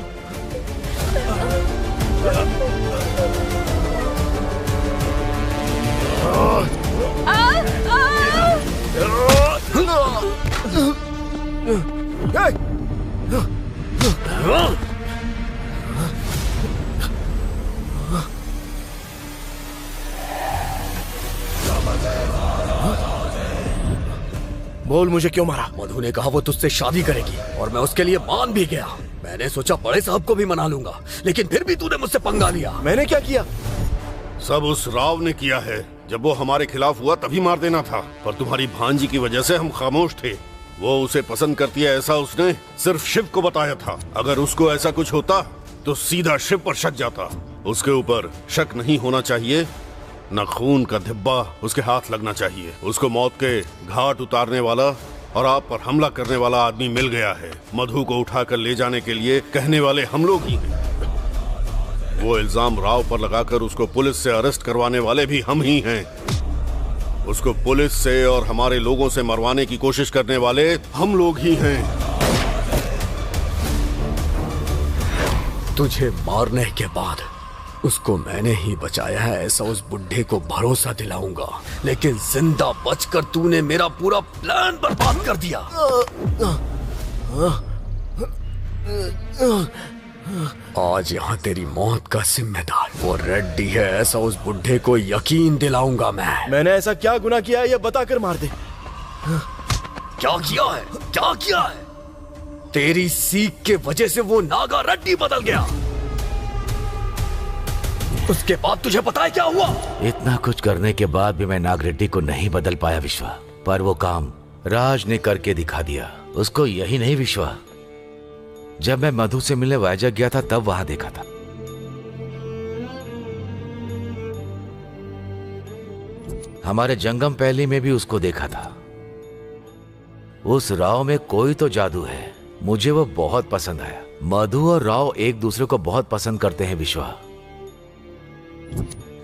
बोल मुझे क्यों मारा? मधु ने कहा वो तुझसे शादी करेगी और मैं उसके लिए मान भी गया। मैंने सोचा बड़े साहब को भी मना लूंगा, लेकिन फिर भी तूने मुझसे पंगा लिया। मैंने क्या किया? सब उस राव ने किया है। जब वो हमारे खिलाफ हुआ तभी मार देना था, पर तुम्हारी भांजी की वजह से हम खामोश थे। वो उसे पसंद करती है ऐसा उसने सिर्फ शिव को बताया था। अगर उसको ऐसा कुछ होता तो सीधा शिव पर शक जाता। उसके ऊपर शक नहीं होना चाहिए, न खून का धिब्बा उसके हाथ लगना चाहिए। उसको मौत के घाट उतारने वाला और आप पर हमला करने वाला आदमी मिल गया है। मधु को उठाकर ले जाने के लिए कहने वाले हम लोग ही हैं। वो इल्जाम राव पर लगाकर उसको पुलिस से अरेस्ट करवाने वाले भी हम ही हैं। उसको पुलिस से और हमारे लोगों से मरवाने की कोशिश करने वाले हम लोग ही हैं। तुझे मारने के बाद उसको मैंने ही बचाया है ऐसा उस बुढ़े को भरोसा दिलाऊंगा, लेकिन जिंदा बचकर तूने मेरा पूरा प्लान बर्बाद कर दिया। आज यहाँ तेरी मौत का जिम्मेदार वो रेड्डी है ऐसा उस बुढ़े को यकीन दिलाऊंगा मैं। मैंने ऐसा क्या गुनाह किया है ये बताकर मार दे। क्या किया है? क्या किया है? तेरी सीख के वजह से वो नागा रेड्डी बदल गया। उसके बाद तुझे पता है क्या हुआ? इतना कुछ करने के बाद भी मैं नागरेड्डी को नहीं बदल पाया विश्वा, पर वो काम राज ने करके दिखा दिया। उसको यही नहीं विश्वा, जब मैं मधु से मिलने वाइजैक गया था तब वहां देखा था। हमारे जंगम पहली में भी उसको देखा था। उस राव में कोई तो जादू है। मुझे वो बहुत पसंद आया। मधु और राव एक दूसरे को बहुत पसंद करते हैं विश्वा।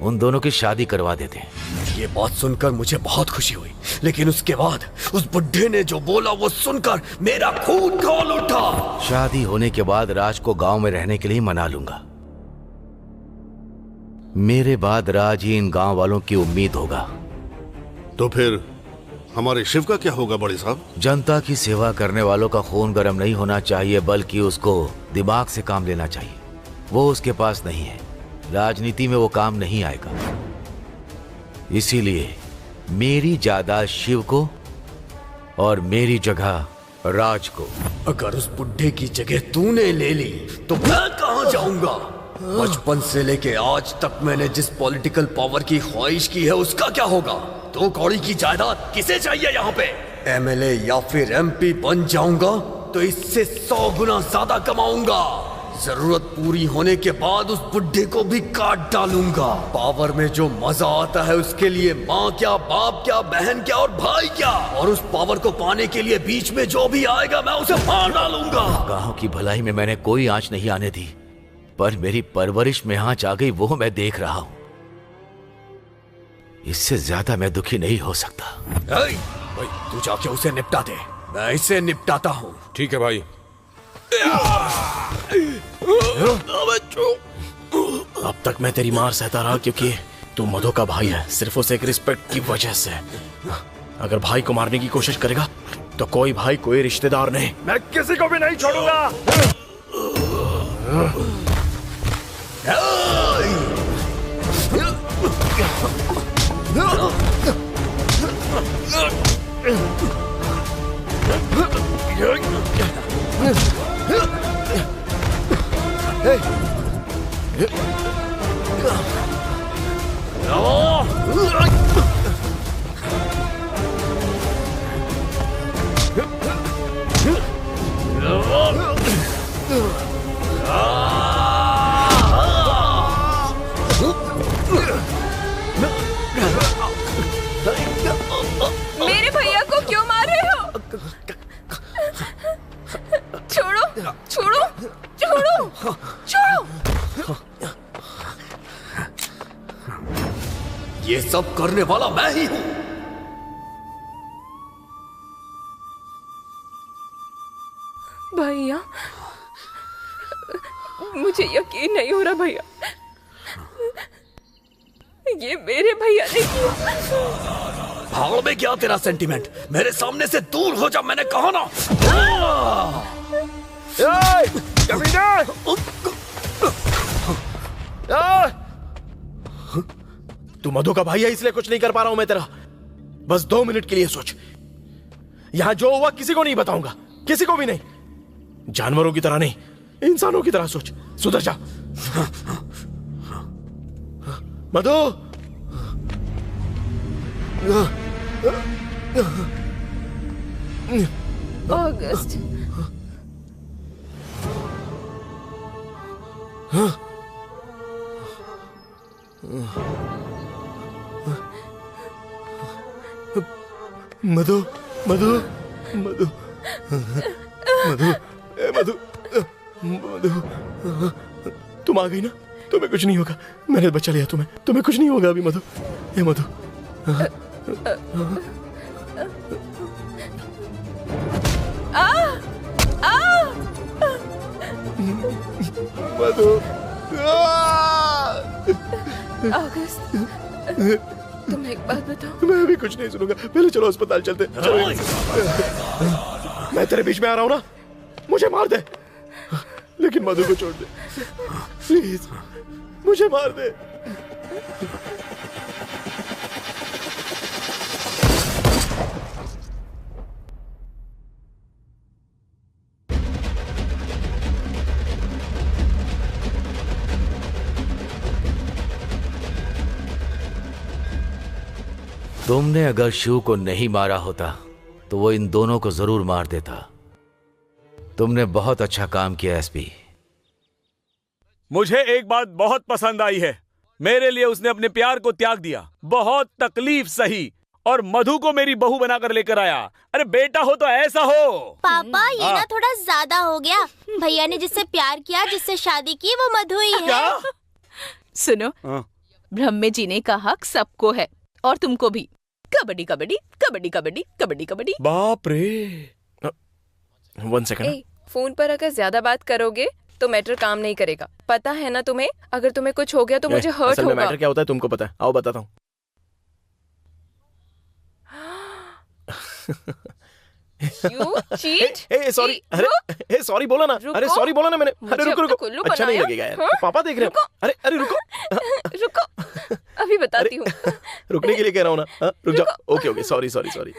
उन दोनों की शादी करवा देते हैं। ये बात सुनकर मुझे बहुत खुशी हुई, लेकिन उसके बाद उस बुढ़े ने जो बोला वो सुनकर मेरा खून खौल उठा। शादी होने के बाद राज को गांव में रहने के लिए मना लूंगा। मेरे बाद राज ही इन गांव वालों की उम्मीद होगा। तो फिर हमारे शिव का क्या होगा बड़े साहब? जनता की सेवा करने वालों का खून गर्म नहीं होना चाहिए, बल्कि उसको दिमाग से काम लेना चाहिए। वो उसके पास नहीं है। राजनीति में वो काम नहीं आएगा। इसीलिए मेरी जायदाद शिव को और मेरी जगह राज को। अगर उस बुढ़े की जगह तूने ले ली तो मैं कहां जाऊंगा? बचपन से लेके आज तक मैंने जिस पॉलिटिकल पावर की ख्वाहिश की है उसका क्या होगा? 2 कौड़ी की जायदाद किसे चाहिए यहाँ पे? एमएलए या फिर एमपी बन जाऊंगा तो इससे 100 गुना ज्यादा कमाऊंगा। जरूरत पूरी होने के बाद उस बुढ़े को भी काट डालूंगा। पावर में जो मजा आता है उसके लिए माँ क्या, बाप क्या, बहन क्या और भाई क्या, और उस पावर को पाने के लिए बीच में जो भी आएगा मैं उसे मार डालूंगा। गांव की भलाई में मैंने कोई आंच नहीं आने दी, पर मेरी परवरिश में आंच आ गई, वो मैं देख रहा हूं। इससे ज्यादा मैं दुखी नहीं हो सकता। भाई तू जाके उसे निपटा दे, मैं इसे निपटाता हूँ। ठीक है भाई। अब तक मैं तेरी मार सहता रहा क्योंकि तू मधु का भाई है, सिर्फ उसे एक रिस्पेक्ट की वजह से। अगर भाई को मारने की कोशिश करेगा तो कोई भाई कोई रिश्तेदार नहीं, मैं किसी को भी नहीं छोड़ूंगा। सब करने वाला मैं ही हूं। भैया, मुझे यकीन नहीं हो रहा भैया, ये मेरे भैया ने किया। भाड़ में क्या तेरा सेंटीमेंट, मेरे सामने से दूर हो जा, मैंने कहा ना। तू मधु का भाई है इसलिए कुछ नहीं कर पा रहा हूं मैं तेरा। बस 2 मिनट के लिए सोच। यहां जो हुआ किसी को नहीं बताऊंगा, किसी को भी नहीं। जानवरों की तरह नहीं, इंसानों की तरह सोच। सुधर जा मधु। ऑगस्ट, मधु मधु मधु मधु मधु मधु, तुम आ गई ना, तुम्हें कुछ नहीं होगा। मैंने बचा लिया तुम्हें कुछ नहीं होगा अभी मधु। ए मधु, मधु। ऑगस्ट, तुम्हें एक बात बताऊं? मैं अभी कुछ नहीं सुनूंगा, पहले चलो अस्पताल चलते। चलो। मैं तेरे बीच में आ रहा हूं ना, मुझे मार दे, लेकिन मधु को छोड़ दे प्लीज, मुझे मार दे। तुमने अगर शिव को नहीं मारा होता तो वो इन दोनों को जरूर मार देता। तुमने बहुत अच्छा काम किया एसपी। मुझे एक बात बहुत पसंद आई है, मेरे लिए उसने अपने प्यार को त्याग दिया, बहुत तकलीफ सही और मधु को मेरी बहू बनाकर लेकर आया। अरे बेटा हो तो ऐसा हो। पापा ये ना थोड़ा ज्यादा हो गया। भैया ने जिससे प्यार किया, जिससे शादी की, वो मधु ही है। क्या? सुनो, ब्रह्म में जीने का हक सबको है और तुमको भी। कबड्डी कबड्डी कबड्डी कबड्डी कबड्डी कबड्डी। बाप रे। 1 सेकंड। फोन पर अगर ज्यादा बात करोगे तो मैटर काम नहीं करेगा, पता है ना तुम्हें? अगर तुम्हें कुछ हो गया तो मुझे हर्ट असल में होगा। मैटर क्या होता है तुमको पता है? आओ बताता हूँ। सॉरी, अरे सॉरी बोला ना। अरे सॉरी बोला ना मैंने। अरे रुको रुको, अच्छा नहीं लगेगा यार। पापा देख रहे हो। अरे अरे रुको रुको, अभी बताती हूँ। रुकने के लिए कह रहा हूँ ना। रुक जाओ। Okay okay, sorry sorry sorry.